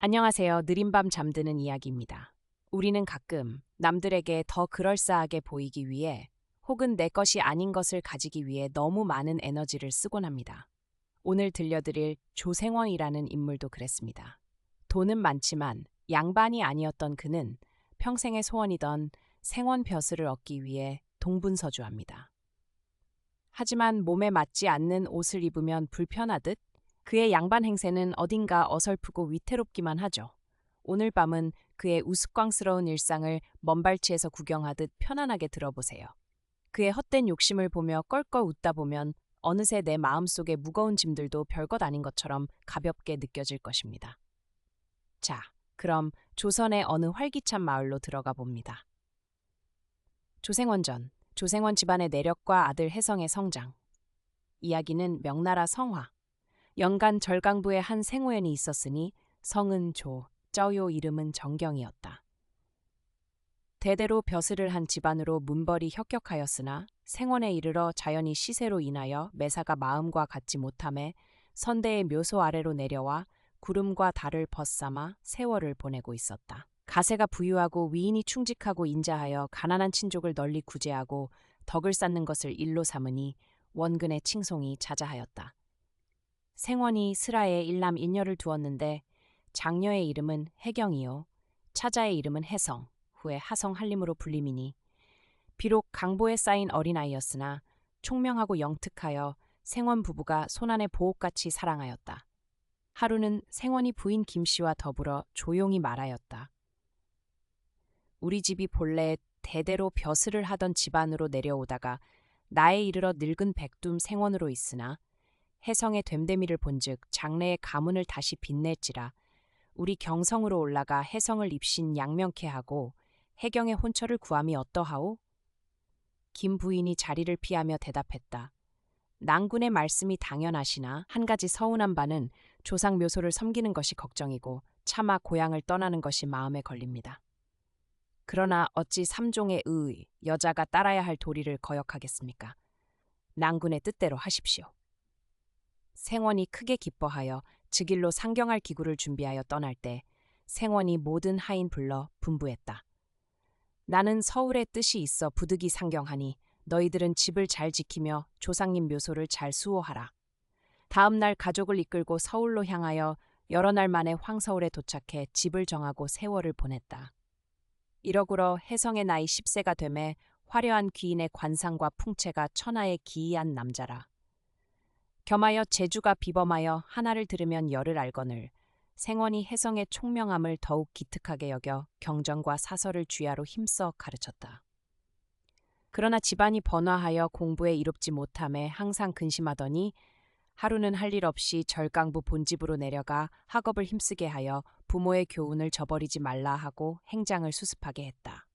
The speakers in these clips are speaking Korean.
안녕하세요. 느린 밤 잠드는 이야기입니다. 우리는 가끔 남들에게 더 그럴싸하게 보이기 위해 혹은 내 것이 아닌 것을 가지기 위해 너무 많은 에너지를 쓰곤 합니다. 오늘 들려드릴 조생원이라는 인물도 그랬습니다. 돈은 많지만 양반이 아니었던 그는 평생의 소원이던 생원 벼슬을 얻기 위해 동분서주합니다. 하지만 몸에 맞지 않는 옷을 입으면 불편하듯 그의 양반 행세는 어딘가 어설프고 위태롭기만 하죠. 오늘 밤은 그의 우스꽝스러운 일상을 먼발치에서 구경하듯 편안하게 들어보세요. 그의 헛된 욕심을 보며 껄껄 웃다 보면 어느새 내 마음속의 무거운 짐들도 별것 아닌 것처럼 가볍게 느껴질 것입니다. 자, 그럼 조선의 어느 활기찬 마을로 들어가 봅니다. 조생원전, 조생원 집안의 내력과 아들 혜성의 성장. 이야기는 명나라 성화. 연간 절강부에 한 생후연이 있었으니 성은 조, 쩌요 이름은 정경이었다. 대대로 벼슬을 한 집안으로 문벌이 혁혁하였으나 생원에 이르러 자연히 시세로 인하여 매사가 마음과 같지 못함에 선대의 묘소 아래로 내려와 구름과 달을 벗삼아 세월을 보내고 있었다. 가세가 부유하고 위인이 충직하고 인자하여 가난한 친족을 널리 구제하고 덕을 쌓는 것을 일로 삼으니 원근의 칭송이 자자하였다. 생원이 슬하에 일남 일녀를 두었는데 장녀의 이름은 혜경이요 차자의 이름은 혜성, 후에 하성 한림으로 불림이니 비록 강보에 쌓인 어린아이였으나 총명하고 영특하여 생원 부부가 손안의 보옥같이 사랑하였다. 하루는 생원이 부인 김씨와 더불어 조용히 말하였다. 우리 집이 본래 대대로 벼슬을 하던 집안으로 내려오다가 나에 이르러 늙은 백둠 생원으로 있으나 혜성의 됨됨이를 본즉 장래의 가문을 다시 빛낼지라 우리 경성으로 올라가 혜성을 입신 양명케 하고 혜경의 혼처를 구함이 어떠하오? 김 부인이 자리를 피하며 대답했다. 낭군의 말씀이 당연하시나 한 가지 서운한 바는 조상 묘소를 섬기는 것이 걱정이고 차마 고향을 떠나는 것이 마음에 걸립니다. 그러나 어찌 삼종의 의, 여자가 따라야 할 도리를 거역하겠습니까? 낭군의 뜻대로 하십시오. 생원이 크게 기뻐하여 즉일로 상경할 기구를 준비하여 떠날 때 생원이 모든 하인 불러 분부했다. 나는 서울의 뜻이 있어 부득이 상경하니 너희들은 집을 잘 지키며 조상님 묘소를 잘 수호하라. 다음 날 가족을 이끌고 서울로 향하여 여러 날 만에 황서울에 도착해 집을 정하고 세월을 보냈다. 이러고러 혜성의 나이 10세가 되매 화려한 귀인의 관상과 풍채가 천하에 기이한 남자라. 겸하여 재주가 비범하여 하나를 들으면 열을 알거늘 생원이 혜성의 총명함을 더욱 기특하게 여겨 경전과 사설을 쥐하로 힘써 가르쳤다. 그러나 집안이 번화하여 공부에 이롭지 못함에 항상 근심하더니 하루는 할 일 없이 절강부 본집으로 내려가 학업을 힘쓰게 하여 부모의 교훈을 저버리지 말라 하고 행장을 수습하게 했다.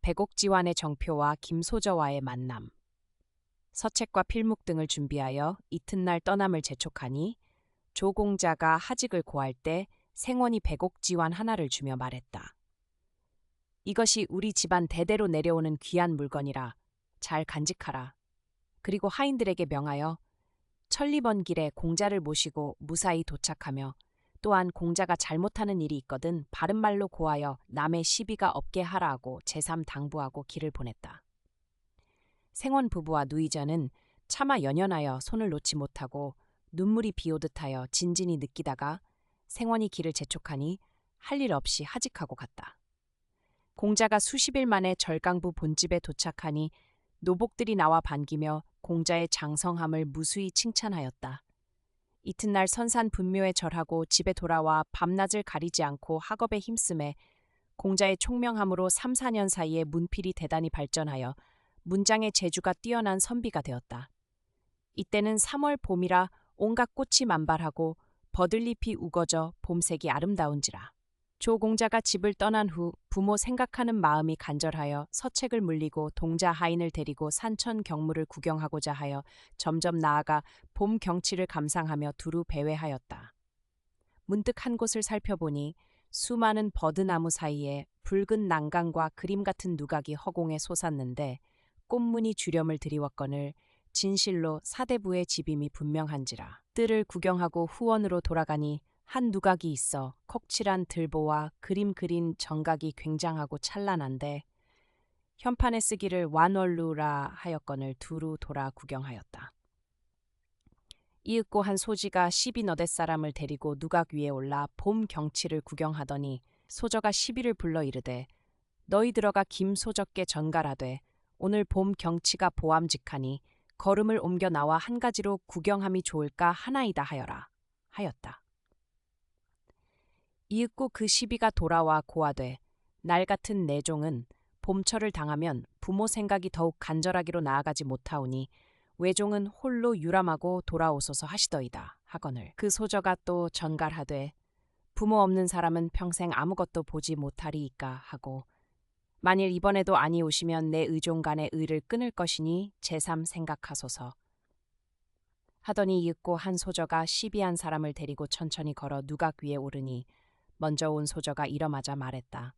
백옥지환의 정표와 김소저와의 만남. 서책과 필묵 등을 준비하여 이튿날 떠남을 재촉하니 조공자가 하직을 고할 때 생원이 백옥지환 하나를 주며 말했다. 이것이 우리 집안 대대로 내려오는 귀한 물건이라 잘 간직하라. 그리고 하인들에게 명하여 천리번 길에 공자를 모시고 무사히 도착하며 또한 공자가 잘못하는 일이 있거든 바른 말로 고하여 남의 시비가 없게 하라 하고 제삼 당부하고 길을 보냈다. 생원 부부와 누이자는 차마 연연하여 손을 놓지 못하고 눈물이 비오듯하여 진진이 느끼다가 생원이 길을 재촉하니 할 일 없이 하직하고 갔다. 공자가 수십일 만에 절강부 본집에 도착하니 노복들이 나와 반기며 공자의 장성함을 무수히 칭찬하였다. 이튿날 선산 분묘에 절하고 집에 돌아와 밤낮을 가리지 않고 학업에 힘쓰매 공자의 총명함으로 3, 4년 사이에 문필이 대단히 발전하여 문장의 재주가 뛰어난 선비가 되었다. 이때는 3월 봄이라 온갖 꽃이 만발하고 버들잎이 우거져 봄색이 아름다운지라. 조 공자가 집을 떠난 후 부모 생각하는 마음이 간절하여 서책을 물리고 동자 하인을 데리고 산천 경무를 구경하고자 하여 점점 나아가 봄 경치를 감상하며 두루 배회하였다. 문득 한 곳을 살펴보니 수많은 버드나무 사이에 붉은 난강과 그림 같은 누각이 허공에 솟았는데 꽃무늬 주렴을 드리웠거늘 진실로 사대부의 집임이 분명한지라. 뜰을 구경하고 후원으로 돌아가니 한 누각이 있어 콕칠한 들보와 그림 그린 정각이 굉장하고 찬란한데 현판에 쓰기를 완월루라 하였거늘 두루 돌아 구경하였다. 이윽고 한 소지가 시비 너댓 사람을 데리고 누각 위에 올라 봄 경치를 구경하더니 소저가 시비를 불러 이르되 너희 들어가 김소저께 전갈하되 오늘 봄 경치가 보암직하니 걸음을 옮겨 나와 한 가지로 구경함이 좋을까 하나이다 하여라 하였다. 이윽고 그 시비가 돌아와 고하되 날 같은 내종은 봄철을 당하면 부모 생각이 더욱 간절하기로 나아가지 못하오니 외종은 홀로 유람하고 돌아오소서 하시더이다 하거늘 그 소저가 또 전갈하되 부모 없는 사람은 평생 아무것도 보지 못하리이까 하고 만일 이번에도 아니 오시면 내 의종간의 의를 끊을 것이니 제삼 생각하소서 하더니 이윽고 한 소저가 시비한 사람을 데리고 천천히 걸어 누각 위에 오르니 먼저 온 소저가 이러마자 말했다.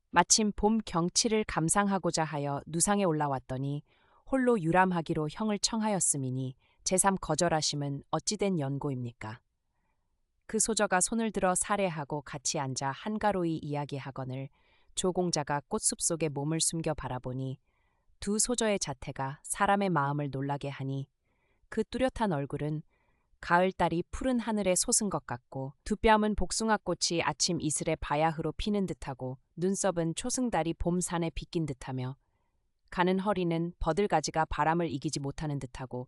마침 봄 경치를 감상하고자 하여 누상에 올라왔더니 홀로 유람하기로 형을 청하였음이니 제삼 거절하심은 어찌된 연고입니까? 그 소저가 손을 들어 살해하고 같이 앉아 한가로이 이야기하거늘 조공자가 꽃숲 속에 몸을 숨겨 바라보니 두 소저의 자태가 사람의 마음을 놀라게 하니 그 뚜렷한 얼굴은 가을달이 푸른 하늘에 솟은 것 같고 두 뺨은 복숭아꽃이 아침 이슬에 바야흐로 피는 듯하고 눈썹은 초승달이 봄산에 빗긴 듯하며 가는 허리는 버들가지가 바람을 이기지 못하는 듯하고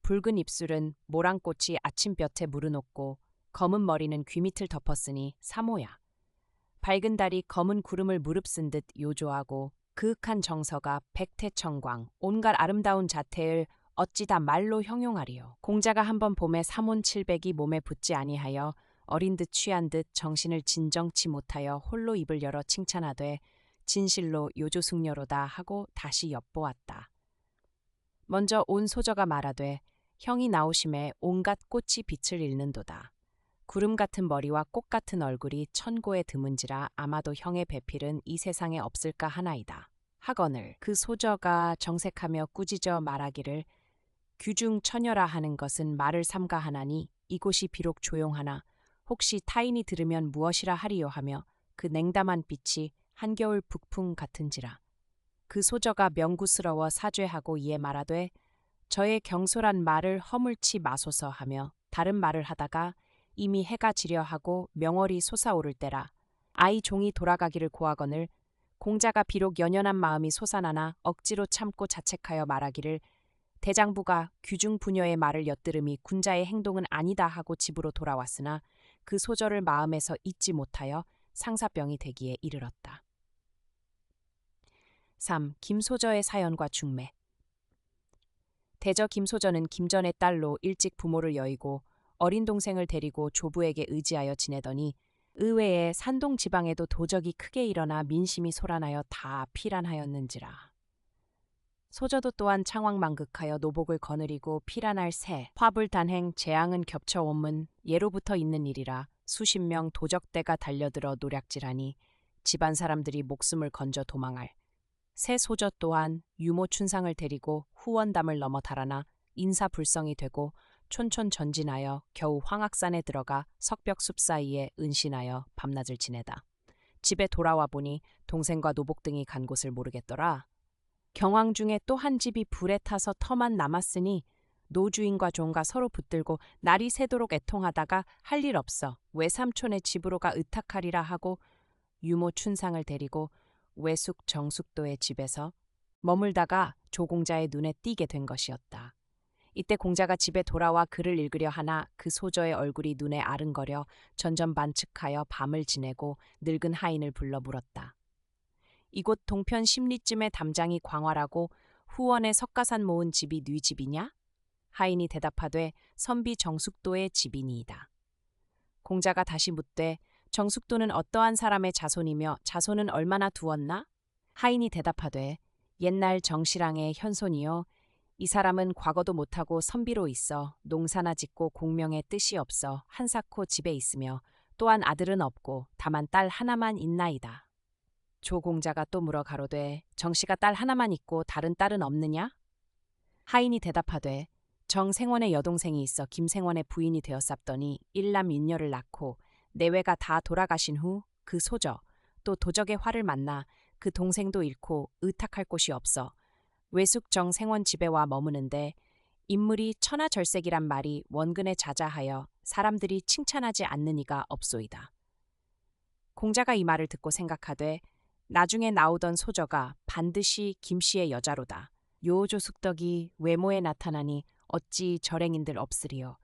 붉은 입술은 모랑꽃이 아침볕에 무르녹고 검은 머리는 귀 밑을 덮었으니 사모야. 밝은 달이 검은 구름을 무릅쓴 듯 요조하고 그윽한 정서가 백태청광 온갖 아름다운 자태를 어찌 다 말로 형용하리요. 공자가 한번 봄에 삼온칠백이 몸에 붙지 아니하여 어린 듯 취한 듯 정신을 진정치 못하여 홀로 입을 열어 칭찬하되 진실로 요조숙녀로다 하고 다시 엿보았다. 먼저 온 소저가 말하되 형이 나오심에 온갖 꽃이 빛을 잃는도다. 구름 같은 머리와 꽃 같은 얼굴이 천고에 드문지라 아마도 형의 배필은 이 세상에 없을까 하나이다. 하거늘 그 소저가 정색하며 꾸짖어 말하기를 규중 처녀라 하는 것은 말을 삼가하나니 이곳이 비록 조용하나 혹시 타인이 들으면 무엇이라 하리요 하며 그 냉담한 빛이 한겨울 북풍 같은지라. 그 소저가 명구스러워 사죄하고 이에 말하되 저의 경솔한 말을 허물치 마소서 하며 다른 말을 하다가 이미 해가 지려 하고 명월이 솟아오를 때라. 아이 종이 돌아가기를 고하거늘 공자가 비록 연연한 마음이 솟아나나 억지로 참고 자책하여 말하기를 대장부가 규중 부녀의 말을 엿들음이 군자의 행동은 아니다 하고 집으로 돌아왔으나 그 소절을 마음에서 잊지 못하여 상사병이 되기에 이르렀다. 3. 김소저의 사연과 중매. 대저 김소저는 김전의 딸로 일찍 부모를 여의고 어린 동생을 데리고 조부에게 의지하여 지내더니 의외에 산동 지방에도 도적이 크게 일어나 민심이 소란하여 다 피란하였는지라. 소저도 또한 창왕만극하여 노복을 거느리고 피란할 새, 화불단행, 재앙은 겹쳐 옴은 예로부터 있는 일이라 수십 명 도적대가 달려들어 노략질하니 집안 사람들이 목숨을 건져 도망할. 새 소저 또한 유모 춘상을 데리고 후원담을 넘어 달아나 인사불성이 되고 촌촌 전진하여 겨우 황악산에 들어가 석벽숲 사이에 은신하여 밤낮을 지내다. 집에 돌아와 보니 동생과 노복 등이 간 곳을 모르겠더라. 경황 중에 또 한 집이 불에 타서 터만 남았으니 노주인과 종가 서로 붙들고 날이 새도록 애통하다가 할 일 없어 외삼촌의 집으로 가 의탁하리라 하고 유모 춘상을 데리고 외숙 정숙도의 집에서 머물다가 조공자의 눈에 띄게 된 것이었다. 이때 공자가 집에 돌아와 글을 읽으려 하나 그 소저의 얼굴이 눈에 아른거려 전전반측하여 밤을 지내고 늙은 하인을 불러 물었다. 이곳 동편 십리쯤의 담장이 광활하고 후원에 석가산 모은 집이 네 집이냐? 하인이 대답하되 선비 정숙도의 집이니이다. 공자가 다시 묻되 정숙도는 어떠한 사람의 자손이며 자손은 얼마나 두었나? 하인이 대답하되 옛날 정실왕의 현손이요. 이 사람은 과거도 못하고 선비로 있어 농사나 짓고 공명에 뜻이 없어 한사코 집에 있으며 또한 아들은 없고 다만 딸 하나만 있나이다. 조공자가 또 물어 가로되 정씨가 딸 하나만 있고 다른 딸은 없느냐? 하인이 대답하되 정생원의 여동생이 있어 김생원의 부인이 되었sap더니 일남 일녀를 낳고 내외가 다 돌아가신 후 그 소저 또 도적의 화를 만나 그 동생도 잃고 의탁할 곳이 없어 외숙 정생원 집에 와 머무는데 인물이 천하절색이란 말이 원근에 자자하여 사람들이 칭찬하지 않는 이가 없소이다. 공자가 이 말을 듣고 생각하되 나중에 나오던 소저가 반드시 김씨의 여자로다. 요조숙덕이 외모에 나타나니 어찌 절행인들 없으리요.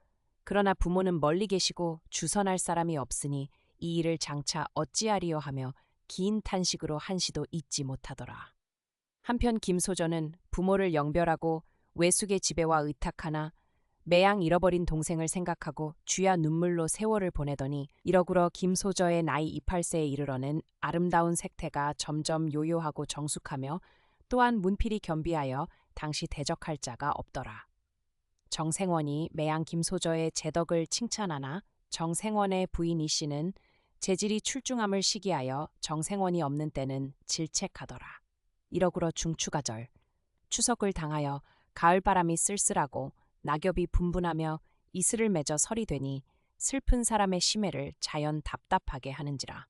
그러나 부모는 멀리 계시고 주선할 사람이 없으니 이 일을 장차 어찌하리요 하며 긴 탄식으로 한시도 잊지 못하더라. 한편 김소저는 부모를 영별하고 외숙의 집에와 의탁하나 매양 잃어버린 동생을 생각하고 쥐야 눈물로 세월을 보내더니 이러구러 김소저의 나이 28세에 이르러는 아름다운 색태가 점점 요요하고 정숙하며 또한 문필이 겸비하여 당시 대적할 자가 없더라. 정생원이 매양 김소저의 재덕을 칭찬하나 정생원의 부인 이씨는 재질이 출중함을 시기하여 정생원이 없는 때는 질책하더라. 이러구러 중추가절, 추석을 당하여 가을바람이 쓸쓸하고 낙엽이 분분하며 이슬을 맺어 설이 되니 슬픈 사람의 심애를 자연 답답하게 하는지라.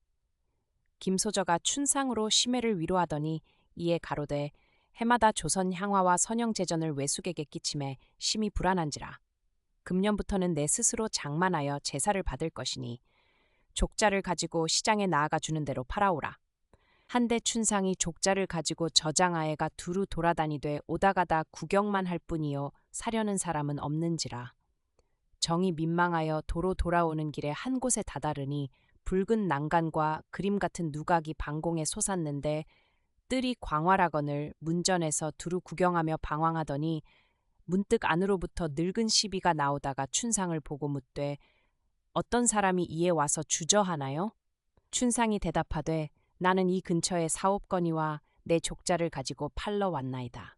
김소저가 춘상으로 심애를 위로하더니 이에 가로되 해마다 조선 향화와 선영제전을 외숙에게 끼침에 심히 불안한지라. 금년부터는 내 스스로 장만하여 제사를 받을 것이니 족자를 가지고 시장에 나아가 주는 대로 팔아오라. 한데 춘상이 족자를 가지고 저장아애가 두루 돌아다니되 오다가다 구경만 할 뿐이요 사려는 사람은 없는지라. 정이 민망하여 도로 돌아오는 길에 한 곳에 다다르니 붉은 난간과 그림 같은 누각이 방공에 솟았는데 뜰이 광활하거늘 문전에서 두루 구경하며 방황하더니 문득 안으로부터 늙은 시비가 나오다가 춘상을 보고 묻되 어떤 사람이 이에 와서 주저하나요? 춘상이 대답하되 나는 이 근처에 사옵거니와 내 족자를 가지고 팔러 왔나이다.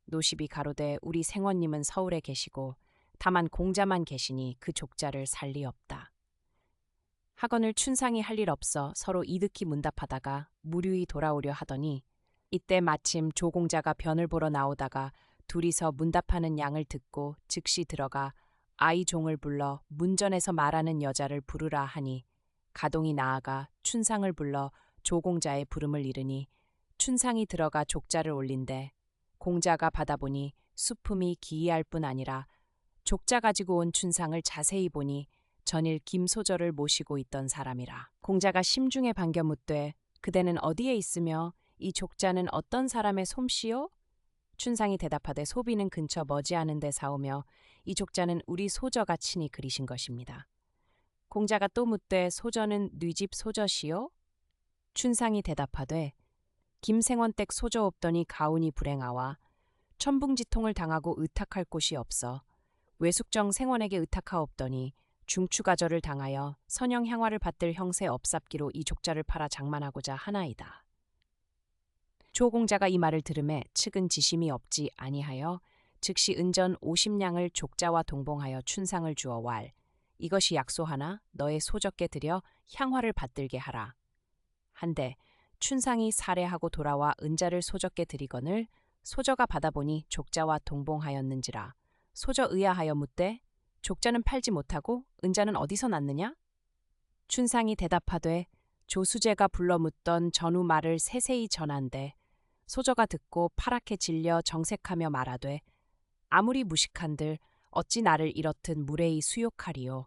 노십이 가로되 우리 생원님은 서울에 계시고 다만 공자만 계시니 그 족자를 살 리 없다. 하거늘 춘상이 할 일 없어 서로 이득히 문답하다가 무류히 돌아오려 하더니 이때 마침 조공자가 변을 보러 나오다가 둘이서 문답하는 양을 듣고 즉시 들어가 아이 종을 불러 문전에서 말하는 여자를 부르라 하니 가동이 나아가 춘상을 불러 조공자의 부름을 이르니 춘상이 들어가 족자를 올린데 공자가 받아보니 수품이 기이할 뿐 아니라 족자 가지고 온 춘상을 자세히 보니 전일 김소저를 모시고 있던 사람이라. 공자가 심중에 반겨 묻되 그대는 어디에 있으며 이 족자는 어떤 사람의 솜씨요? 춘상이 대답하되 소비는 근처 머지않은 데 사오며 이 족자는 우리 소저가 친히 그리신 것입니다. 공자가 또 묻되 소저는 뉘집 소저시요? 춘상이 대답하되 김생원댁 소저 없더니 가훈이 불행하와 천붕지통을 당하고 의탁할 곳이 없어 외숙정 생원에게 의탁하옵더니 중추가절을 당하여 선영향화를 받들 형세 없삽기로 이 족자를 팔아 장만하고자 하나이다. 조공자가 이 말을 들음에 측은 지심이 없지 아니하여 즉시 은전 50냥을 족자와 동봉하여 춘상을 주어 왈 이것이 약소하나 너의 소적께 들여 향화를 받들게 하라. 한데 춘상이 살해하고 돌아와 은자를 소적께 드리거늘 소저가 받아보니 족자와 동봉하였는지라. 소저 의아하여 묻되 족자는 팔지 못하고 은자는 어디서 났느냐? 춘상이 대답하되 조수제가 불러 묻던 전후 말을 세세히 전한데 소저가 듣고 파랗게 질려 정색하며 말하되 아무리 무식한들 어찌 나를 이렇듯 무례히 수욕하리요.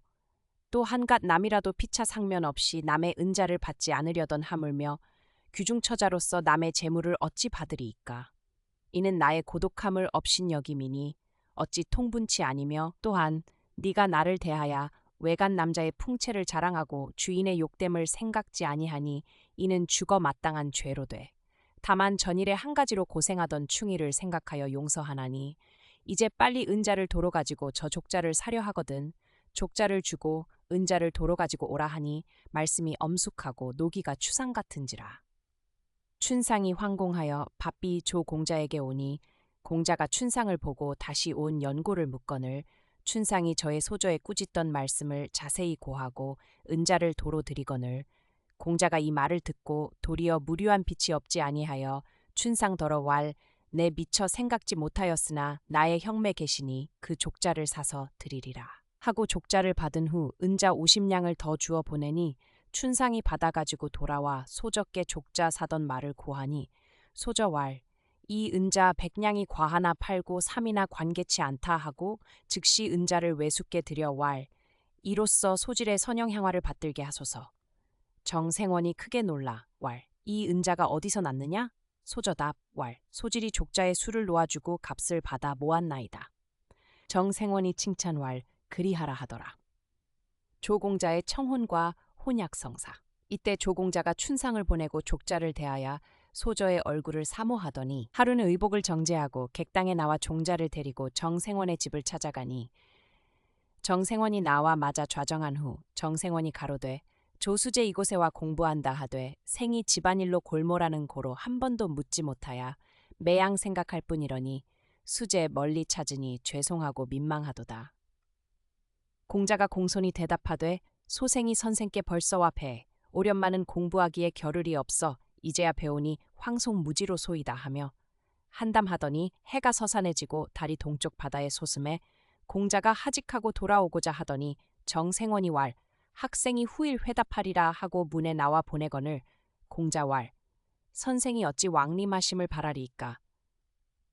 또 한갓 남이라도 피차 상면 없이 남의 은자를 받지 않으려던 하물며 귀중처자로서 남의 재물을 어찌 받으리이까. 이는 나의 고독함을 업신여김이니 어찌 통분치 아니며 또한 네가 나를 대하여 외간 남자의 풍채를 자랑하고 주인의 욕됨을 생각지 아니하니 이는 죽어 마땅한 죄로 돼. 다만 전일에 한 가지로 고생하던 충의를 생각하여 용서하나니 이제 빨리 은자를 도로 가지고 저 족자를 사려 하거든 족자를 주고 은자를 도로 가지고 오라 하니 말씀이 엄숙하고 노기가 추상 같은지라. 춘상이 황공하여 바삐 조공자에게 오니 공자가 춘상을 보고 다시 온 연고를 묻거늘 춘상이 저의 소저에 꾸짖던 말씀을 자세히 고하고 은자를 도로 드리거늘 공자가 이 말을 듣고 도리어 무료한 빛이 없지 아니하여 춘상더러 왈 내 미처 생각지 못하였으나 나의 형매 계시니 그 족자를 사서 드리리라. 하고 족자를 받은 후 은자 50냥을 더 주어 보내니 춘상이 받아가지고 돌아와 소저께 족자 사던 말을 고하니 소저 왈 이 은자 100냥이 과하나 팔고 3이나 관계치 않다 하고 즉시 은자를 외숙께 들여 왈 이로써 소질의 선영향화를 받들게 하소서. 정생원이 크게 놀라 왈 이 은자가 어디서 났느냐? 소저답 왈 소질이 족자에 술을 놓아주고 값을 받아 모았나이다. 정생원이 칭찬 왈 그리하라 하더라. 조공자의 청혼과 혼약성사. 이때 조공자가 춘상을 보내고 족자를 대하여 소저의 얼굴을 사모하더니 하루는 의복을 정제하고 객당에 나와 종자를 데리고 정생원의 집을 찾아가니 정생원이 나와 맞아 좌정한 후 정생원이 가로되 조수제 이곳에 와 공부한다 하되 생이 집안일로 골몰하는 고로 한 번도 묻지 못하야 매양 생각할 뿐이러니 수제 멀리 찾으니 죄송하고 민망하도다. 공자가 공손히 대답하되 소생이 선생께 벌써 와 배 오련만은 공부하기에 겨를이 없어 이제야 배우니 황송무지로 소이다 하며 한담하더니 해가 서산해지고 달이 동쪽 바다에 솟음에 공자가 하직하고 돌아오고자 하더니 정생원이 왈 학생이 후일 회답하리라 하고 문에 나와 보내거늘 공자 왈 선생이 어찌 왕림하심을 바라리이까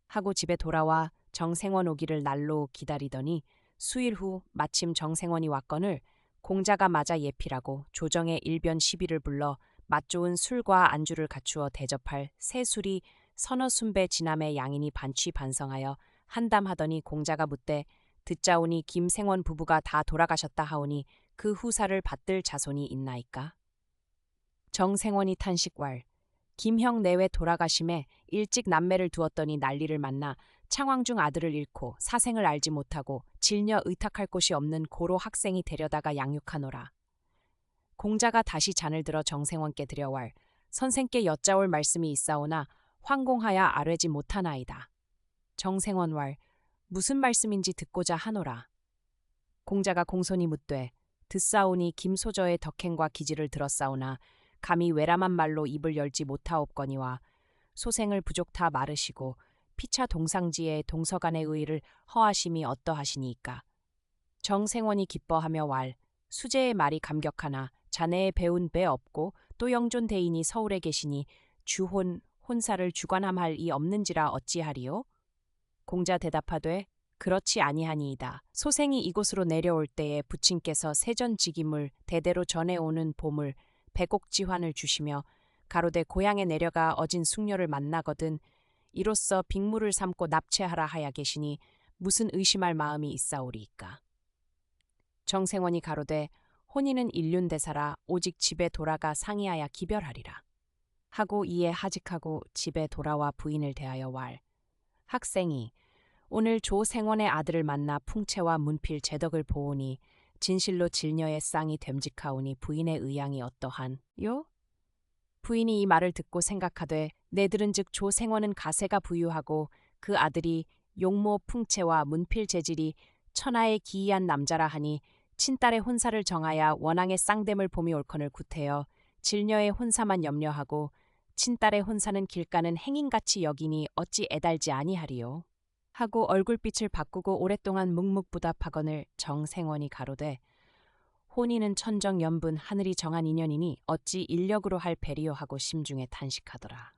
하고 집에 돌아와 정생원 오기를 날로 기다리더니 수일 후 마침 정생원이 왔거늘 공자가 맞아 예필하고 조정의 일변 시비를 불러 맛 좋은 술과 안주를 갖추어 대접할 새 술이 서너 순배 지남의 양인이 반취 반성하여 한담하더니 공자가 묻되 듣자오니 김생원 부부가 다 돌아가셨다 하오니 그 후사를 받들 자손이 있나이까? 정생원이 탄식왈 김형 내외 돌아가심에 일찍 남매를 두었더니 난리를 만나 창왕중 아들을 잃고 사생을 알지 못하고 질녀 의탁할 곳이 없는 고로 학생이 데려다가 양육하노라. 공자가 다시 잔을 들어 정생원께 드려왈 선생께 여짜올 말씀이 있사오나 황공하여 아뢰지 못하나이다. 정생원 왈 무슨 말씀인지 듣고자 하노라. 공자가 공손히 묻되 듣사오니 김소저의 덕행과 기질을 들었사오나 감히 외람한 말로 입을 열지 못하옵거니와 소생을 부족타 마르시고 피차 동상지에 동서간의 의의를 허하심이 어떠하시니이까. 정생원이 기뻐하며 왈 수제의 말이 감격하나 자네의 배운 배 없고 또 영존 대인이 서울에 계시니 주혼 혼사를 주관함할 이 없는지라 어찌하리요? 공자 대답하되 그렇지 아니하니이다. 소생이 이곳으로 내려올 때에 부친께서 세전직임을 대대로 전해오는 보물 백옥지환을 주시며 가로되 고향에 내려가 어진 숙녀를 만나거든 이로써 빅물을 삼고 납치하라 하야 계시니 무슨 의심할 마음이 있사오리이까. 정생원이 가로되 혼인은 일륜대사라 오직 집에 돌아가 상의하여 기별하리라. 하고 이에 하직하고 집에 돌아와 부인을 대하여 왈 학생이 오늘 조생원의 아들을 만나 풍채와 문필 재덕을 보오니 진실로 질녀의 쌍이 됨직하오니 부인의 의향이 어떠한요? 부인이 이 말을 듣고 생각하되 내 들은즉 조생원은 가세가 부유하고 그 아들이 용모 풍채와 문필 재질이 천하에 기이한 남자라 하니 친딸의 혼사를 정하여 원앙의 쌍됨을 봄이 옳거늘 구태여 질녀의 혼사만 염려하고 친딸의 혼사는 길가는 행인같이 여기니 어찌 애달지 아니하리요. 하고 얼굴빛을 바꾸고 오랫동안 묵묵부답하거늘 정생원이 가로되 혼인은 천정연분 하늘이 정한 인연이니 어찌 인력으로 할 배리요 하고 심중에 탄식하더라.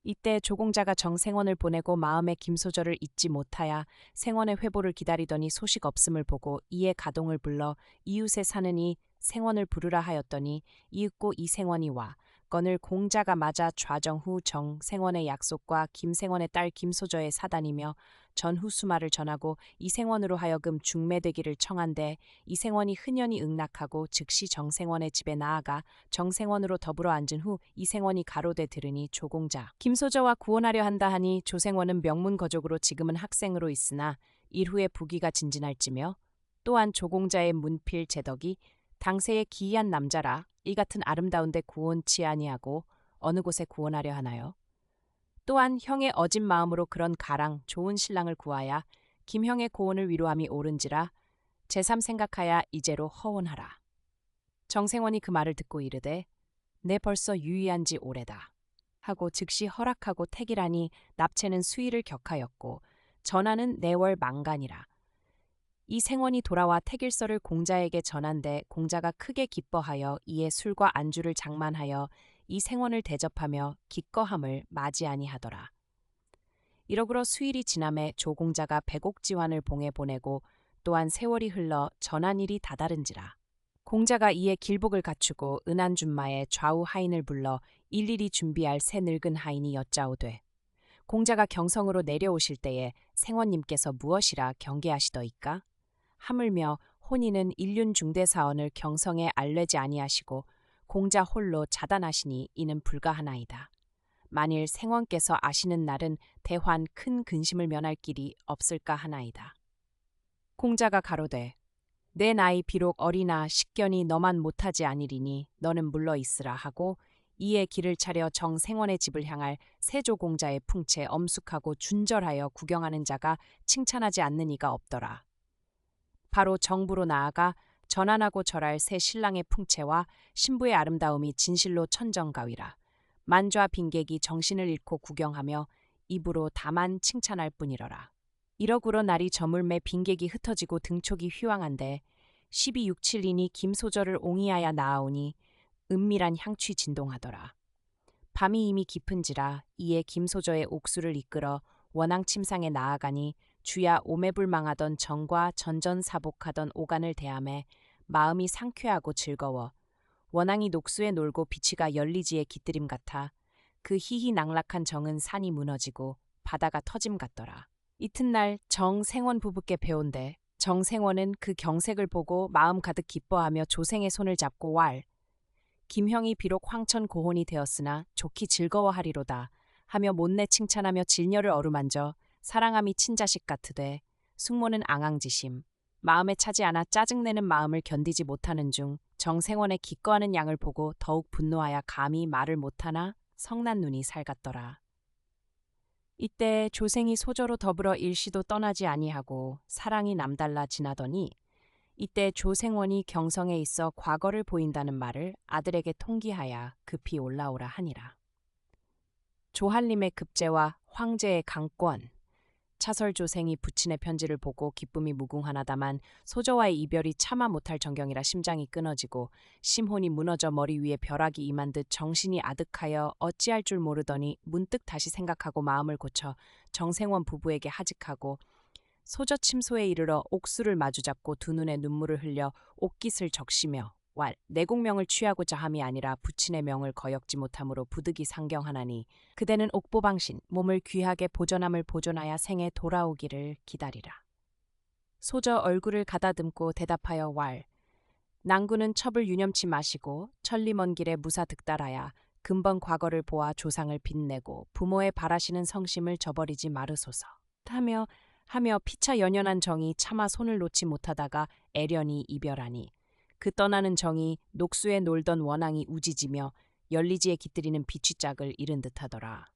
이때 조공자가 정생원을 보내고 마음에 김소저를 잊지 못하여 생원의 회보를 기다리더니 소식 없음을 보고 이에 가동을 불러 이웃에 사느니 생원을 부르라 하였더니 이윽고 이생원이 와 건을 공자가 맞아 좌정 후 정생원의 약속과 김생원의 딸 김소저의 사단이며 전후 수마를 전하고 이생원으로 하여금 중매되기를 청한데 이생원이 흔연히 응낙하고 즉시 정생원의 집에 나아가 정생원으로 더불어 앉은 후 이생원이 가로되 들으니 조공자 김소저와 구원하려 한다 하니 조생원은 명문거족으로 지금은 학생으로 있으나 일후에 부귀가 진진할지며 또한 조공자의 문필 재덕이 당세의 기이한 남자라 이 같은 아름다운데 구원치 아니하고 어느 곳에 구원하려 하나요? 또한 형의 어진 마음으로 그런 가랑 좋은 신랑을 구하여 김형의 고혼을 위로함이 옳은지라 제삼 생각하여 이제로 허원하라. 정생원이 그 말을 듣고 이르되 내 벌써 유의한 지 오래다. 하고 즉시 허락하고 택이라니 납체는 수의를 격하였고 전하는 내월 망간이라. 이 생원이 돌아와 택일서를 공자에게 전한데 공자가 크게 기뻐하여 이에 술과 안주를 장만하여 이 생원을 대접하며 기꺼함을 맞이 아니하더라. 이러므로 수일이 지남에 조공자가 백옥지환을 봉해 보내고 또한 세월이 흘러 전한 일이 다다른지라. 공자가 이에 길복을 갖추고 은안준마에 좌우 하인을 불러 일일이 준비할 새 늙은 하인이 여짜오되 공자가 경성으로 내려오실 때에 생원님께서 무엇이라 경계하시더이까? 하물며 혼인은 일륜 중대사언을 경성에 알려지 아니하시고 공자 홀로 자단하시니 이는 불가하나이다. 만일 생원께서 아시는 날은 대환 큰 근심을 면할 길이 없을까 하나이다. 공자가 가로되 내 나이 비록 어리나 식견이 너만 못하지 아니리니 너는 물러 있으라 하고 이에 길을 차려 정생원의 집을 향할 세조공자의 풍채 엄숙하고 준절하여 구경하는 자가 칭찬하지 않는 이가 없더라. 바로 정부로 나아가 전환하고 절할 새 신랑의 풍채와 신부의 아름다움이 진실로 천정가위라. 만좌 빈객이 정신을 잃고 구경하며 입으로 다만 칭찬할 뿐이러라. 이러구러 날이 저물매 빈객이 흩어지고 등촉이 휘황한데 1267인이 김소절을 옹이하여 나아오니 은밀한 향취 진동하더라. 밤이 이미 깊은지라 이에 김소저의 옥수를 이끌어 원앙 침상에 나아가니 주야 오매불망하던 정과 전전사복하던 오간을 대함에 마음이 상쾌하고 즐거워 원앙이 녹수에 놀고 비치가 열리지에 깃들임 같아 그 희희낙락한 정은 산이 무너지고 바다가 터짐 같더라. 이튿날 정생원 부부께 배운데 정생원은 그 경색을 보고 마음 가득 기뻐하며 조생의 손을 잡고 왈 김형이 비록 황천 고혼이 되었으나 좋기 즐거워하리로다 하며 못내 칭찬하며 질녀를 어루만져 사랑함이 친자식 같으되 숙모는 앙앙지심 마음에 차지 않아 짜증내는 마음을 견디지 못하는 중 정생원의 기꺼하는 양을 보고 더욱 분노하여 감히 말을 못하나 성난 눈이 살갔더라. 이때 조생이 소저로 더불어 일시도 떠나지 아니하고 사랑이 남달라 지나더니 이때 조생원이 경성에 있어 과거를 보인다는 말을 아들에게 통기하여 급히 올라오라 하니라. 조한림의 급제와 황제의 강권. 차설 조생이 부친의 편지를 보고 기쁨이 무궁하나다만 소저와의 이별이 참아 못할 정경이라 심장이 끊어지고 심혼이 무너져 머리 위에 벼락이 임한 듯 정신이 아득하여 어찌할 줄 모르더니 문득 다시 생각하고 마음을 고쳐 정생원 부부에게 하직하고 소저 침소에 이르러 옥수를 마주잡고 두 눈에 눈물을 흘려 옥깃을 적시며 왈 내공명을 취하고자 함이 아니라 부친의 명을 거역지 못함으로 부득이 상경하나니 그대는 옥보방신 몸을 귀하게 보존함을 보존하여 생에 돌아오기를 기다리라. 소저 얼굴을 가다듬고 대답하여 왈 낭구는 첩을 유념치 마시고 천리 먼 길에 무사 득달하여 근본 과거를 보아 조상을 빛내고 부모의 바라시는 성심을 저버리지 마르소서 하며 피차 연연한 정이 차마 손을 놓지 못하다가 애련히 이별하니 그 떠나는 정이 녹수에 놀던 원앙이 우지지며 열리지에 깃들이는 비취짝을 잃은 듯하더라.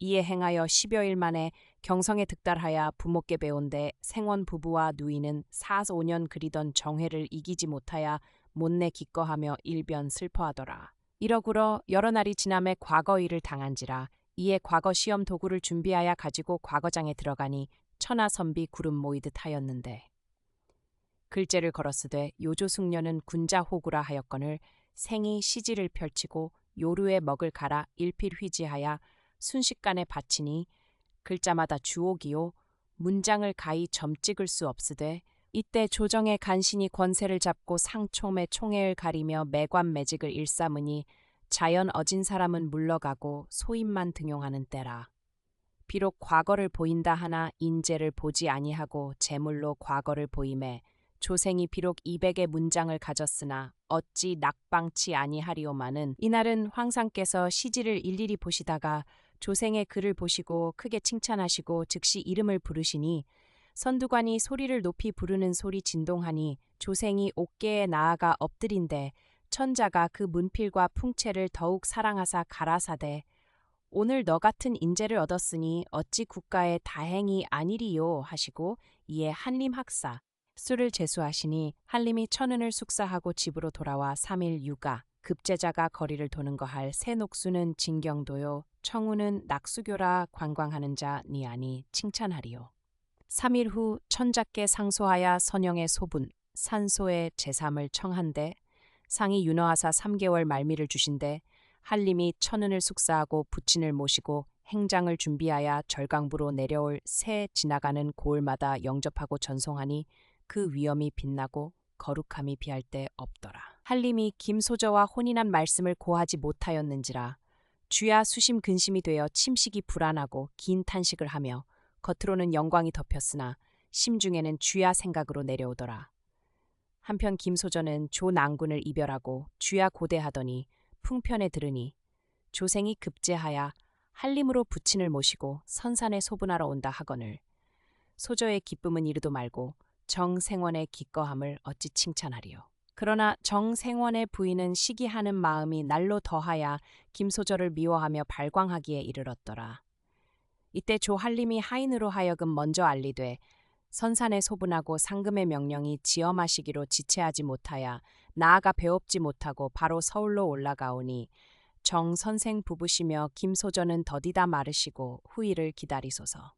이에 행하여 10여일 만에 경성에 득달하여 부모께 배운데 생원 부부와 누이는 4~5년 그리던 정회를 이기지 못하여 못내 기꺼하며 일변 슬퍼하더라. 이러구러 여러 날이 지남에 과거 일을 당한지라 이에 과거 시험 도구를 준비하여 가지고 과거장에 들어가니 천하 선비 구름 모이듯 하였는데 글재를 걸었으되 요조숙녀는 군자호구라 하였거늘 생이 시지를 펼치고 요루에 먹을 갈아 일필휘지하여 순식간에 바치니 글자마다 주옥이요 문장을 가히 점 찍을 수 없으되 이때 조정의 간신히 권세를 잡고 상총의 총애를 가리며 매관 매직을 일삼으니 자연 어진 사람은 물러가고 소인만 등용하는 때라. 비록 과거를 보인다 하나 인재를 보지 아니하고 제물로 과거를 보임에 조생이 비록 200의 문장을 가졌으나 어찌 낙방치 아니하리오마는 이날은 황상께서 시지를 일일이 보시다가 조생의 글을 보시고 크게 칭찬하시고 즉시 이름을 부르시니 선두관이 소리를 높이 부르는 소리 진동하니 조생이 옥계에 나아가 엎드린데 천자가 그 문필과 풍채를 더욱 사랑하사 가라사대 오늘 너 같은 인재를 얻었으니 어찌 국가의 다행이 아니리요 하시고 이에 한림 학사 술을 제수하시니 한림이 천은을 숙사하고 집으로 돌아와 3일 육아 급제자가 거리를 도는 거할 새녹수는 진경도요 청우는 낙수교라 관광하는 자 니 아니 칭찬하리요. 3일 후 천자께 상소하야 선영의 소분 산소의 제삼을 청한데 상이 윤허하사 3개월 말미를 주신데 한림이 천은을 숙사하고 부친을 모시고 행장을 준비하여 절강부로 내려올 새 지나가는 고을마다 영접하고 전송하니 그 위엄이 빛나고 거룩함이 비할 데 없더라. 한림이 김소저와 혼인한 말씀을 고하지 못하였는지라 주야 수심 근심이 되어 침식이 불안하고 긴 탄식을 하며 겉으로는 영광이 덮였으나 심중에는 주야 생각으로 내려오더라. 한편 김소저는 조 낭군을 이별하고 주야 고대하더니 풍편에 들으니 조생이 급제하여 한림으로 부친을 모시고 선산에 소분하러 온다 하거늘 소저의 기쁨은 이르도 말고 정생원의 기꺼함을 어찌 칭찬하리요. 그러나 정생원의 부인은 시기하는 마음이 날로 더하여 김소저를 미워하며 발광하기에 이르렀더라. 이때 조 한림이 하인으로 하여금 먼저 알리되 선산에 소분하고 상금의 명령이 지엄하시기로 지체하지 못하여 나아가 배웁지 못하고 바로 서울로 올라가오니 정 선생 부부시며 김소저는 더디다 마르시고 후일을 기다리소서.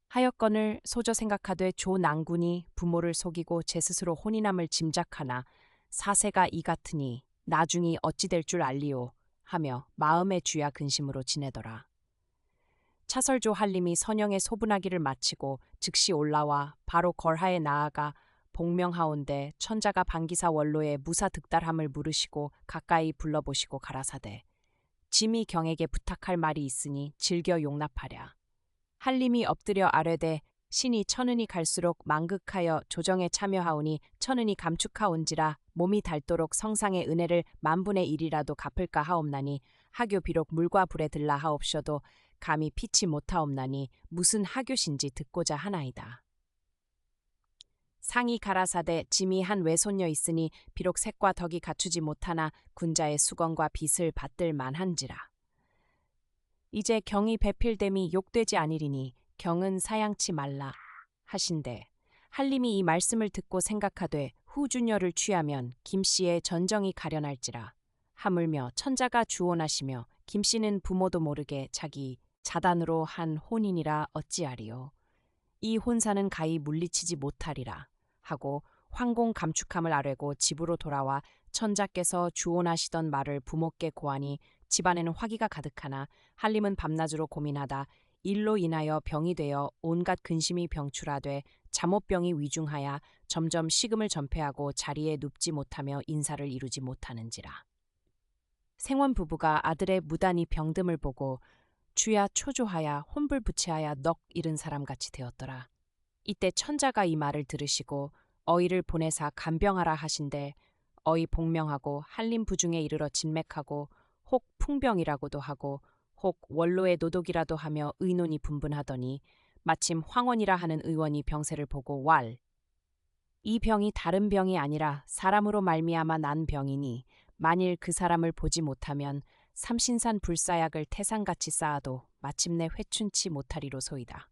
하였건을 소저 생각하되 조 낭군이 부모를 속이고 제 스스로 혼인함을 짐작하나 사세가 이 같으니 나중이 어찌 될 줄 알리오 하며 마음의 주야 근심으로 지내더라. 차설조 한림이 선영의 소분하기를 마치고 즉시 올라와 바로 걸하에 나아가 복명하온데 천자가 반기사 원로의 무사 득달함을 물으시고 가까이 불러보시고 가라사대 짐이 경에게 부탁할 말이 있으니 즐겨 용납하랴. 한림이 엎드려 아뢰되 신이 천은이 갈수록 망극하여 조정에 참여하오니 천은이 감축하온지라 몸이 닳도록 성상의 은혜를 만분의 1이라도 갚을까 하옵나니 하교 비록 물과 불에 들라 하옵셔도 감히 피치 못하옵나니 무슨 하교신지 듣고자 하나이다. 상이 가라사대 짐이 한 외손녀 있으니 비록 색과 덕이 갖추지 못하나 군자의 수건과 빚을 받들 만한지라. 이제 경이 배필됨이 욕되지 아니리니 경은 사양치 말라 하신대 한림이 이 말씀을 듣고 생각하되 후주녀를 취하면 김씨의 전정이 가련할지라. 하물며 천자가 주원하시며 김씨는 부모도 모르게 자기 자단으로 한 혼인이라 어찌하리요. 이 혼사는 가히 물리치지 못하리라 하고 황공 감축함을 아뢰고 집으로 돌아와 천자께서 주원하시던 말을 부모께 고하니 집안에는 화기가 가득하나 한림은 밤낮으로 고민하다 일로 인하여 병이 되어 온갖 근심이 병출하되 잠옷병이 위중하여 점점 식음을 전폐하고 자리에 눕지 못하며 인사를 이루지 못하는지라. 생원 부부가 아들의 무단히 병듦을 보고 주야 초조하여 혼불부채하여 넋 잃은 사람같이 되었더라. 이때 천자가 이 말을 들으시고 어이를 보내사 간병하라 하신대 어이 복명하고 한림 부중에 이르러 진맥하고 혹 풍병이라고도 하고 혹 원로의 노독이라도 하며 의논이 분분하더니 마침 황원이라 하는 의원이 병세를 보고 왈 이 병이 다른 병이 아니라 사람으로 말미암아 난 병이니 만일 그 사람을 보지 못하면 삼신산 불사약을 태산같이 쌓아도 마침내 회춘치 못하리로소이다.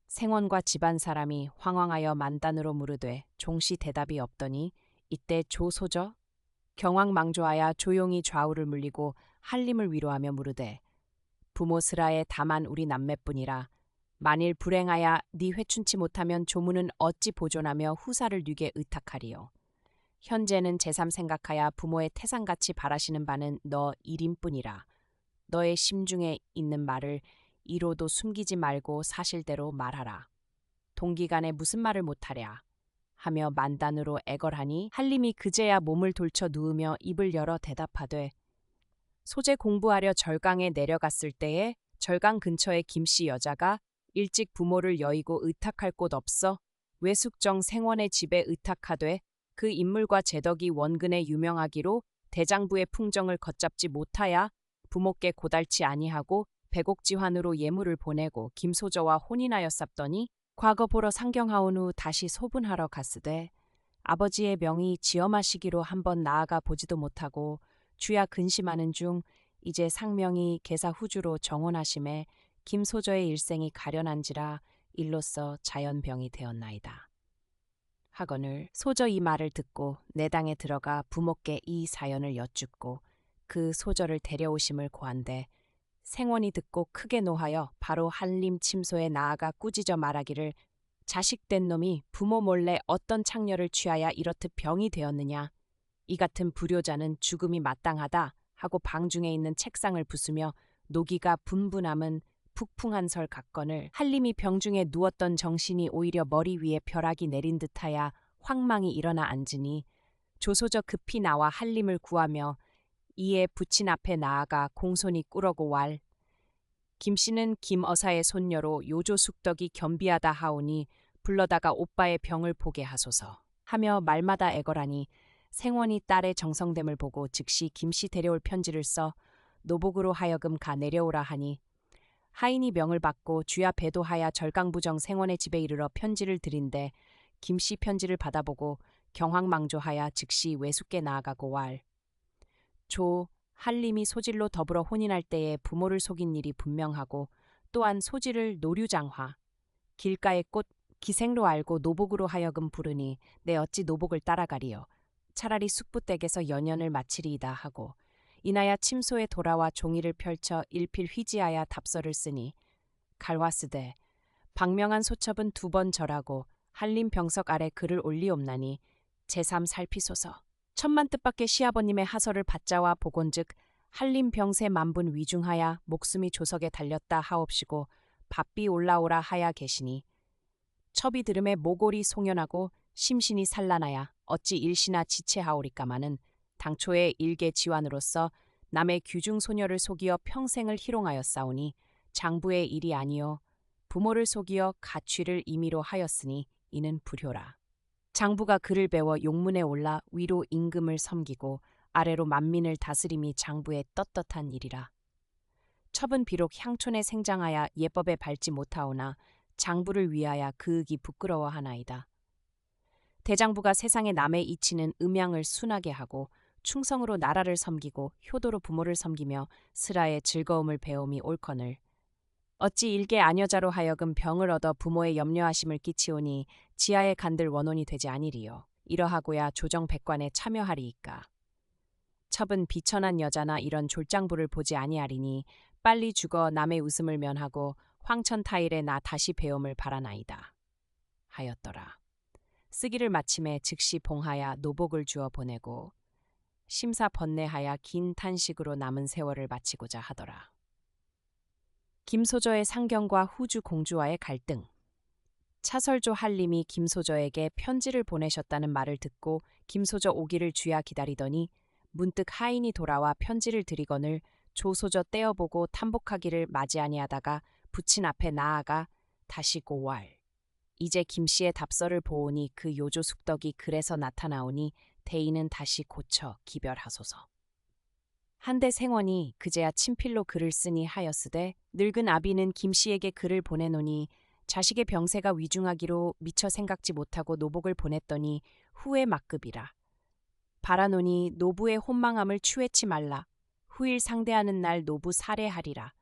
생원과 집안 사람이 황황하여 만단으로 물으되 종시 대답이 없더니 이때 조소저 경황망조하여 조용히 좌우를 물리고 한림을 위로하며 물으되 부모 스라에 다만 우리 남매뿐이라 만일 불행하여 네 회춘치 못하면 조무는 어찌 보존하며 후사를 뉘게 의탁하리요. 현재는 제삼 생각하여 부모의 태산같이 바라시는 바는 너 일인뿐이라. 너의 심중에 있는 말을 이로도 숨기지 말고 사실대로 말하라. 동기간에 무슨 말을 못하랴 하며 만단으로 애걸하니 한림이 그제야 몸을 돌쳐 누우며 입을 열어 대답하되 소재 공부하려 절강에 내려갔을 때에 절강 근처에 김씨 여자가 일찍 부모를 여의고 의탁할 곳 없어 외숙정 생원의 집에 의탁하되 그 인물과 제덕이 원근에 유명하기로 대장부의 풍정을 걷잡지 못하여 부모께 고달치 아니하고 백옥지환으로 예물을 보내고 김소저와 혼인하였sap더니 과거 보러 상경하온 후 다시 소분하러 갔으되 아버지의 명이 지엄하시기로 한번 나아가 보지도 못하고 주야 근심하는 중 이제 상명이 계사 후주로 정혼하심에 김소저의 일생이 가련한지라 일로써 자연병이 되었나이다. 하거늘 소저 이 말을 듣고 내당에 들어가 부모께 이 사연을 여쭙고 그 소저를 데려오심을 고한데 생원이 듣고 크게 노하여 바로 한림 침소에 나아가 꾸짖어 말하기를 자식된 놈이 부모 몰래 어떤 창녀를 취하여 이렇듯 병이 되었느냐. 이 같은 불효자는 죽음이 마땅하다 하고 방중에 있는 책상을 부수며 노기가 분분함은 북풍한 설 같거늘 한림이 병중에 누웠던 정신이 오히려 머리 위에 벼락이 내린 듯하여 황망이 일어나 앉으니 조소저 급히 나와 한림을 구하며 이에 부친 앞에 나아가 공손히 꾸러고 왈 김씨는 김어사의 손녀로 요조숙덕이 겸비하다 하오니 불러다가 오빠의 병을 보게 하소서 하며 말마다 애걸하니 생원이 딸의 정성됨을 보고 즉시 김씨 데려올 편지를 써 노복으로 하여금 가 내려오라 하니 하인이 명을 받고 주야 배도하여 절강부정 생원의 집에 이르러 편지를 드린데 김씨 편지를 받아보고 경황망조하여 즉시 외숙께 나아가고 왈 조 한림이 소질로 더불어 혼인할 때에 부모를 속인 일이 분명하고 또한 소질을 노류장화 길가의 꽃 기생로 알고 노복으로 하여금 부르니 내 어찌 노복을 따라가리요. 차라리 숙부댁에서 연연을 마치리이다 하고 이나야 침소에 돌아와 종이를 펼쳐 일필 휘지하여 답서를 쓰니 갈화쓰되 박명한 소첩은 2번 절하고 한림 병석 아래 글을 올리옵나니 제3 살피소서. 천만 뜻밖의 시아버님의 하서를 받자와 보곤즉 한림 병세 만분 위중하여 목숨이 조석에 달렸다 하옵시고 밥비 올라오라 하야 계시니 첩이 들음에 모골이 송연하고 심신이 산란하여 어찌 일시나 지체하오리까마는 당초에 일개 지환으로서 남의 귀중 소녀를 속이어 평생을 희롱하였사오니 장부의 일이 아니요 부모를 속이어 가취를 임의로 하였으니 이는 불효라. 장부가 글을 배워 용문에 올라 위로 임금을 섬기고 아래로 만민을 다스림이 장부의 떳떳한 일이라. 첩은 비록 향촌에 생장하여 예법에 밟지 못하오나 장부를 위하여 그윽이 부끄러워하나이다. 대장부가 세상에 남의 이치는 음양을 순하게 하고 충성으로 나라를 섬기고 효도로 부모를 섬기며 스라의 즐거움을 배움이 옳거늘 어찌 일개 아녀자로 하여금 병을 얻어 부모의 염려하심을 끼치오니 지하에 간들 원혼이 되지 아니리요. 이러하고야 조정 백관에 참여하리이까. 첩은 비천한 여자나 이런 졸장부를 보지 아니하리니 빨리 죽어 남의 웃음을 면하고 황천타일에 나 다시 배움을 바라나이다. 하였더라. 쓰기를 마침에 즉시 봉하여 노복을 주어 보내고 심사 번뇌하여 긴 탄식으로 남은 세월을 마치고자 하더라. 김소저의 상경과 후주 공주와의 갈등. 차설조 한림이 김소저에게 편지를 보내셨다는 말을 듣고 김소저 오기를 주야 기다리더니 문득 하인이 돌아와 편지를 드리거늘 조소저 떼어보고 탐복하기를 맞이 아니하다가 부친 앞에 나아가 다시 고왈. 이제 김씨의 답서를 보오니 그 요조 숙덕이 글에서 나타나오니 대인은 다시 고쳐 기별하소서. 한데 생원이 그제야 친필로 글을 쓰니 하였으되 늙은 아비는 김씨에게 글을 보내노니 자식의 병세가 위중하기로 미처 생각지 못하고 노복을 보냈더니 후에 막급이라. 바라노니 노부의 혼망함을 추해치 말라. 후일 상대하는 날 노부 살해하리라.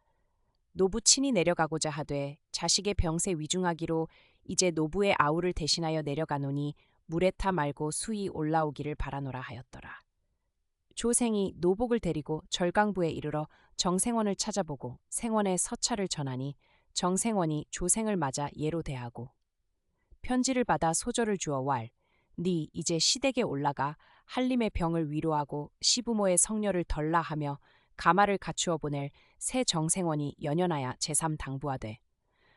노부 친히 내려가고자 하되 자식의 병세 위중하기로 이제 노부의 아우를 대신하여 내려가노니 물에 타 말고 수히 올라오기를 바라노라 하였더라. 조생이 노복을 데리고 절강부에 이르러 정생원을 찾아보고 생원의 서찰을 전하니 정생원이 조생을 맞아 예로 대하고 편지를 받아 소절을 주어 왈. 네 이제 시댁에 올라가 한림의 병을 위로하고 시부모의 성녀를 덜라하며 가마를 갖추어 보낼 새 정생원이 연연하여 제3 당부하되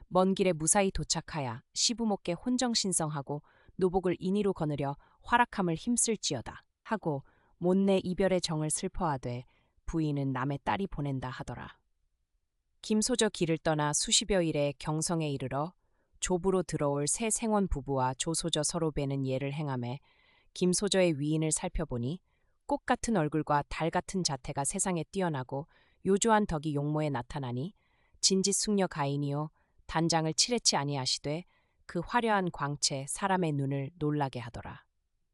먼 길에 무사히 도착하여 시부모께 혼정신성하고 노복을 인의로 거느려 활악함을 힘쓸지어다 하고 못내 이별의 정을 슬퍼하되 부인은 남의 딸이 보낸다 하더라. 김소저 길을 떠나 수십여 일에 경성에 이르러 조부로 들어올 새 생원 부부와 조소저 서로 뵈는 예를 행하매 김소저의 위인을 살펴보니 꽃 같은 얼굴과 달 같은 자태가 세상에 뛰어나고 요조한 덕이 용모에 나타나니 진짓숙녀 가인이요 단장을 칠해치 아니하시되 그 화려한 광채 사람의 눈을 놀라게 하더라.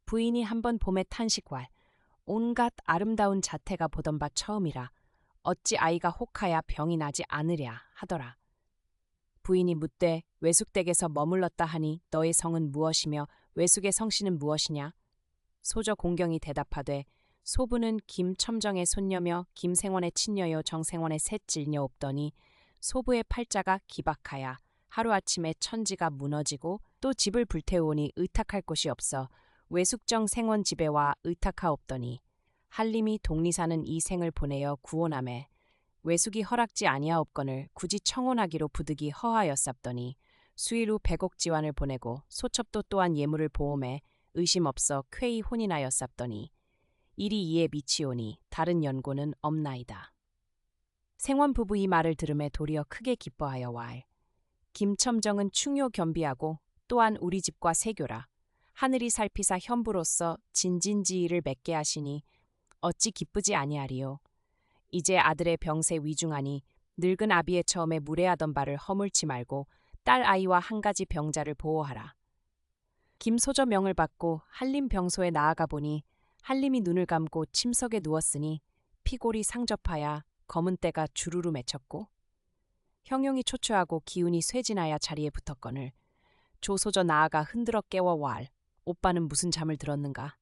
부인이 한번 봄에 탄식왈. 온갖 아름다운 자태가 보던 바 처음이라 어찌 아이가 혹하야 병이 나지 않으랴 하더라. 부인이 묻되 외숙댁에서 머물렀다 하니 너의 성은 무엇이며 외숙의 성씨는 무엇이냐? 소저 공경이 대답하되 소부는 김첨정의 손녀며 김생원의 친녀요 정생원의 셋찔녀 없더니 소부의 팔자가 기박하야 하루아침에 천지가 무너지고 또 집을 불태우오니 의탁할 곳이 없어 외숙정 생원 집에 와 의탁하옵더니 한림이 독리사는 이 생을 보내어 구원하매 외숙이 허락지 아니하옵건을 굳이 청혼하기로 부득이 허하였sap더니 수일 후 백옥지환을 보내고 소첩도 또한 예물을 보험해 의심 없어 쾌히 혼인하였sap더니 일이 이에 미치오니 다른 연고는 없나이다. 생원 부부 이 말을 들음에 도리어 크게 기뻐하여 왈. 김첨정은 충요 겸비하고 또한 우리 집과 세교라. 하늘이 살피사 현부로서 진진지의를 맺게 하시니 어찌 기쁘지 아니하리요. 이제 아들의 병세 위중하니 늙은 아비의 처음에 무례하던 바를 허물지 말고 딸 아이와 한 가지 병자를 보호하라. 김소저 명을 받고 한림 병소에 나아가 보니 한림이 눈을 감고 침석에 누웠으니 피골이 상접하여 검은 때가 주르르 맺혔고 형용이 초췌하고 기운이 쇠진하여 자리에 붙었거늘 조소저 나아가 흔들어 깨워 왈. 오빠는 무슨 잠을 들었는가?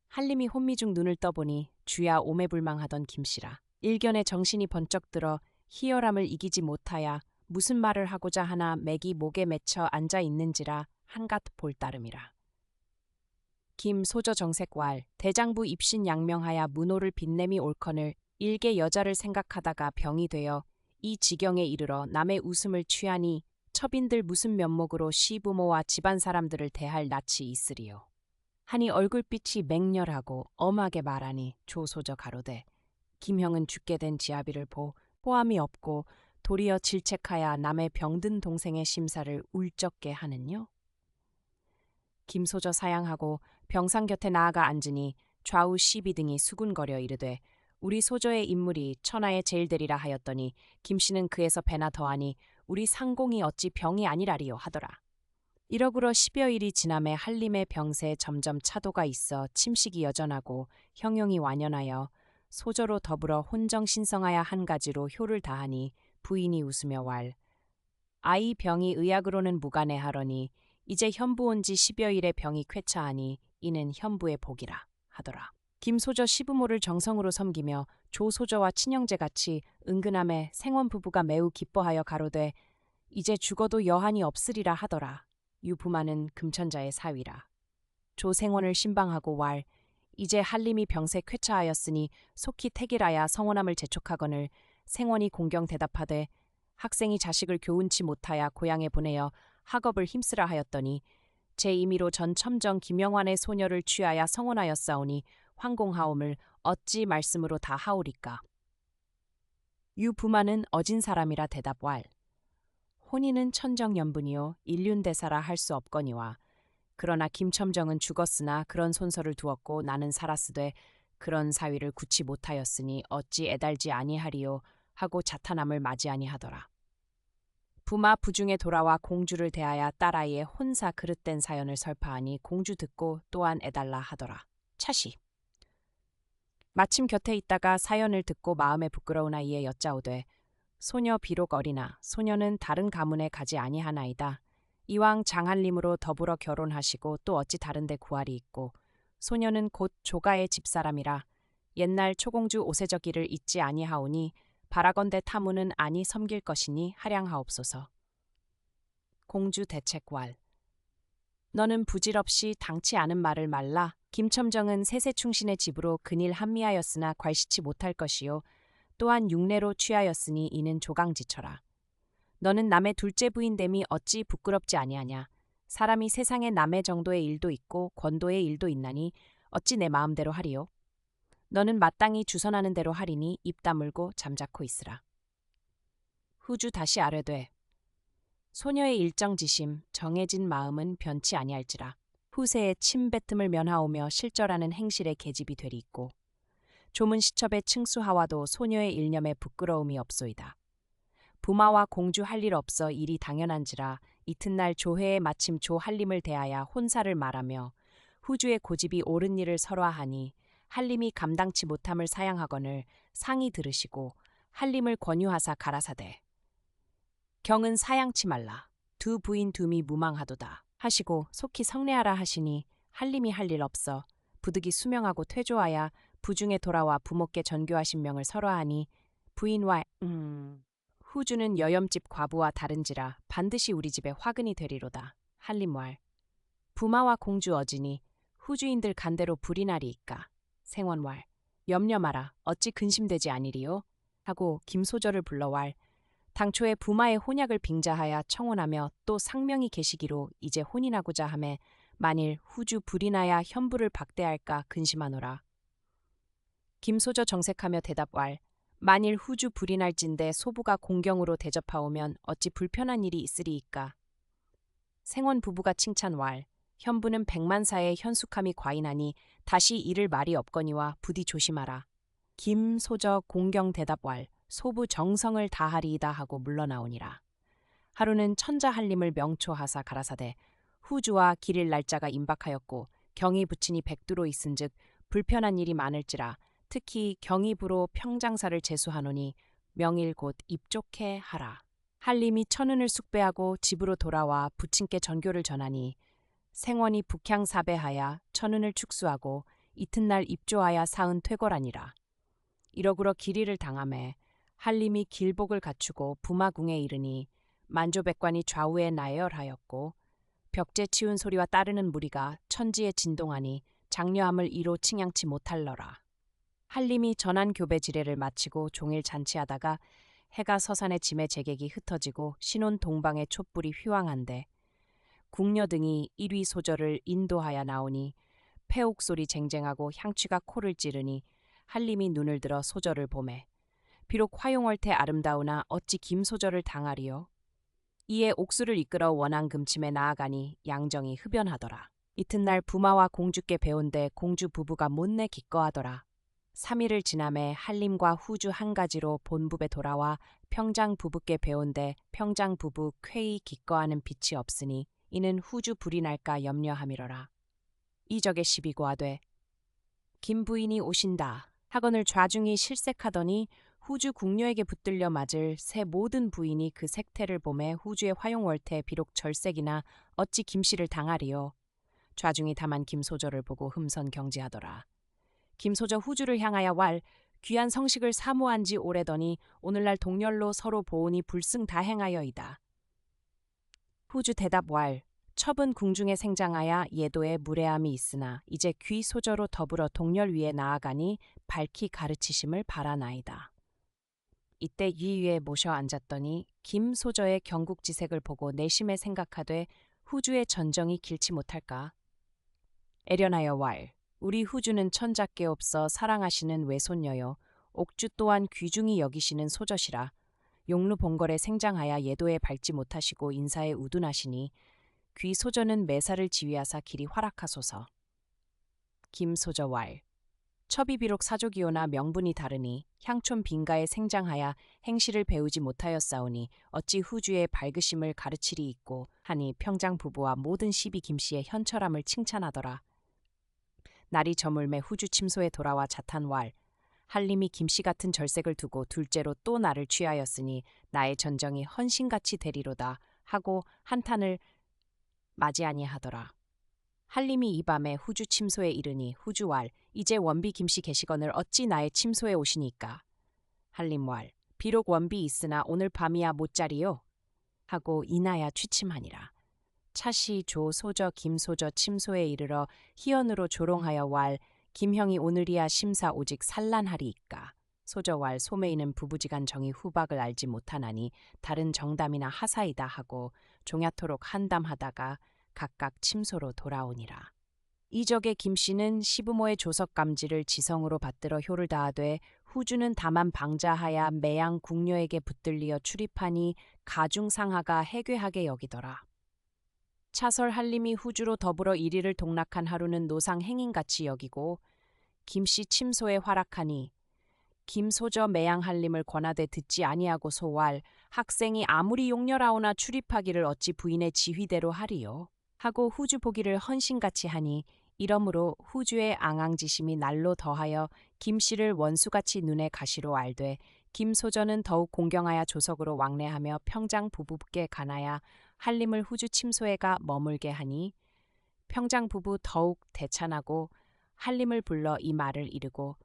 한림이 혼미중 눈을 떠보니 주야 오매불망하던 김씨라. 일견에 정신이 번쩍 들어 희열함을 이기지 못하여 무슨 말을 하고자 하나 맥이 목에 맺혀 앉아 있는지라 한갓 볼 따름이라. 김소저 정색왈 대장부 입신 양명하여 문호를 빛내미 옳거늘 일개 여자를 생각하다가 병이 되어 이 지경에 이르러 남의 웃음을 취하니 첩인들 무슨 면목으로 시부모와 집안 사람들을 대할 낯이 있으리요. 하니 얼굴빛이 맹렬하고 엄하게 말하니 조소저 가로되 김형은 죽게 된 지아비를 보 호함이 없고 도리어 질책하여 남의 병든 동생의 심사를 울적게 하느뇨. 김소저 사양하고 병상 곁에 나아가 앉으니 좌우 시비 등이 수군거려 이르되 우리 소저의 인물이 천하의 제일 되리라 하였더니 김씨는 그에서 배나 더하니 우리 상공이 어찌 병이 아니라리요 하더라. 이러구러 10여일이 지남에 한림의 병세에 점점 차도가 있어 침식이 여전하고 형용이 완연하여 소저로 더불어 혼정신성하여 한 가지로 효를 다하니 부인이 웃으며 왈. 아이 병이 의학으로는 무관해하러니 이제 현부 온 지 10여일의 병이 쾌차하니 이는 현부의 복이라 하더라. 김소저 시부모를 정성으로 섬기며 조소저와 친형제같이 은근함에 생원 부부가 매우 기뻐하여 가로되 이제 죽어도 여한이 없으리라 하더라. 유부마는 금천자의 사위라. 조생원을 신방하고 왈. 이제 한림이 병세 쾌차하였으니 속히 택일하여 성원함을 재촉하거늘 생원이 공경 대답하되 학생이 자식을 교훈치 못하여 고향에 보내어 학업을 힘쓰라 하였더니 제 임의로 전 첨정 김영환의 소녀를 취하여 성혼하였사오니 황공하옴을 어찌 말씀으로 다 하오리까. 유부마는 어진 사람이라 대답왈. 혼인은 천정연분이요 일륜대사라 할 수 없거니와 그러나 김첨정은 죽었으나 그런 손서를 두었고 나는 살았으되 그런 사위를 굳지 못하였으니 어찌 애달지 아니하리요 하고 자탄함을 맞이 아니하더라. 부마 부중에 돌아와 공주를 대하여 딸아이의 혼사 그릇된 사연을 설파하니 공주 듣고 또한 애달라 하더라. 차시. 마침 곁에 있다가 사연을 듣고 마음에 부끄러우나 이에 여짜오되 소녀 비록 어리나 소녀는 다른 가문에 가지 아니하나이다. 이왕 장한림으로 더불어 결혼하시고 또 어찌 다른데 구할이 있고 소녀는 곧 조가의 집사람이라 옛날 초공주 오세저기를 잊지 아니하오니 바라건대 타무는 아니 섬길 것이니 하량하옵소서. 공주 대책왈. 너는 부질없이 당치 않은 말을 말라. 김첨정은 세세충신의 집으로 근일 합미하였으나 괄시치 못할 것이요 또한 육례로 취하였으니 이는 조강지처라. 너는 남의 둘째 부인됨이 어찌 부끄럽지 아니하냐. 사람이 세상에 남의 정도의 일도 있고 권도의 일도 있나니 어찌 내 마음대로 하리요. 너는 마땅히 주선하는 대로 하리니 입 다물고 잠자코 있으라. 후주 다시 아뢰되 소녀의 일정지심 정해진 마음은 변치 아니할지라. 후세의 침뱉음을 면하오며 실절하는 행실의 계집이 되리 있고 조문 시첩의 층수하와도 소녀의 일념에 부끄러움이 없소이다. 부마와 공주 할 일 없어 일이 당연한지라 이튿날 조회에 마침 조한림을 대하여 혼사를 말하며 후주의 고집이 옳은 일을 설화하니 한림이 감당치 못함을 사양하거늘 상이 들으시고 한림을 권유하사 가라사대 경은 사양치 말라. 두 부인 둠이 무망하도다. 하시고 속히 성례하라 하시니 한림이 할 일 없어 부득이 수명하고 퇴조하여 부중에 돌아와 부모께 전교하신 명을 설화하니 부인과 후주는 여염집 과부와 다른지라 반드시 우리 집에 화근이 되리로다. 한림왈 부마와 공주 어지니 후주인들 간대로 불이 나리이까. 생원왈 염려 마라 어찌 근심되지 아니리요 하고 김소절을 불러왈 당초에 부마의 혼약을 빙자하여 청혼하며 또 상명이 계시기로 이제 혼인하고자 하매 만일 후주 불이 나야 현부를 박대할까 근심하노라. 김소저 정색하며 대답왈 만일 후주 불이 날진대 소부가 공경으로 대접하오면 어찌 불편한 일이 있으리이까. 생원 부부가 칭찬왈 현부는 백만사의 현숙함이 과인하니 다시 이를 말이 없거니와 부디 조심하라. 김소저 공경 대답왈 소부 정성을 다하리이다 하고 물러나오니라. 하루는 천자 한림을 명초하사 가라사대 후주와 길일 날짜가 임박하였고 경이 부친이 백두로 있은즉 불편한 일이 많을지라 특히 경이부로 평장사를 제수하노니 명일 곧 입족해 하라. 한림이 천은을 숙배하고 집으로 돌아와 부친께 전교를 전하니 생원이 북향사배하여 천은을 축수하고 이튿날 입조하여 사은 퇴거라니라. 이러구러 길이를 당함에 한림이 길복을 갖추고 부마궁에 이르니 만조백관이 좌우에 나열하였고 벽제 치운 소리와 따르는 무리가 천지에 진동하니 장려함을 이로 칭양치 못할러라. 한림이 전한 교배 지례를 마치고 종일 잔치하다가 해가 서산의 짐의 제객이 흩어지고 신혼 동방의 촛불이 휘황한데 궁녀 등이 일위 소절을 인도하여 나오니 폐옥 소리 쟁쟁하고 향취가 코를 찌르니 한림이 눈을 들어 소절을 보매 비록 화용월태 아름다우나 어찌 김소절을 당하리요. 이에 옥수를 이끌어 원앙 금침에 나아가니 양정이 흡연하더라. 이튿날 부마와 공주께 배운데 공주 부부가 못내 기꺼하더라. 3일을 지남에 한림과 후주 한 가지로 본부에 돌아와 평장 부부께 배운데 평장 부부 쾌히 기꺼하는 빛이 없으니 이는 후주 불이 날까 염려함이러라. 이적의 시비고하되 김 부인이 오신다 하거늘 좌중이 실색하더니 후주 궁녀에게 붙들려 맞을 새 모든 부인이 그 색태를 보매 후주의 화용월태 비록 절색이나 어찌 김씨를 당하리요. 좌중이 다만 김소저를 보고 흠선 경지하더라. 김소저 후주를 향하여 왈 귀한 성식을 사모한 지 오래더니 오늘날 동렬로 서로 보오니 불승 다행하여이다. 후주 대답 왈 첩은 궁중에 생장하여 예도에 무례함이 있으나 이제 귀 소저로 더불어 동렬 위에 나아가니 밝히 가르치심을 바라나이다. 이때 이 위에 모셔 앉았더니 김소저의 경국지색을 보고 내심에 생각하되 후주의 전정이 길치 못할까. 애련하여 왈 우리 후주는 천자께 없어 사랑하시는 외손녀요 옥주 또한 귀중히 여기시는 소젖이라 용루 봉걸에 생장하여 예도에 밟지 못하시고 인사에 우둔하시니 귀 소저는 매사를 지휘하사 길이 활약하소서. 김소저 왈 첩이 비록 사족이오나 명분이 다르니 향촌 빈가에 생장하여 행실을 배우지 못하였사오니 어찌 후주의 밝으심을 가르치리 있고 하니 평장 부부와 모든 시비 김씨의 현철함을 칭찬하더라. 날이 저물매 후주 침소에 돌아와 자탄왈 한림이 김씨 같은 절색을 두고 둘째로 또 나를 취하였으니 나의 전정이 헌신같이 되리로다 하고 한탄을 맞이 아니하더라. 한림이 이 밤에 후주 침소에 이르니 후주왈 이제 원비 김씨 계시거늘 어찌 나의 침소에 오시니까. 한림왈 비록 원비 있으나 오늘 밤이야 못자리요 하고 이나야 취침하니라. 차시 조 소저 김소저 침소에 이르러 희연으로 조롱하여 왈 김형이 오늘이야 심사 오직 산란하리이까. 소저 왈 소매이는 부부지간 정의 후박을 알지 못하나니 다른 정담이나 하사이다 하고 종야토록 한담하다가 각각 침소로 돌아오니라. 이적의 김씨는 시부모의 조석감지를 지성으로 받들어 효를 다하되 후주는 다만 방자하야 매양 궁녀에게 붙들리어 출입하니 가중상하가 해괴하게 여기더라. 차설 한림이 후주로 더불어 이리를 동락한 하루는 노상 행인같이 여기고 김씨 침소에 활약하니 김소저 매양 한림을 권하되 듣지 아니하고 소왈 학생이 아무리 용렬하오나 출입하기를 어찌 부인의 지휘대로 하리요 하고 후주 보기를 헌신같이 하니 이러므로 후주의 앙앙지심이 날로 더하여 김씨를 원수같이 눈에 가시로 알되 김소저는 더욱 공경하여 조석으로 왕래하며 평장 부부께 가나야 한림을 후주 침소에 가 머물게 하니 평장 부부 더욱 대찬하고 한림을 불러 이 말을 이르고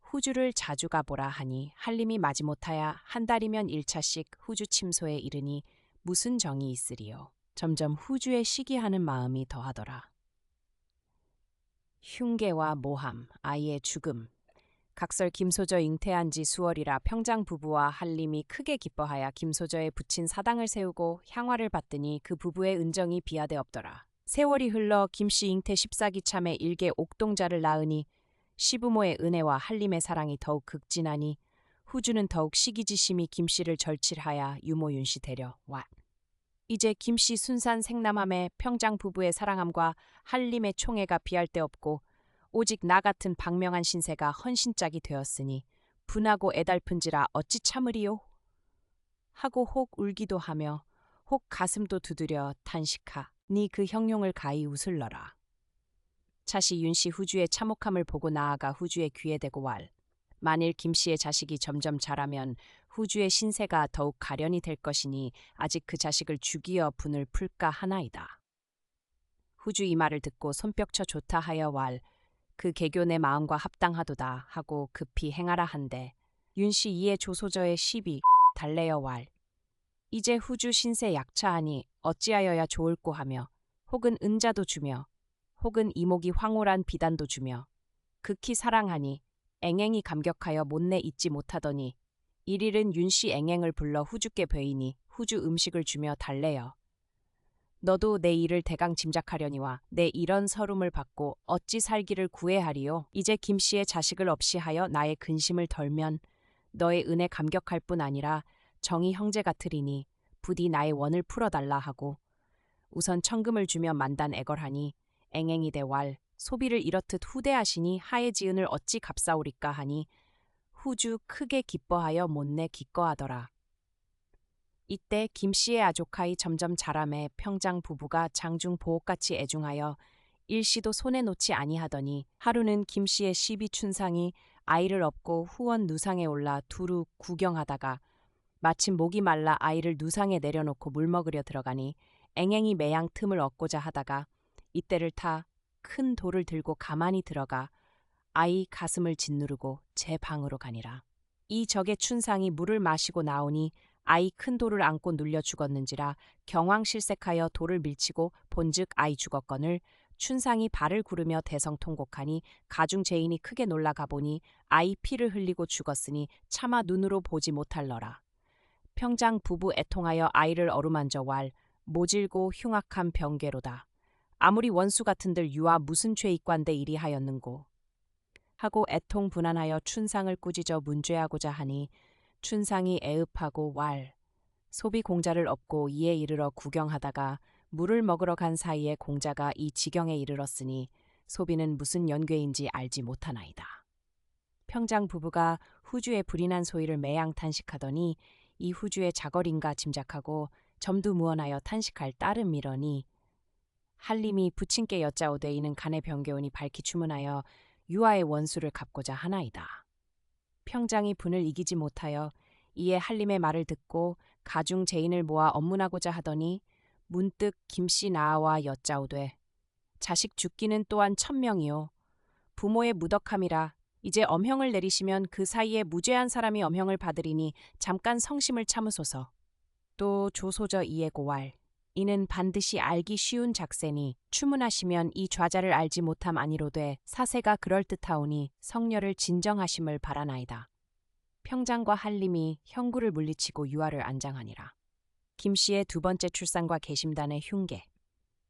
후주를 자주 가보라 하니 한림이 마지못하야 한 달이면 1차씩 후주 침소에 이르니 무슨 정이 있으리요. 점점 후주에 시기하는 마음이 더하더라. 흉계와 모함, 아이의 죽음. 각설 김소저 잉태한 지 수월이라 평장 부부와 한림이 크게 기뻐하여 김소저의 부친 사당을 세우고 향화를 받더니 그 부부의 은정이 비하되 없더라. 세월이 흘러 김씨 잉태 14기 참에 일개 옥동자를 낳으니 시부모의 은혜와 한림의 사랑이 더욱 극진하니 후주는 더욱 시기지심이 김씨를 절칠하여 유모윤씨 데려 와. 이제 김씨 순산 생남함에 평장 부부의 사랑함과 한림의 총애가 비할 데 없고 오직 나 같은 박명한 신세가 헌신짝이 되었으니 분하고 애달픈지라 어찌 참으리요? 하고 혹 울기도 하며 혹 가슴도 두드려 탄식하 니 그 형용을 가히 웃을러라. 차시 윤씨 후주의 참혹함을 보고 나아가 후주의 귀에 대고 왈. 만일 김씨의 자식이 점점 자라면 후주의 신세가 더욱 가련이 될 것이니 아직 그 자식을 죽이어 분을 풀까 하나이다. 후주 이 말을 듣고 손뼉쳐 좋다 하여 왈. 그 개교 내 마음과 합당하도다 하고 급히 행하라 한데 윤씨 이에 조소저의 시비 달래어 왈. 이제 후주 신세 약차하니 어찌하여야 좋을꼬 하며 혹은 은자도 주며 혹은 이목이 황홀한 비단도 주며 극히 사랑하니 앵앵이 감격하여 못내 잊지 못하더니 일일은 윤씨 앵앵을 불러 후주께 베이니 후주 음식을 주며 달래어. 너도 내 일을 대강 짐작하려니와 내 이런 서름을 받고 어찌 살기를 구애하리요. 이제 김씨의 자식을 없이 하여 나의 근심을 덜면 너의 은혜 감격할 뿐 아니라 정이 형제 같으리니 부디 나의 원을 풀어달라 하고 우선 천금을 주며 만단 애걸하니 앵앵이 대왈 소비를 이렇듯 후대하시니 하의 지은을 어찌 갚사오리까 하니 후주 크게 기뻐하여 못내 기꺼하더라. 이때 김씨의 아조카이 점점 자라매 평장 부부가 장중 보옥같이 애중하여 일시도 손에 놓지 아니하더니 하루는 김씨의 시비 춘상이 아이를 업고 후원 누상에 올라 두루 구경하다가 마침 목이 말라 아이를 누상에 내려놓고 물 먹으려 들어가니 앵앵이 매양 틈을 얻고자 하다가 이때를 타 큰 돌을 들고 가만히 들어가 아이 가슴을 짓누르고 제 방으로 가니라. 이 적의 춘상이 물을 마시고 나오니 아이 큰 돌을 안고 눌려 죽었는지라 경황실색하여 돌을 밀치고 본즉 아이 죽었거늘 춘상이 발을 구르며 대성통곡하니 가중 제인이 크게 놀라가 보니 아이 피를 흘리고 죽었으니 차마 눈으로 보지 못할러라. 평장 부부 애통하여 아이를 어루만져 왈 모질고 흉악한 병괴로다. 아무리 원수 같은들 유아 무슨 죄 있관대 이리 하였는고 하고 애통 분한하여 춘상을 꾸짖어 문죄하고자 하니 춘상이 애읍하고 왈 소비 공자를 업고 이에 이르러 구경하다가 물을 먹으러 간 사이에 공자가 이 지경에 이르렀으니 소비는 무슨 연괴인지 알지 못하나이다. 평장 부부가 후주의 불이 난 소리를 매양 탄식하더니 이 후주의 자걸인가 짐작하고 점두무언하여 탄식할 따름이러니 한림이 부친께 여짜오되 이는 간의 병개오니 밝히 주문하여 유아의 원수를 갚고자 하나이다. 평장이 분을 이기지 못하여 이에 한림의 말을 듣고 가중 제인을 모아 업문하고자 하더니 문득 김씨 나아와 여짜오되 자식 죽기는 또한 천명이요. 부모의 무덕함이라 이제 엄형을 내리시면 그 사이에 무죄한 사람이 엄형을 받으리니 잠깐 성심을 참으소서. 또 조소저 이에 고왈 이는 반드시 알기 쉬운 작세니 추문하시면 이 좌자를 알지 못함 아니로되 사세가 그럴듯하오니 성녀를 진정하심을 바라나이다. 평장과 한림이 형구를 물리치고 유아를 안장하니라. 김씨의 두 번째 출산과 계심단의 흉계.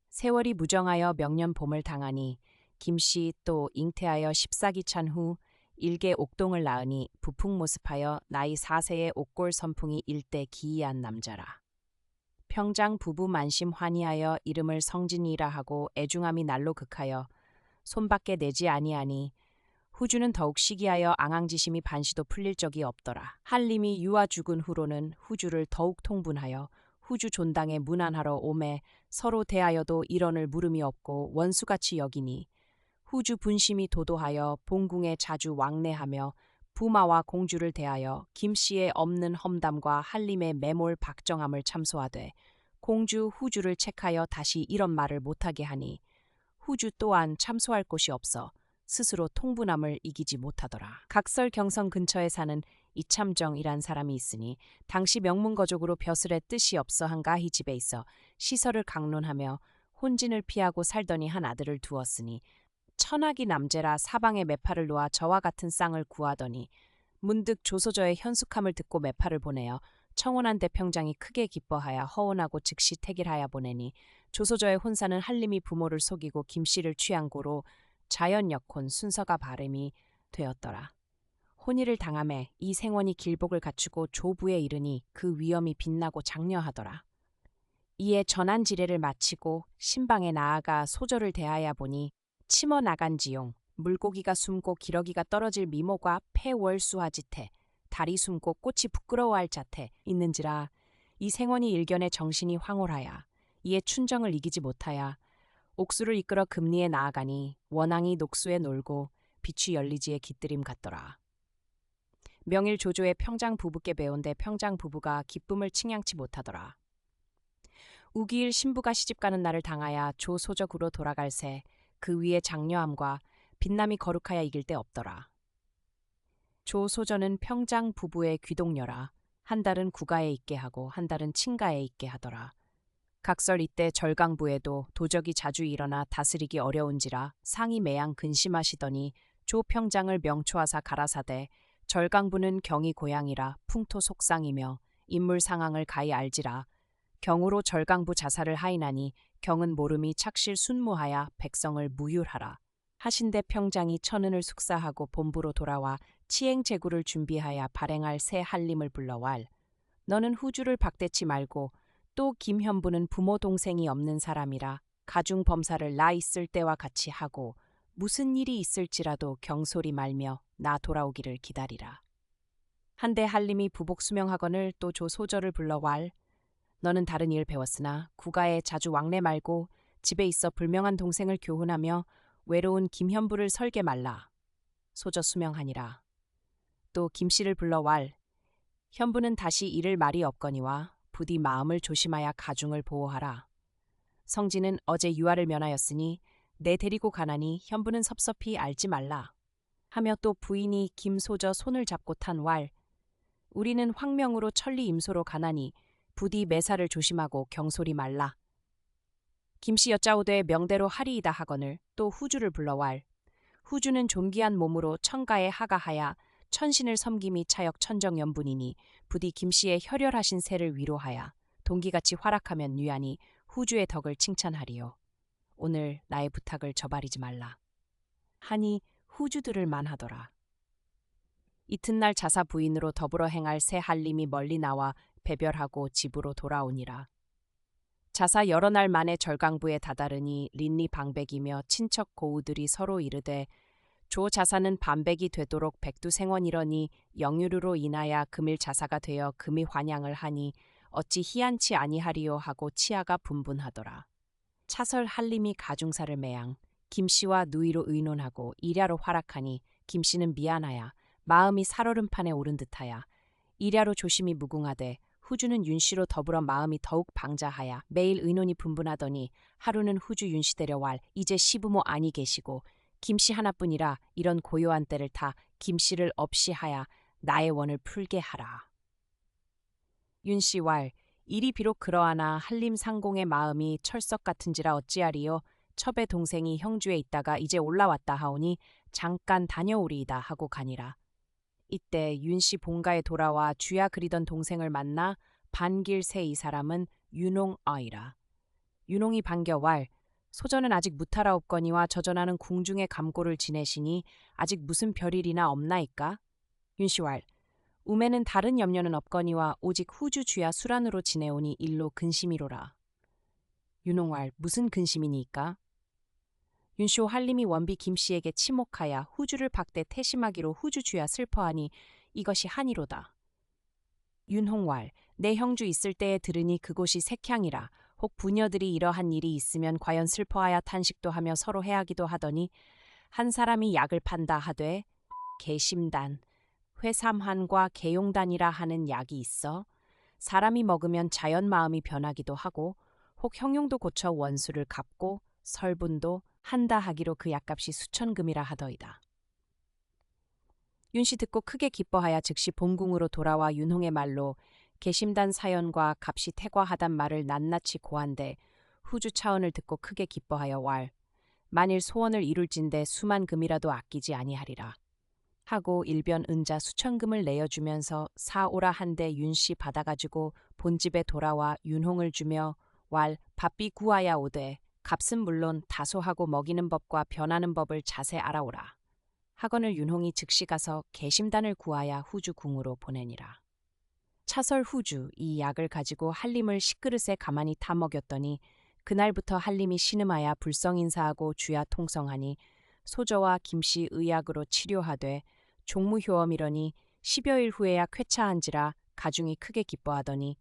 세월이 무정하여 명년 봄을 당하니 김씨 또 잉태하여 14기 찬 후 일개 옥동을 낳으니 부풍 모습하여 나이 4세의 옥골 선풍이 일대 기이한 남자라. 평장 부부 만심 환희하여 이름을 성진이라 하고 애중함이 날로 극하여 손밖에 내지 아니하니 후주는 더욱 시기하여 앙앙지심이 반시도 풀릴 적이 없더라. 한림이 유아 죽은 후로는 후주를 더욱 통분하여 후주 존당에 문안하러 오매 서로 대하여도 일언을 물음이 없고 원수같이 여기니 후주 분심이 도도하여 본궁에 자주 왕래하며 부마와 공주를 대하여 김씨의 없는 험담과 한림의 매몰 박정함을 참소하되 공주 후주를 책하여 다시 이런 말을 못하게 하니 후주 또한 참소할 곳이 없어 스스로 통분함을 이기지 못하더라. 각설 경성 근처에 사는 이참정이란 사람이 있으니 당시 명문거족으로 벼슬의 뜻이 없어 한 가희 집에 있어 시설을 강론하며 혼진을 피하고 살더니 한 아들을 두었으니 천하기 남제라 사방에 매파를 놓아 저와 같은 쌍을 구하더니 문득 조소저의 현숙함을 듣고 매파를 보내어 청혼한 대평장이 크게 기뻐하여 허원하고 즉시 택일하여 보내니 조소저의 혼사는 한림이 부모를 속이고 김씨를 취한 고로 자연역혼 순서가 바람이 되었더라. 혼의를 당함에 이 생원이 길복을 갖추고 조부에 이르니 그 위엄이 빛나고 장려하더라. 이에 전한 지례를 마치고 신방에 나아가 소저를 대하여 보니 치머 나간 지용, 물고기가 숨고 기러기가 떨어질 미모가 폐월수하짓해 달이 숨고 꽃이 부끄러워할 자태 있는지라 이 생원이 일견에 정신이 황홀하여 이에 춘정을 이기지 못하여 옥수를 이끌어 금리에 나아가니 원앙이 녹수에 놀고 빛이 열리지에 깃들임 같더라. 명일 조조의 평장 부부께 배운데 평장 부부가 기쁨을 칭양치 못하더라. 우기일 신부가 시집가는 날을 당하여 조소적으로 돌아갈새 그 위에 장려함과 빛남이 거룩하여 이길 데 없더라. 조소저는 평장 부부의 귀동녀라. 한 달은 구가에 있게 하고 한 달은 친가에 있게 하더라. 각설 이때 절강부에도 도적이 자주 일어나 다스리기 어려운지라 상이 매양 근심하시더니 조평장을 명초하사 가라사대 절강부는 경이 고향이라 풍토 속상이며 인물 상황을 가히 알지라 경으로 절강부 자살을 하이나니 경은 모름이 착실 순무하여 백성을 무율하라. 하신대 평장이 천은을 숙사하고 본부로 돌아와 치행제구를 준비하여 발행할 새 한림을 불러왈. 너는 후주를 박대치 말고 또 김현부는 부모 동생이 없는 사람이라 가중 범사를 나 있을 때와 같이 하고 무슨 일이 있을지라도 경솔히 말며 나 돌아오기를 기다리라. 한데 한림이 부복 수명하거늘 또 조소저를 불러왈. 너는 다른 일 배웠으나 구가에 자주 왕래 말고 집에 있어 불명한 동생을 교훈하며 외로운 김현부를 설게 말라. 소저 수명하니라. 또 김씨를 불러왈. 현부는 다시 잃을 말이 없거니와 부디 마음을 조심하여 가중을 보호하라. 성진은 어제 유아를 면하였으니 내 데리고 가나니 현부는 섭섭히 알지 말라. 하며 또 부인이 김소저 손을 잡고 탄 왈. 우리는 황명으로 천리 임소로 가나니 부디 매사를 조심하고 경솔히 말라. 김씨 여짜오되 명대로 하리이다 하거늘 또 후주를 불러왈. 후주는 존귀한 몸으로 천가에 하가하여 천신을 섬김이 차역 천정연분이니 부디 김씨의 혈혈하신 세를 위로하여 동기같이 활약하면 유한히 후주의 덕을 칭찬하리요. 오늘 나의 부탁을 저버리지 말라. 하니 후주들을 만하더라. 이튿날 자사 부인으로 더불어 행할 새 한림이 멀리 나와 배별하고 집으로 돌아오니라. 자사 여러 날 만에 절강부에 다다르니 린리 방백이며 친척 고우들이 서로 이르되 조 자사는 반백이 되도록 백두생원이러니 영유르로 인하여 금일 자사가 되어 금이 환양을 하니 어찌 희한치 아니하리요 하고 치아가 분분하더라. 차설 한림이 가중사를 매양 김씨와 누이로 의논하고 일야로 활약하니 김씨는 미안하여 마음이 살얼음판에 오른 듯하여 일야로 조심히 무궁하되 후주는 윤씨로 더불어 마음이 더욱 방자하여 매일 의논이 분분하더니 하루는 후주 윤씨 데려왈 이제 시부모 아니 계시고 김씨 하나뿐이라 이런 고요한 때를 타 김씨를 없이 하여 나의 원을 풀게 하라. 윤씨 왈 일이 비록 그러하나 한림 상공의 마음이 철석 같은지라 어찌하리요. 첩의 동생이 형주에 있다가 이제 올라왔다 하오니 잠깐 다녀오리이다 하고 가니라. 이때 윤씨 본가에 돌아와 주야 그리던 동생을 만나 반길새 이 사람은 윤홍어이라. 윤홍이 반겨왈 소전은 아직 무탈하옵거니와 저전하는 궁중의 감고를 지내시니 아직 무슨 별일이나 없나이까? 윤씨왈 우매는 다른 염려는 없거니와 오직 후주 주야 수란으로 지내오니 일로 근심이로라. 윤홍왈 무슨 근심이니까? 윤쇼 한림이 원비 김씨에게 치목하여 후주를 박대 태심하기로 후주 주야 슬퍼하니 이것이 한이로다. 윤홍왈 내 형주 있을 때에 들으니 그곳이 색향이라 혹 부녀들이 이러한 일이 있으면 과연 슬퍼하여 탄식도 하며 서로 해하기도 하더니 한 사람이 약을 판다 하되 개심단, 회삼한과 개용단이라 하는 약이 있어 사람이 먹으면 자연 마음이 변하기도 하고 혹 형용도 고쳐 원수를 갚고 설분도 한다 하기로 그 약값이 수천금이라 하더이다. 윤씨 듣고 크게 기뻐하여 즉시 본궁으로 돌아와 윤홍의 말로 계심단 사연과 값이 태과하단 말을 낱낱이 고한데 후주 차언을 듣고 크게 기뻐하여 왈 만일 소원을 이룰진대 수만 금이라도 아끼지 아니하리라 하고 일변 은자 수천금을 내어주면서 사오라 한데 윤씨 받아가지고 본집에 돌아와 윤홍을 주며 왈 밥비 구하야 오되 값은 물론 다소하고 먹이는 법과 변하는 법을 자세 알아오라. 하거늘 윤홍이 즉시 가서 계심단을 구하여 후주 궁으로 보내니라. 차설 후주 이 약을 가지고 한림을 식그릇에 가만히 타 먹였더니 그날부터 한림이 신음하여 불성인사하고 주야 통성하니 소저와 김씨 의약으로 치료하되 종무효험이러니 10여일 후에야 쾌차한지라 가중이 크게 기뻐하더니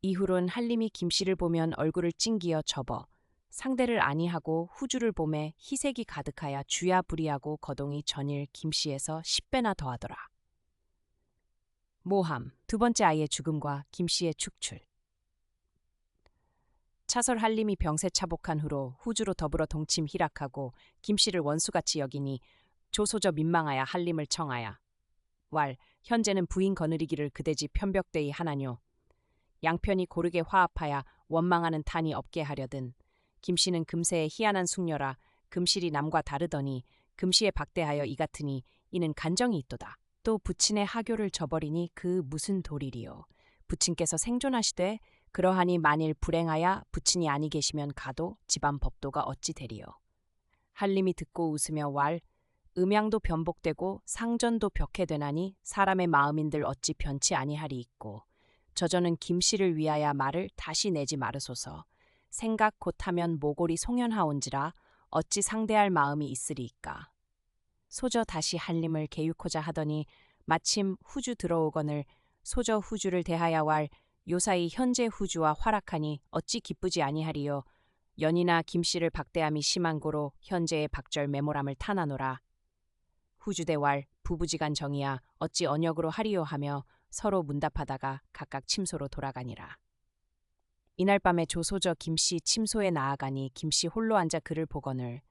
이후론 한림이 김씨를 보면 얼굴을 찡기어 접어 상대를 아니하고 후주를 보매 희색이 가득하여 주야 부리하고 거동이 전일 김씨에서 10배나 더하더라. 모함, 두 번째 아이의 죽음과 김씨의 축출. 차설 한림이 병세 차복한 후로 후주로 더불어 동침 희락하고 김씨를 원수같이 여기니 조소저 민망하여 한림을 청하여 왈 현재는 부인 거느리기를 그대지 편벽되이 하나뇨. 양편이 고르게 화합하여 원망하는 탄이 없게 하려든 김씨는 금세의 희한한 숙녀라 금실이 남과 다르더니 금시에 박대하여 이 같으니 이는 간정이 있도다. 또 부친의 하교를 저버리니 그 무슨 도리리요. 부친께서 생존하시되 그러하니 만일 불행하여 부친이 아니 계시면 가도 집안 법도가 어찌 되리요. 한림이 듣고 웃으며 왈 음양도 변복되고 상전도 벽해되나니 사람의 마음인들 어찌 변치 아니하리 있고 저저는 김씨를 위하여 말을 다시 내지 마르소서. 생각 곧하면 모골이 송연하온지라 어찌 상대할 마음이 있으리이까. 소저 다시 한림을 개육코자 하더니 마침 후주 들어오거늘 소저 후주를 대하여 왈 요사이 현재 후주와 활악하니 어찌 기쁘지 아니하리요. 연이나 김씨를 박대함이 심한 고로 현재의 박절 메모람을 타나노라. 후주대 왈 부부지간 정이야 어찌 언역으로 하리요 하며 서로 문답하다가 각각 침소로 돌아가니라. 이날 밤에 조소저 김씨 침소에 나아가니 김씨 홀로 앉아 그를 보거늘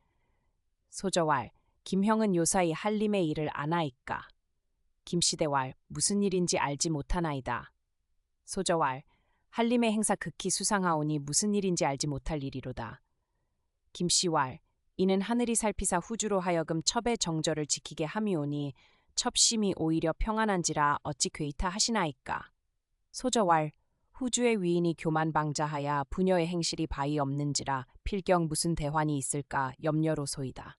소저 왈 김형은 요사이 한림의 일을 아나이까. 김씨대 왈 무슨 일인지 알지 못하나이다. 소저 왈 한림의 행사 극히 수상하오니 무슨 일인지 알지 못할 일이로다. 김씨 왈 이는 하늘이 살피사 후주로 하여금 첩의 정절을 지키게 함이오니 첩심이 오히려 평안한지라 어찌 괴이타 하시나이까. 소저 왈 후주의 위인이 교만방자하야 부녀의 행실이 바이 없는지라 필경 무슨 대환이 있을까 염려로소이다.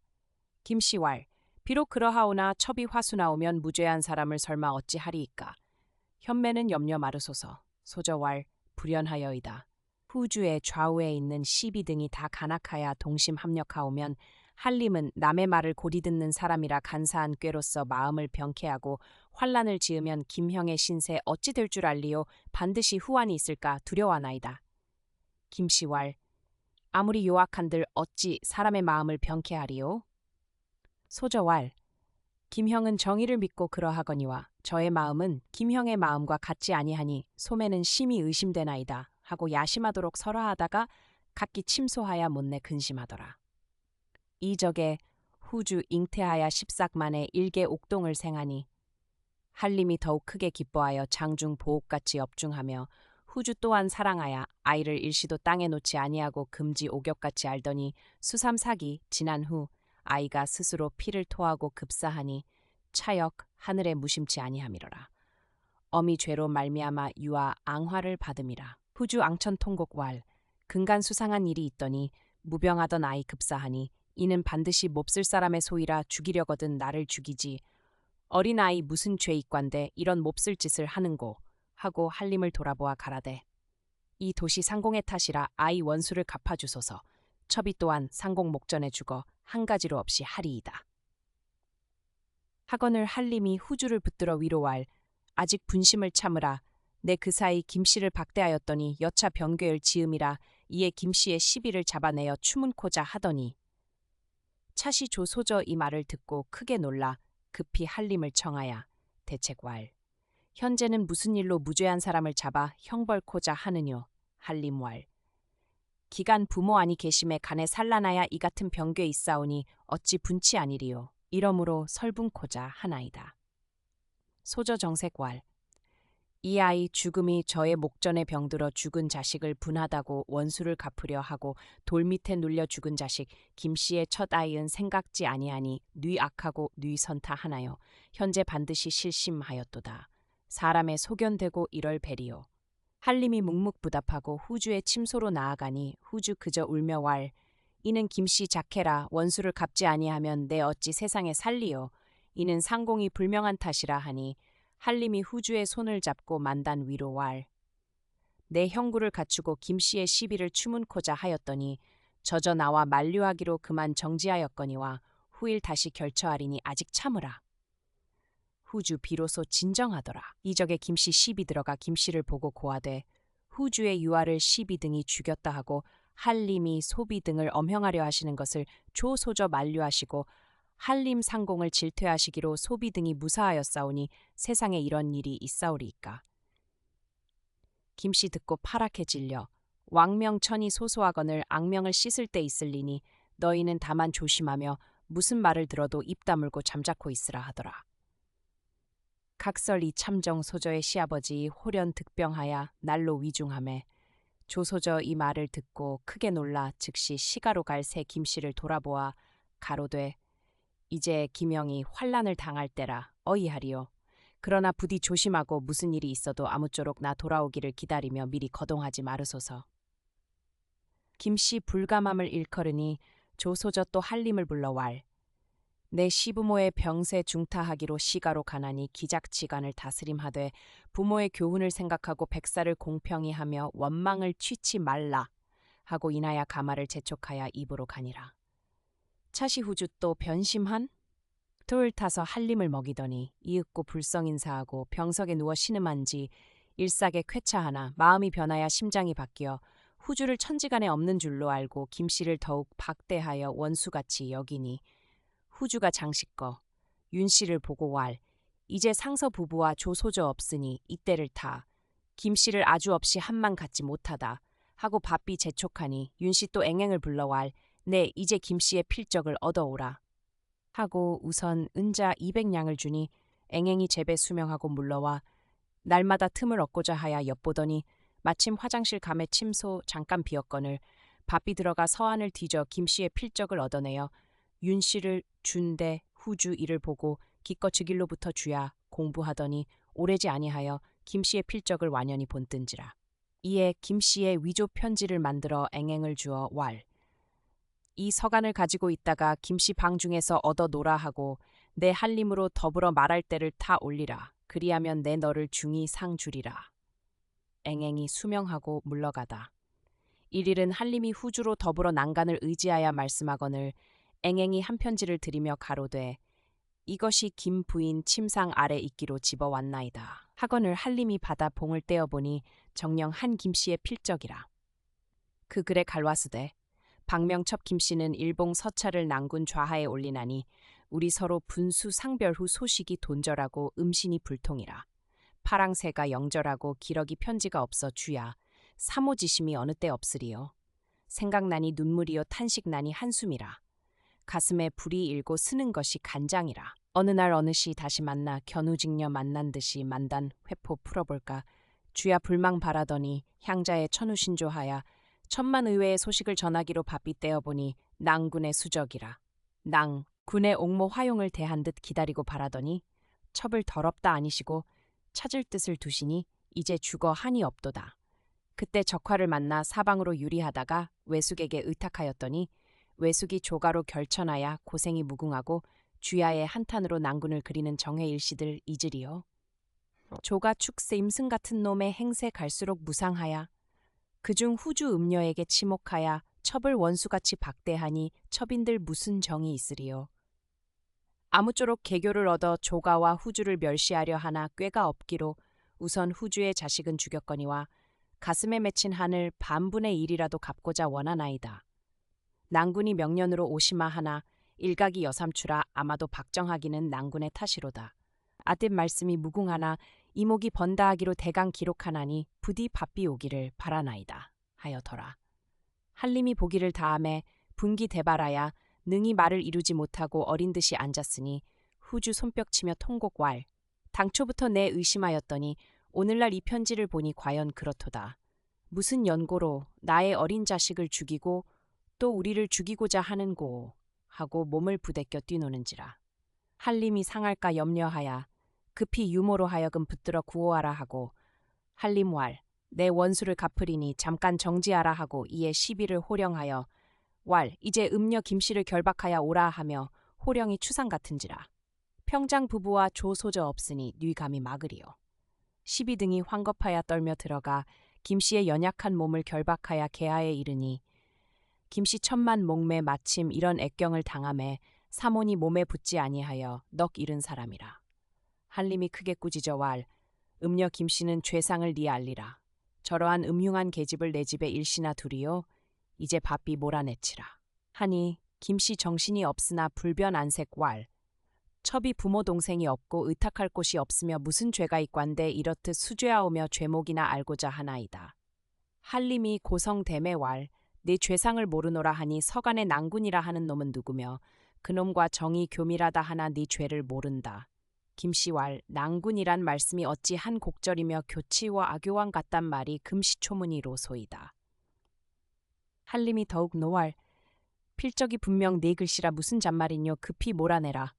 김씨 왈 비록 그러하오나 첩이 화수나오면 무죄한 사람을 설마 어찌하리이까. 현매는 염려 마르소서. 소저 왈 불연하여이다. 후주의 좌우에 있는 시비 등이 다 간악하여 동심 합력하오면 한림은 남의 말을 고리 듣는 사람이라 간사한 꾀로서 마음을 병케하고 환란을 지으면 김형의 신세 어찌 될 줄 알리요. 반드시 후환이 있을까 두려워하나이다. 김씨 왈 아무리 요악한들 어찌 사람의 마음을 병케하리요. 소저 왈 김형은 정의를 믿고 그러하거니와 저의 마음은 김형의 마음과 같지 아니하니 소매는 심히 의심되나이다 하고 야심하도록 설화하다가 각기 침소하여 못내 근심하더라. 이적에 후주 잉태하여 10삭 만에 일개 옥동을 생하니 한림이 더욱 크게 기뻐하여 장중 보옥같이 업중하며 후주 또한 사랑하여 아이를 일시도 땅에 놓지 아니하고 금지 오격같이 알더니 수삼삭이 지난 후 아이가 스스로 피를 토하고 급사하니 차역 하늘에 무심치 아니함이로라. 어미 죄로 말미암아 유아 앙화를 받음이라. 후주 앙천통곡 왈 근간 수상한 일이 있더니 무병하던 아이 급사하니 이는 반드시 몹쓸 사람의 소이라 죽이려거든 나를 죽이지 어린아이 무슨 죄 있관데 이런 몹쓸 짓을 하는고 하고 한림을 돌아보아 가라되 이 도시 상공의 탓이라 아이 원수를 갚아주소서. 첩이 또한 상공 목전에 죽어 한 가지로 없이 하리이다. 하거늘 한림이 후주를 붙들어 위로할 아직 분심을 참으라. 내 그 사이 김씨를 박대하였더니 여차 병괴를 지음이라. 이에 김씨의 시비를 잡아내어 추문코자 하더니 차시 조소저 이 말을 듣고 크게 놀라 급히 한림을 청하야 대책 왈 현재는 무슨 일로 무죄한 사람을 잡아 형벌코자 하느뇨. 한림왈. 기간 부모 아니 계심에 간에 산란하야 이 같은 병괴 있사오니 어찌 분치 아니리요. 이러므로 설분코자 하나이다. 소저정색왈. 이 아이 죽음이 저의 목전에 병들어 죽은 자식을 분하다고 원수를 갚으려 하고 돌 밑에 눌려 죽은 자식 김씨의 첫 아이은 생각지 아니하니 뉘 악하고 뉘 선타 하나요. 현재 반드시 실심하였도다. 사람의 소견되고 이럴 배리요. 한림이 묵묵부답하고 후주의 침소로 나아가니 후주 그저 울며 왈. 이는 김씨 작해라. 원수를 갚지 아니하면 내 어찌 세상에 살리요. 이는 상공이 불명한 탓이라 하니 한림이 후주의 손을 잡고 만단 위로 왈. 내 형구를 갖추고 김씨의 시비를 추문코자 하였더니 저저 나와 만류하기로 그만 정지하였거니와 후일 다시 결처하리니 아직 참으라. 후주 비로소 진정하더라. 이적에 김씨 시비 들어가 김씨를 보고 고하되 후주의 유아를 시비 등이 죽였다 하고 한림이 소비 등을 엄형하려 하시는 것을 조소저 만류하시고 한림 상공을 질퇴하시기로 소비 등이 무사하였사오니 세상에 이런 일이 있사오리이까. 김씨 듣고 파랗게 질려 왕명천이 소소하거늘 악명을 씻을 때 있을리니 너희는 다만 조심하며 무슨 말을 들어도 입 다물고 잠자코 있으라 하더라. 각설 이 참정 소저의 시아버지 호련 득병하야 날로 위중하매 조소저 이 말을 듣고 크게 놀라 즉시 시가로 갈 새 김씨를 돌아보아 가로되 이제 김영이 환난을 당할 때라 어이하리요. 그러나 부디 조심하고 무슨 일이 있어도 아무쪼록 나 돌아오기를 기다리며 미리 거동하지 마르소서. 김씨 불감함을 일컬으니 조소저 또 한림을 불러 왈. 내 시부모의 병세 중타하기로 시가로 가나니 기작지간을 다스림하되 부모의 교훈을 생각하고 백사를 공평히 하며 원망을 취치 말라 하고 인하여 가마를 재촉하여 입으로 가니라. 차시 후주 또 변심한? 돌 타서 한림을 먹이더니 이윽고 불성인사하고 병석에 누워 신음한지 일삭에 쾌차하나 마음이 변하여 심장이 바뀌어 후주를 천지간에 없는 줄로 알고 김씨를 더욱 박대하여 원수같이 여기니 후주가 장식거 윤씨를 보고 왈. 이제 상서 부부와 조소저 없으니 이때를 타. 김씨를 아주 없이 한만 갖지 못하다 하고 바삐 재촉하니 윤씨 또 앵앵을 불러 왈. 네 이제 김씨의 필적을 얻어오라 하고 우선 은자 200냥을 주니 앵앵이 제배 수명하고 물러와 날마다 틈을 얻고자 하여 엿보더니 마침 화장실 감에 침소 잠깐 비었거늘 바삐 들어가 서안을 뒤져 김씨의 필적을 얻어내어 윤씨를 준대 후주 이를 보고 기껏 즉일로부터 주야 공부하더니 오래지 아니하여 김씨의 필적을 완연히 본뜬지라. 이에 김씨의 위조 편지를 만들어 앵앵을 주어 왈. 이 서간을 가지고 있다가 김씨 방 중에서 얻어 놓으라 하고 내 한림으로 더불어 말할 때를 타 올리라. 그리하면 내 너를 중히 상 주리라. 앵앵이 수명하고 물러가다. 일일은 한림이 후주로 더불어 난간을 의지하여 말씀하거늘 앵앵이 한 편지를 드리며 가로되 이것이 김 부인 침상 아래 있기로 집어왔나이다. 하거늘 한림이 받아 봉을 떼어보니 정녕 한 김씨의 필적이라. 그 글에 갈와스되 박명첩 김씨는 일봉 서찰을 난군 좌하에 올리나니 우리 서로 분수 상별 후 소식이 돈절하고 음신이 불통이라. 파랑새가 영절하고 기러기 편지가 없어 주야 사모지심이 어느 때 없으리요. 생각나니 눈물이요 탄식나니 한숨이라. 가슴에 불이 일고 쓰는 것이 간장이라. 어느 날 어느 시 다시 만나 견우직녀 만난 듯이 만단 회포 풀어볼까. 주야 불망 바라더니 향자의 천우신조하야 천만 의외의 소식을 전하기로 바삐 떼어보니 낭군의 수적이라. 낭 군의 옥모 화용을 대한 듯 기다리고 바라더니 첩을 더럽다 아니시고 찾을 뜻을 두시니 이제 죽어 한이 없도다. 그때 적화를 만나 사방으로 유리하다가 외숙에게 의탁하였더니 외숙이 조가로 결천하야 고생이 무궁하고 주야의 한탄으로 난군을 그리는 정회 일시들 잊으리요. 조가 축세 임승 같은 놈의 행세 갈수록 무상하야 그중 후주 음녀에게 치목하야 첩을 원수같이 박대하니 첩인들 무슨 정이 있으리요. 아무쪼록 개교를 얻어 조가와 후주를 멸시하려 하나 꾀가 없기로 우선 후주의 자식은 죽였거니와 가슴에 맺힌 한을 반분의 일이라도 갚고자 원하나이다. 난군이 명년으로 오시마하나 일각이 여삼추라 아마도 박정하기는 난군의 탓이로다. 아뜻 말씀이 무궁하나 이목이 번다 하기로 대강 기록하나니 부디 바삐 오기를 바라나이다 하여더라. 한림이 보기를 다함에 분기 대바라야 능히 말을 이루지 못하고 어린 듯이 앉았으니 후주 손뼉치며 통곡왈. 당초부터 내 의심하였더니 오늘날 이 편지를 보니 과연 그렇도다. 무슨 연고로 나의 어린 자식을 죽이고 또 우리를 죽이고자 하는고 하고 몸을 부대껴 뛰노는지라. 한림이 상할까 염려하야 급히 유모로 하여금 붙들어 구호하라 하고 한림왈 내 원수를 갚으리니 잠깐 정지하라 하고 이에 시비를 호령하여 왈 이제 음녀 김씨를 결박하여 오라 하며 호령이 추상 같은지라. 평장 부부와 조소저 없으니 뉘 감히 막으리요. 시비 등이 황급하여 떨며 들어가 김씨의 연약한 몸을 결박하여 개하에 이르니 김씨 천만 목매 마침 이런 액경을 당함에 사모니 몸에 붙지 아니하여 넋 잃은 사람이라. 한림이 크게 꾸짖어 왈 음녀 김씨는 죄상을 네 알리라. 저러한 음흉한 계집을 내 집에 일시나 두리요. 이제 바삐 몰아내치라. 하니 김씨 정신이 없으나 불변 안색 왈. 첩이 부모 동생이 없고 의탁할 곳이 없으며 무슨 죄가 있관데 이렇듯 수죄하오며 죄목이나 알고자 하나이다. 한림이 고성대매 왈. 네 죄상을 모르노라 하니 서간의 낭군이라 하는 놈은 누구며 그놈과 정이 교밀하다 하나 네 죄를 모른다. 김씨왈 낭군이란 말씀이 어찌 한 곡절이며 교치와 악교왕 같단 말이 금시초문이로소이다. 한림이 더욱 노왈 필적이 분명 네 글씨라 무슨 잔말이뇨 급히 몰아내라.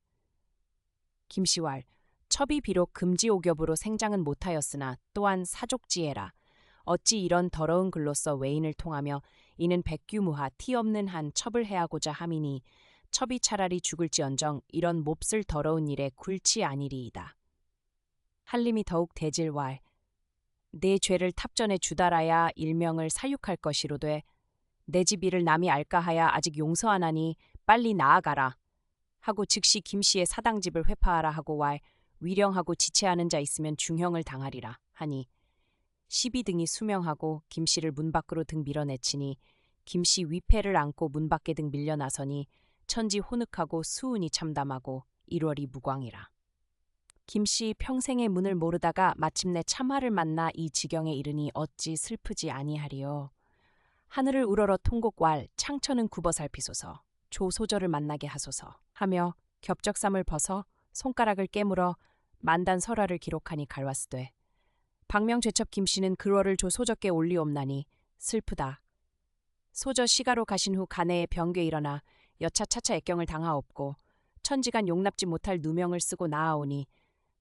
김씨왈 첩이 비록 금지오겹으로 생장은 못하였으나 또한 사족지혜라. 어찌 이런 더러운 글로써 외인을 통하며 이는 백규무하 티 없는 한 첩을 해하고자 함이니 첩이 차라리 죽을지언정 이런 몹쓸 더러운 일에 굴치 아니리이다. 한림이 더욱 대질왈 내 죄를 탑전에 주달하야 일명을 사육할 것이로되 내 집 일을 남이 알까하야 아직 용서하나니 빨리 나아가라 하고 즉시 김씨의 사당집을 회파하라 하고 왈 위령하고 지체하는 자 있으면 중형을 당하리라 하니 시비 등이 수명하고 김씨를 문 밖으로 등 밀어내치니 김씨 위패를 안고 문 밖에 등 밀려나서니 천지 혼흑하고 수운이 참담하고 1월이 무광이라. 김씨 평생의 문을 모르다가 마침내 참화를 만나 이 지경에 이르니 어찌 슬프지 아니하리요. 하늘을 우러러 통곡왈 창천은 굽어 살피소서 조소저를 만나게 하소서 하며 겹적삼을 벗어 손가락을 깨물어 만단 설화를 기록하니 갈와스되 박명죄첩 김씨는 글월을 조소저께 올리옵나니 슬프다. 소저 시가로 가신 후 간해에 병괴 일어나 여차 차차 액경을 당하옵고 천지간 용납지 못할 누명을 쓰고 나아오니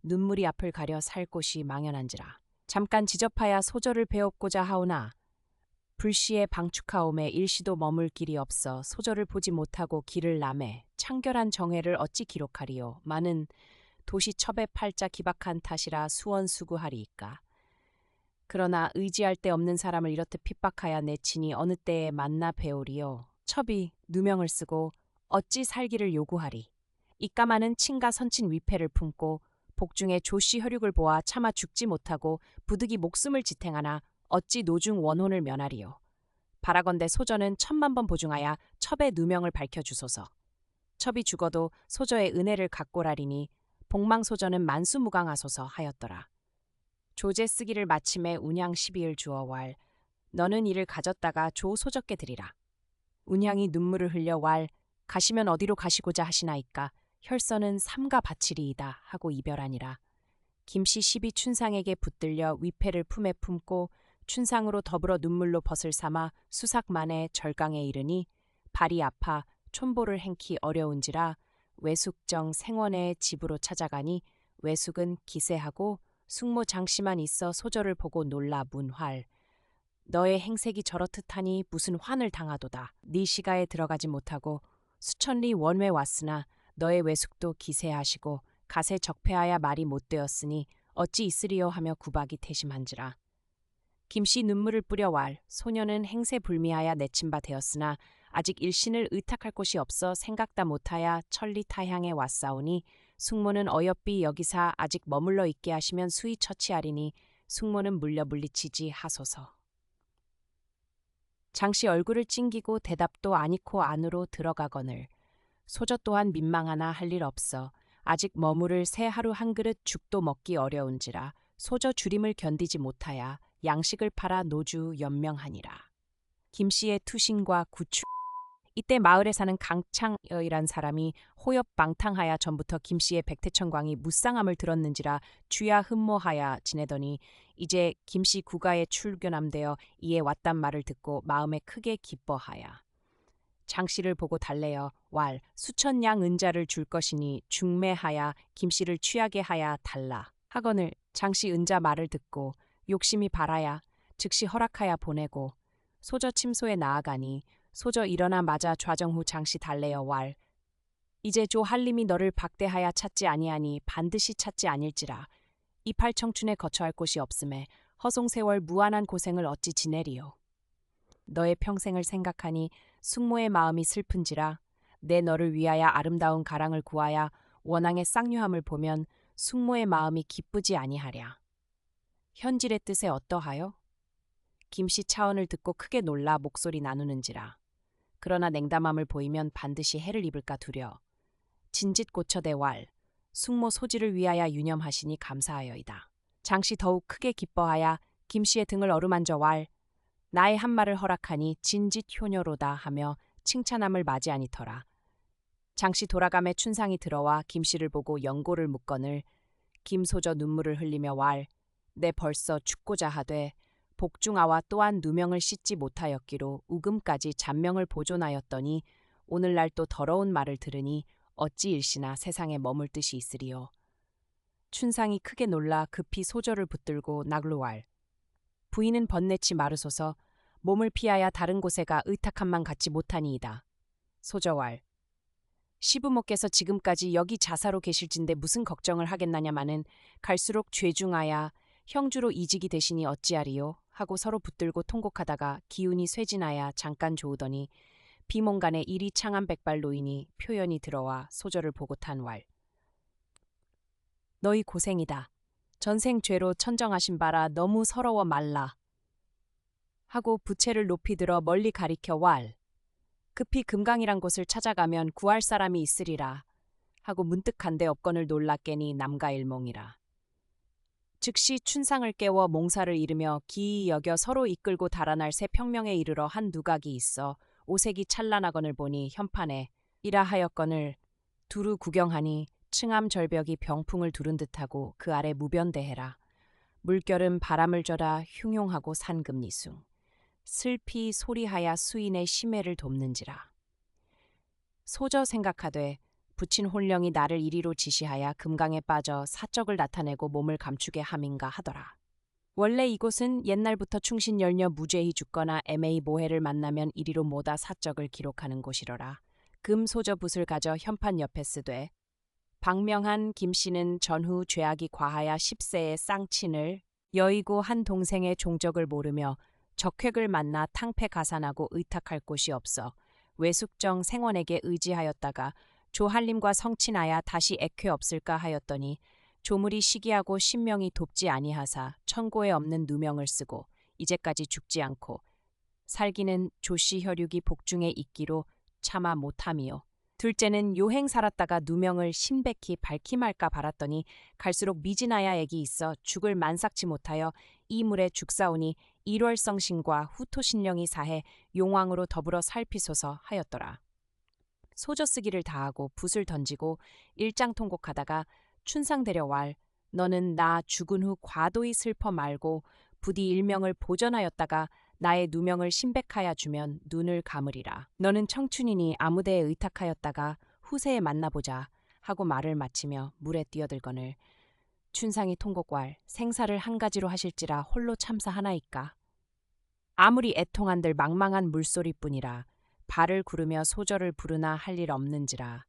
눈물이 앞을 가려 살 곳이 망연한지라. 잠깐 지접하여 소저를 배웁고자 하오나 불시에 방축하옴에 일시도 머물 길이 없어 소저를 보지 못하고 길을 남해 창결한 정회를 어찌 기록하리요. 많은 도시 첩의 팔자 기박한 탓이라 수원수구하리이까. 그러나 의지할 데 없는 사람을 이렇듯 핍박하여 내치니 어느 때에 만나 배우리요. 첩이 누명을 쓰고 어찌 살기를 요구하리. 이까마는 친가 선친 위패를 품고 복중에 조씨 혈육을 보아 차마 죽지 못하고 부득이 목숨을 지탱하나 어찌 노중 원혼을 면하리요. 바라건대 소저는 1000만 번 보증하여 첩의 누명을 밝혀주소서. 첩이 죽어도 소저의 은혜를 갖고라리니 복망소저는 만수무강하소서 하였더라. 조제 쓰기를 마침에 운양 12을 주어 왈 너는 이를 가졌다가 조 소저께 드리라. 운양이 눈물을 흘려 왈 가시면 어디로 가시고자 하시나이까 혈서는 삼가 바치리이다 하고 이별하니라. 김씨 12 춘상에게 붙들려 위패를 품에 품고 춘상으로 더불어 눈물로 벗을 삼아 수삭만에 절강에 이르니 발이 아파 촌보를 행키 어려운지라 외숙정 생원의 집으로 찾아가니 외숙은 기세하고 숙모 장씨만 있어 소저를 보고 놀라 문활 너의 행색이 저렇듯하니 무슨 환을 당하도다. 네 시가에 들어가지 못하고 수천리 원외 왔으나 너의 외숙도 기세하시고 갓에 적폐하여 말이 못되었으니 어찌 있으리요 하며 구박이 태심한지라. 김씨 눈물을 뿌려 왈 소녀는 행세 불미하여 내친 바 되었으나 아직 일신을 의탁할 곳이 없어 생각다 못하여 천리 타향에 왔사오니 숙모는 어여삐 여기사 아직 머물러 있게 하시면 수의 처치하리니 숙모는 물려 물리치지 하소서. 장씨 얼굴을 찡기고 대답도 아니코 안으로 들어가거늘 소저 또한 민망하나 할 일 없어 아직 머무를 새 하루 한 그릇 죽도 먹기 어려운지라 소저 줄임을 견디지 못하여 양식을 팔아 노주 연명하니라. 김씨의 투신과 구출. 이때 마을에 사는 강창여이란 사람이 호협방탕하여 전부터 김씨의 백태천광이 무쌍함을 들었는지라 주야 흠모하여 지내더니 이제 김씨 구가에 출견함되어 이에 왔단 말을 듣고 마음에 크게 기뻐하여 장씨를 보고 달래어 왈 수천 양 은자를 줄 것이니 중매하여 김씨를 취하게 하여 달라 하거늘 장씨 은자 말을 듣고 욕심이 발하여 즉시 허락하여 보내고 소저 침소에 나아가니 소저 일어나 맞아 좌정 후 장씨 달래어 왈 이제 조 한림이 너를 박대하여 찾지 아니하니 반드시 찾지 아닐지라 이팔 청춘에 거처할 곳이 없음에 허송세월 무한한 고생을 어찌 지내리요. 너의 평생을 생각하니 숙모의 마음이 슬픈지라 내 너를 위하여 아름다운 가랑을 구하여 원앙의 쌍유함을 보면 숙모의 마음이 기쁘지 아니하랴. 현질의 뜻에 어떠하여? 김씨 차언을 듣고 크게 놀라 목소리 나누는지라. 그러나 냉담함을 보이면 반드시 해를 입을까 두려. 진짓 고처대 왈 숙모 소지를 위하여 유념하시니 감사하여이다. 장씨 더욱 크게 기뻐하여 김씨의 등을 어루만져 왈 나의 한 말을 허락하니 진짓 효녀로다 하며 칭찬함을 맞이하니더라. 장씨 돌아감에 춘상이 들어와 김씨를 보고 연고를 묻거늘 김소저 눈물을 흘리며 왈 내 벌써 죽고자 하되 복중아와 또한 누명을 씻지 못하였기로 우금까지 잔명을 보존하였더니 오늘날 또 더러운 말을 들으니 어찌 일시나 세상에 머물 뜻이 있으리요. 춘상이 크게 놀라 급히 소저를 붙들고 나글로왈 부인은 번뇌치 마르소서 몸을 피하여 다른 곳에가 의탁함만 갖지 못하니이다. 소저왈 시부모께서 지금까지 여기 자사로 계실진데 무슨 걱정을 하겠나냐마는 갈수록 죄중하여 형주로 이직이 되시니 어찌하리요 하고 서로 붙들고 통곡하다가 기운이 쇠진하여 잠깐 좋으더니 비몽간에 이리 창한 백발 노인이 표연이 들어와 소저를 보고 탄왈 너희 고생이다. 전생 죄로 천정하신 바라 너무 서러워 말라. 하고 부채를 높이 들어 멀리 가리켜 왈 급히 금강이란 곳을 찾아가면 구할 사람이 있으리라. 하고 문득 간데 없거늘 놀랍게니 남가일몽이라. 즉시 춘상을 깨워 몽사를 이르며 기이 여겨 서로 이끌고 달아날 새 평명에 이르러 한 누각이 있어 오색이 찬란하거늘 보니 현판에 이라 하였거늘 두루 구경하니 층암 절벽이 병풍을 두른 듯하고 그 아래 무변대해라. 물결은 바람을 져라 흉용하고 산금리숭. 슬피 소리하야 수인의 심해를 돕는지라. 소저 생각하되 부친 혼령이 나를 이리로 지시하여 금강에 빠져 사적을 나타내고 몸을 감추게 함인가 하더라. 원래 이곳은 옛날부터 충신 열녀 무죄히 죽거나 애매히 모해를 만나면 이리로 모다 사적을 기록하는 곳이로라. 금 소저 붓을 가져 현판 옆에 쓰되 박명한 김씨는 전후 죄악이 과하여 10세의 쌍친을 여의고 한 동생의 종적을 모르며 적획을 만나 탕패 가산하고 의탁할 곳이 없어 외숙정 생원에게 의지하였다가 조한림과 성친하여 다시 액회 없을까 하였더니 조물이 시기하고 신명이 돕지 아니하사 천고에 없는 누명을 쓰고 이제까지 죽지 않고 살기는 조씨 혈육이 복중에 있기로 차마 못함이요. 둘째는 요행 살았다가 누명을 신백히 밝히 말까 바랐더니 갈수록 미진하야 액이 있어 죽을 만삭지 못하여 이 물에 죽사오니 일월성신과 후토신령이 사해 용왕으로 더불어 살피소서 하였더라. 소저 쓰기를 다하고 붓을 던지고 일장통곡하다가 춘상 데려왈 너는 나 죽은 후 과도히 슬퍼 말고 부디 일명을 보전하였다가 나의 누명을 신백하여 주면 눈을 감으리라. 너는 청춘이니 아무데에 의탁하였다가 후세에 만나보자 하고 말을 마치며 물에 뛰어들거늘 춘상이 통곡왈 생사를 한 가지로 하실지라 홀로 참사하나이까. 아무리 애통한들 망망한 물소리뿐이라 발을 구르며 소저를 부르나 할 일 없는지라.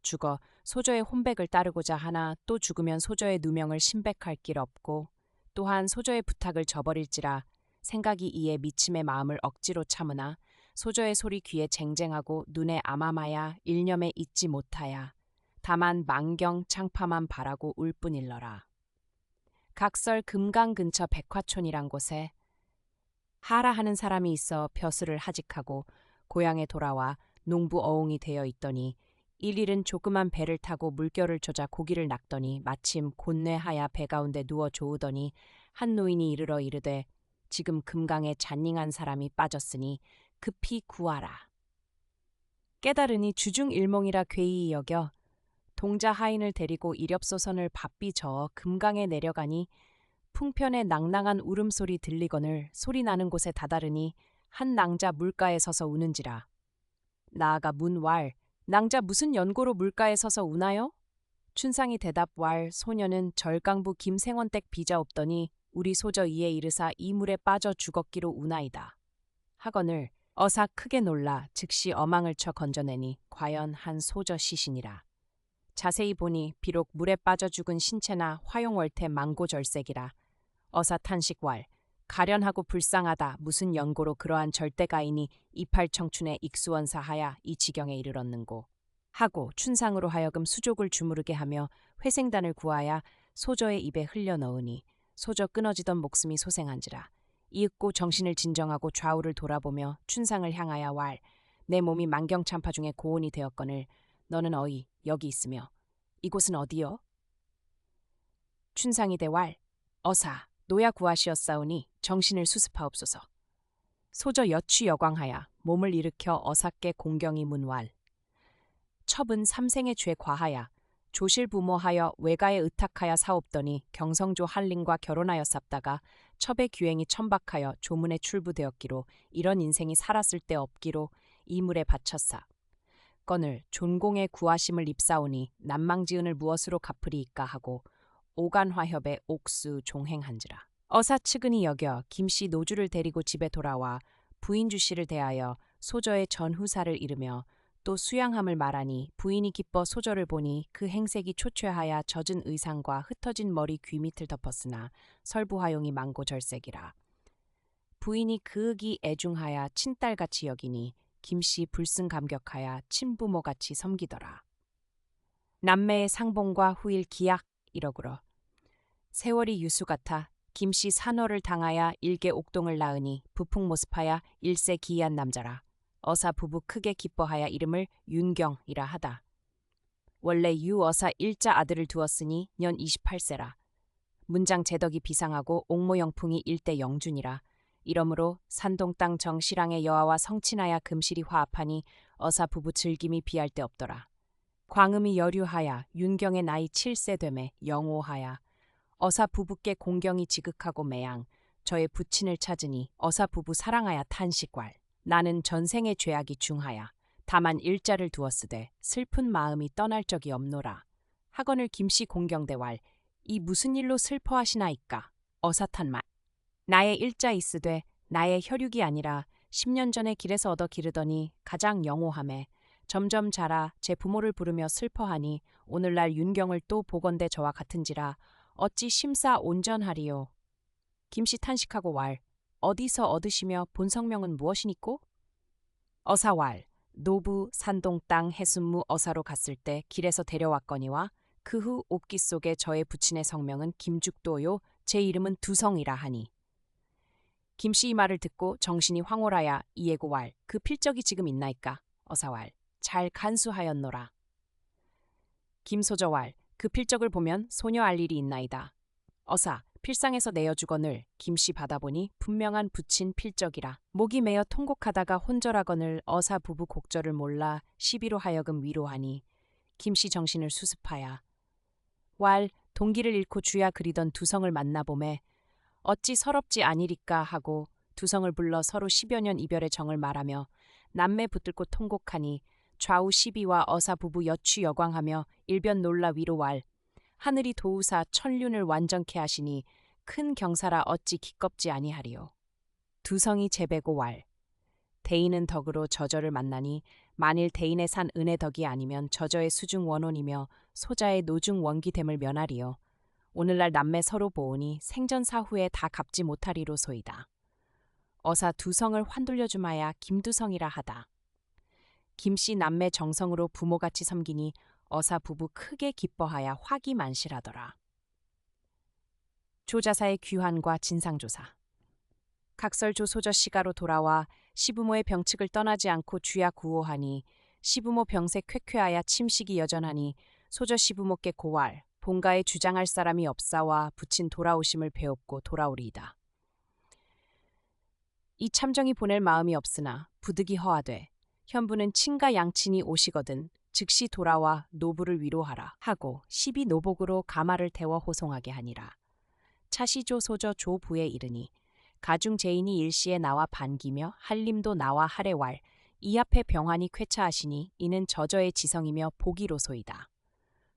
죽어 소저의 혼백을 따르고자 하나 또 죽으면 소저의 누명을 신백할 길 없고 또한 소저의 부탁을 저버릴지라 생각이 이에 미침의 마음을 억지로 참으나 소저의 소리 귀에 쟁쟁하고 눈에 암암하야 일념에 잊지 못하야 다만 만경 창파만 바라고 울 뿐일러라. 각설 금강 근처 백화촌이란 곳에 하라 하는 사람이 있어 벼슬을 하직하고 고향에 돌아와 농부 어옹이 되어 있더니 일일은 조그만 배를 타고 물결을 조자 고기를 낚더니 마침 곤뇌하야 배 가운데 누워 조으더니 한 노인이 이르러 이르되 지금 금강에 잔닝한 사람이 빠졌으니 급히 구하라. 깨달으니 주중 일몽이라 괴히 여겨 동자 하인을 데리고 이렵소선을 바삐 저어 금강에 내려가니 풍편에 낭낭한 울음소리 들리거늘 소리 나는 곳에 다다르니 한 낭자 물가에 서서 우는지라. 나아가 문왈 낭자 무슨 연고로 물가에 서서 우나요? 춘상이 대답왈 소녀는 절강부 김생원댁 비자 없더니 우리 소저 이에 이르사 이 물에 빠져 죽었기로 우나이다. 하거늘 어사 크게 놀라 즉시 어망을 쳐 건져내니 과연 한 소저 시신이라. 자세히 보니 비록 물에 빠져 죽은 신체나 화용월태 망고절색이라. 어사 탄식왈 가련하고 불쌍하다 무슨 연고로 그러한 절대가인이 이팔 청춘의 익수원사하야 이 지경에 이르렀는고 하고 춘상으로 하여금 수족을 주무르게 하며 회생단을 구하여 소저의 입에 흘려 넣으니 소저 끊어지던 목숨이 소생한지라. 이윽고 정신을 진정하고 좌우를 돌아보며 춘상을 향하여 왈 내 몸이 만경참파 중에 고온이 되었거늘 너는 어이 여기 있으며 이곳은 어디요? 춘상이 대왈 어사 노야 구하시었사오니 정신을 수습하옵소서. 소저 여취 여광하야 몸을 일으켜 어사께 공경이 문왈 첩은 삼생의 죄 과하야 조실부모하여 외가에 의탁하여 사옵더니 경성조 한림과 결혼하였삽다가 첩의 규행이 천박하여 조문에 출부되었기로 이런 인생이 살았을 때 없기로 이물에 바쳤사. 건을 존공의 구하심을 입사오니 난망지은을 무엇으로 갚으리이까 하고 오간화협의 옥수 종행한지라. 어사 측은히 여겨 김씨 노주를 데리고 집에 돌아와 부인 주씨를 대하여 소저의 전후사를 이르며 또 수양함을 말하니 부인이 기뻐 소저를 보니 그 행색이 초췌하여 젖은 의상과 흩어진 머리 귀 밑을 덮었으나 설부화용이 망고절색이라. 부인이 그윽이 애중하여 친딸같이 여기니 김씨 불승감격하여 친부모같이 섬기더라. 남매의 상봉과 후일 기약 이러구러. 세월이 유수 같아 김씨 산허를 당하여 일개 옥동을 낳으니 부풍 모습하여 일세 기이한 남자라. 어사 부부 크게 기뻐하여 이름을 윤경이라 하다. 원래 유어사 일자 아들을 두었으니 년 28세라. 문장 제덕이 비상하고 옥모영풍이 일대 영준이라. 이러므로 산동 땅 정실왕의 여아와 성친하여 금실이 화합하니 어사 부부 즐김이 비할 데 없더라. 광음이 여류하여 윤경의 나이 7세 되매 영오하여 어사 부부께 공경이 지극하고 매양 저의 부친을 찾으니 어사 부부 사랑하여 탄식왈 나는 전생의 죄악이 중하여 다만 일자를 두었으되 슬픈 마음이 떠날 적이 없노라. 하거늘 김씨 공경대왈 이 무슨 일로 슬퍼하시나이까. 어사탄 말 나의 일자 있으되 나의 혈육이 아니라 10년 전에 길에서 얻어 기르더니 가장 영오함에 점점 자라 제 부모를 부르며 슬퍼하니 오늘날 윤경을 또 보건대 저와 같은지라 어찌 심사 온전하리요. 김씨 탄식하고 왈 어디서 얻으시며 본성명은 무엇이니꼬? 어사왈 노부 산동 땅 해순무 어사로 갔을 때 길에서 데려왔거니와 그 후 옥기 속에 저의 부친의 성명은 김죽도요 제 이름은 두성이라 하니. 김씨 이 말을 듣고 정신이 황홀하여 이에고 왈 그 필적이 지금 있나이까? 어사왈 잘 간수하였노라. 김소저 왈 그 필적을 보면 소녀 알 일이 있나이다. 어사 필상에서 내어주거늘 김씨 받아보니 분명한 부친 필적이라. 목이 메어 통곡하다가 혼절하거늘 어사 부부 곡절을 몰라 시비로 하여금 위로하니 김씨 정신을 수습하야 왈 동기를 잃고 주야 그리던 두성을 만나보매 어찌 서럽지 아니리까 하고 두성을 불러 서로 10여 년 이별의 정을 말하며 남매 붙들고 통곡하니 좌우 시비와 어사 부부 여취 여광하며 일변 놀라 위로왈 하늘이 도우사 천륜을 완전케 하시니 큰 경사라 어찌 기껍지 아니하리요. 두성이 제배고 왈 대인은 덕으로 저저를 만나니 만일 대인의 산 은혜 덕이 아니면 저저의 수중 원혼이며 소자의 노중 원기됨을 면하리요. 오늘날 남매 서로 보오니 생전 사후에 다 갚지 못하리로소이다. 어사 두성을 환돌려주마야 김두성이라 하다. 김씨 남매 정성으로 부모같이 섬기니 어사 부부 크게 기뻐하여 화기만실하더라. 조자사의 귀환과 진상조사. 각설조 소저 시가로 돌아와 시부모의 병칙을 떠나지 않고 주야 구호하니 시부모 병세 쾌쾌하야 침식이 여전하니 소저 시부모께 고왈 본가에 주장할 사람이 없사와 부친 돌아오심을 배옵고 돌아오리이다. 이 참정이 보낼 마음이 없으나 부득이 허하되 현부는 친가 양친이 오시거든 즉시 돌아와 노부를 위로하라 하고 시비 노복으로 가마를 태워 호송하게 하니라. 차시조 소저 조부에 이르니 가중 제인이 일시에 나와 반기며 한림도 나와 하래왈 이 앞에 병환이 쾌차하시니 이는 저저의 지성이며 복이로소이다.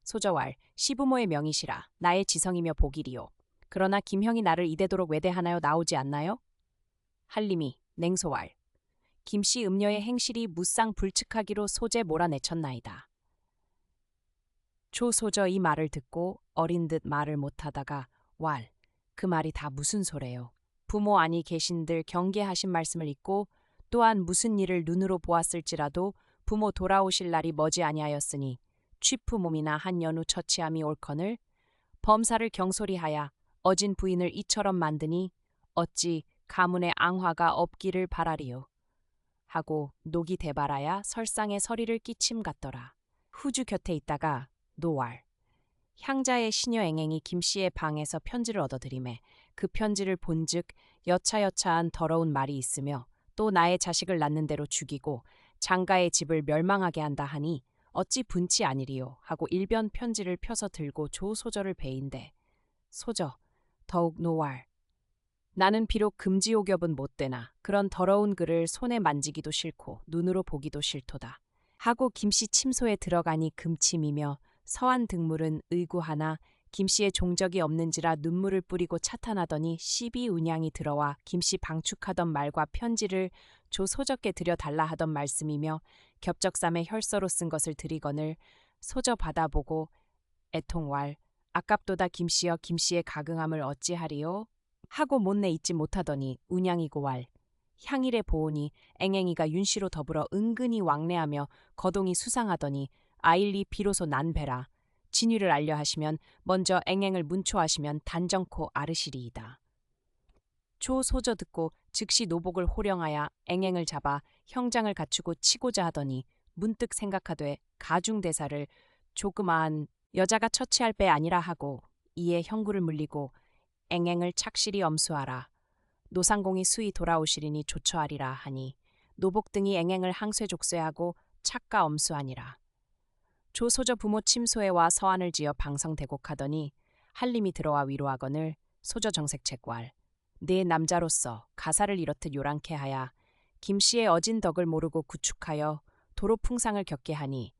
소저왈 시부모의 명이시라 나의 지성이며 복이리요. 그러나 김형이 나를 이대도록 외대하나요 나오지 않나요? 한림이 냉소왈 김씨 음녀의 행실이 무쌍 불측하기로 소재 몰아내쳤나이다. 조소저 이 말을 듣고 어린 듯 말을 못하다가 왈 그 말이 다 무슨 소래요. 부모 아니 계신들 경계하신 말씀을 잊고 또한 무슨 일을 눈으로 보았을지라도 부모 돌아오실 날이 머지 아니하였으니 취프 몸이나 한 연후 처치함이 옳거늘 범사를 경솔히하야 어진 부인을 이처럼 만드니 어찌 가문의 앙화가 없기를 바라리요. 하고 녹이 대발하야 설상에 서리를 끼침 같더라. 후주 곁에 있다가 노왈 향자의 시녀 앵앵이 김씨의 방에서 편지를 얻어들이매 그 편지를 본즉 여차여차한 더러운 말이 있으며 또 나의 자식을 낳는 대로 죽이고 장가의 집을 멸망하게 한다 하니 어찌 분치 아니리요 하고 일변 편지를 펴서 들고 조소저를 베인데 소저 더욱 노왈 나는 비록 금지옥엽은 못 되나 그런 더러운 글을 손에 만지기도 싫고 눈으로 보기도 싫도다. 하고 김씨 침소에 들어가니 금침이며 서한 등물은 의구하나 김씨의 종적이 없는지라 눈물을 뿌리고 차탄하더니 시비 운양이 들어와 김씨 방축하던 말과 편지를 조소저께 들여달라 하던 말씀이며 겹적삼에 혈서로 쓴 것을 드리거늘 소저 받아보고 애통왈 아깝도다 김씨여 김씨의 가긍함을 어찌하리요? 하고 못내 잊지 못하더니 운양이고 왈 향일에 보오니 앵앵이가 윤씨로 더불어 은근히 왕래하며 거동이 수상하더니 아일리 비로소 난배라 진위를 알려하시면 먼저 앵앵을 문초하시면 단정코 아르시리이다. 조소저 듣고 즉시 노복을 호령하여 앵앵을 잡아 형장을 갖추고 치고자 하더니 문득 생각하되 가중대사를 조그마한 여자가 처치할 배 아니라 하고 이에 형구를 물리고 앵앵을 착실히 엄수하라. 노상공이 수히 돌아오시리니 조처하리라 하니 노복 등이 앵앵을 항쇠족쇄하고 착가 엄수하니라. 조소저 부모 침소에 와 서한을 지어 방성대곡하더니 한림이 들어와 위로하거늘 소저 정색책왈 내 남자로서 가사를 이렇듯 요란케 하야 김씨의 어진 덕을 모르고 구축하여 도로 풍상을 겪게 하니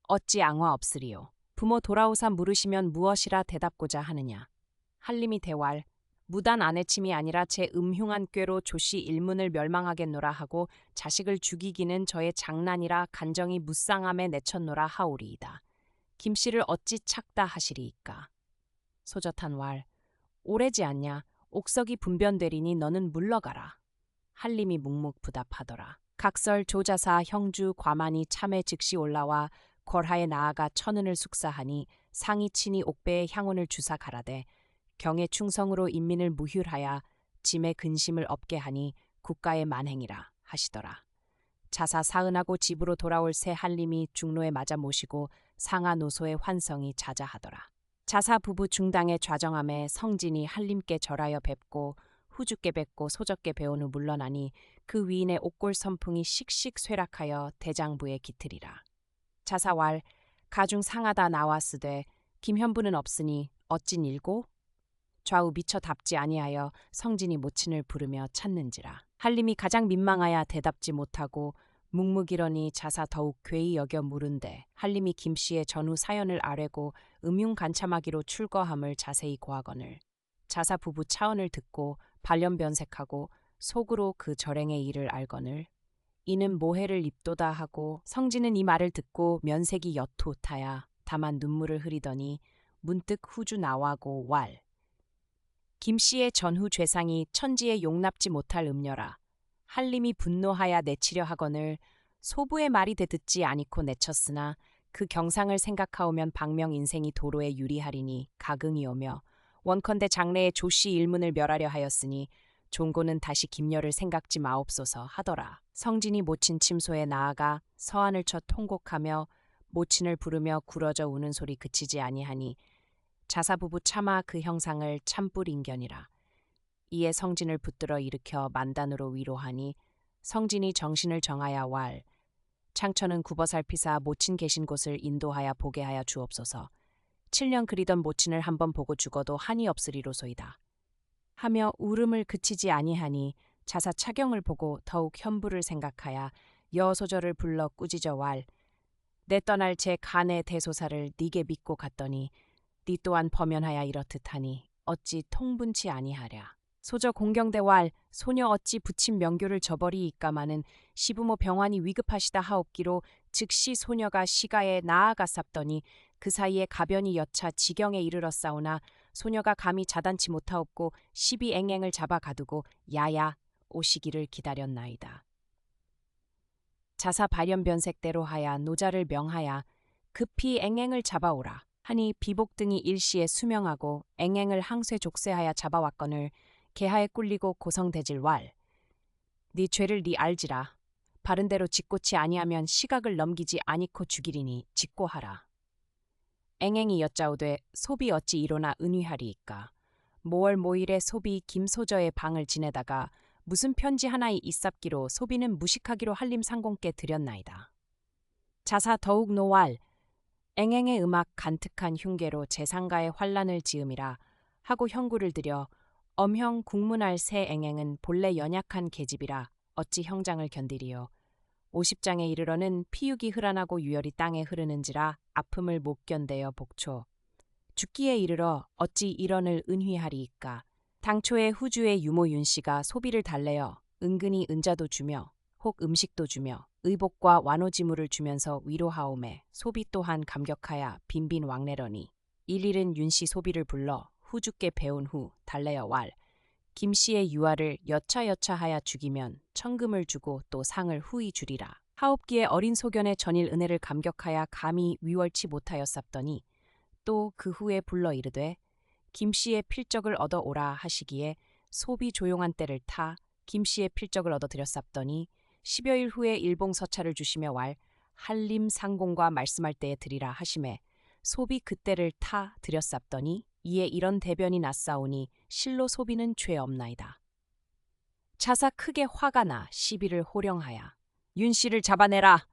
어찌 앙화 없으리요. 부모 돌아오사 물으시면 무엇이라 대답고자 하느냐. 한림이 대왈 무단 아내침이 아니라 제 음흉한 꾀로 조씨 일문을 멸망하겠노라 하고 자식을 죽이기는 저의 장난이라 간정이 무쌍함에 내쳤노라 하오리이다. 김씨를 어찌 착다 하시리이까. 소저탄왈 오래지 않냐. 옥석이 분변되리니 너는 물러가라. 한림이 묵묵부답하더라. 각설 조자사 형주 과만이 참에 즉시 올라와 걸하에 나아가 천은을 숙사하니 상이 친히 옥배에 향원을 주사 가라되 경의 충성으로 인민을 무휼하여 짐의 근심을 없게 하니 국가의 만행이라 하시더라. 자사 사은하고 집으로 돌아올 새 한림이 중로에 맞아 모시고 상하 노소의 환성이 자자하더라. 자사 부부 중당의 좌정함에 성진이 한림께 절하여 뵙고 후주께 뵙고 소적께 배운 후 물러나니 그 위인의 옥골 선풍이 씩씩 쇠락하여 대장부에 깃들이라. 자사왈 가중 상하다 나왔으되 김현부는 없으니 어찐 일고? 좌우 미처 답지 아니하여 성진이 모친을 부르며 찾는지라. 한림이 가장 민망하여 대답지 못하고 묵묵이러니 자사 더욱 괴히 여겨 물은데 한림이 김씨의 전후 사연을 아뢰고 음흉간참하기로 출거함을 자세히 고하거늘 자사 부부 차언을 듣고 발련변색하고 속으로 그 절행의 일을 알거늘 이는 모해를 입도다 하고 성진은 이 말을 듣고 면색이 여투타야 다만 눈물을 흐리더니 문득 후주 나와고 왈 김씨의 전후 죄상이 천지에 용납지 못할 음녀라. 한림이 분노하여 내치려 하거늘 소부의 말이 되듣지 아니고 내쳤으나 그 경상을 생각하오면 박명 인생이 도로에 유리하리니 가긍이 오며 원컨대 장래의 조씨 일문을 멸하려 하였으니 종고는 다시 김녀를 생각지 마옵소서 하더라. 성진이 모친 침소에 나아가 서한을 쳐 통곡하며 모친을 부르며 굴어져 우는 소리 그치지 아니하니 자사부부 차마 그 형상을 참뿔 인견이라. 이에 성진을 붙들어 일으켜 만단으로 위로하니 성진이 정신을 정하여 왈 창천은 굽어 살피사 모친 계신 곳을 인도하여 보게 하여 주옵소서. 7년 그리던 모친을 한번 보고 죽어도 한이 없으리로소이다. 하며 울음을 그치지 아니하니 자사 차경을 보고 더욱 현부를 생각하여 여소절을 불러 꾸짖어 왈 내 떠날 제 간의 대소사를 네게 믿고 갔더니 네 또한 범연하여 이렇듯하니 어찌 통분치 아니하랴. 소저 공경대왈 소녀 어찌 부친 명교를 저버리이까마는 시부모 병환이 위급하시다 하옵기로 즉시 소녀가 시가에 나아갔sap더니 그 사이에 가변이 여차 지경에 이르렀사오나 소녀가 감히 자단치 못하옵고 시비 앵앵을 잡아 가두고 야야 오시기를 기다렸나이다. 자사 발연변색대로 하야 노자를 명하야 급히 앵앵을 잡아오라 하니 비복 등이 일시에 수명하고 앵앵을 항쇠 족쇄하여 잡아왔거늘 개하에 꿀리고 고성대질 왈. 네 죄를 네 알지라. 바른대로 짓고치 아니하면 시각을 넘기지 아니코 죽이리니 짓고하라. 앵앵이 여짜오되 소비 어찌 이로나 은휘하리이까. 모월 모일에 소비 김소저의 방을 지내다가 무슨 편지 하나이 있sap기로 소비는 무식하기로 한림 상공께 드렸나이다. 자사 더욱 노왈. 앵앵의 음악 간특한 흉계로 재상가의 환란을 지음이라 하고 형구를 들여 엄형 국문할 새 앵앵은 본래 연약한 계집이라 어찌 형장을 견디리요. 50장에 이르러는 피육이 흐란하고 유혈이 땅에 흐르는지라 아픔을 못 견대어 복초. 죽기에 이르러 어찌 일언을 은휘하리이까. 당초에 후주의 유모 윤씨가 소비를 달래어 은근히 은자도 주며 혹 음식도 주며 의복과 완호지물을 주면서 위로하오매 소비 또한 감격하여 빈빈 왕래러니 일일은 윤씨 소비를 불러 후주께 배운 후 달래어 왈 김씨의 유아를 여차여차하여 죽이면 천금을 주고 또 상을 후히 주리라. 하옵기에 어린 소견의 전일 은혜를 감격하여 감히 위월치 못하였sap더니 또 그 후에 불러 이르되 김씨의 필적을 얻어 오라 하시기에 소비 조용한 때를 타 김씨의 필적을 얻어 드렸sap더니 10여일 후에 일봉 서차를 주시며 왈 한림 상공과 말씀할 때에 드리라 하시매 소비 그때를 타 드렸sap더니 이에 이런 대변이 났사오니 실로 소비는 죄 없나이다. 자사 크게 화가 나 시비를 호령하여 윤씨를 잡아내라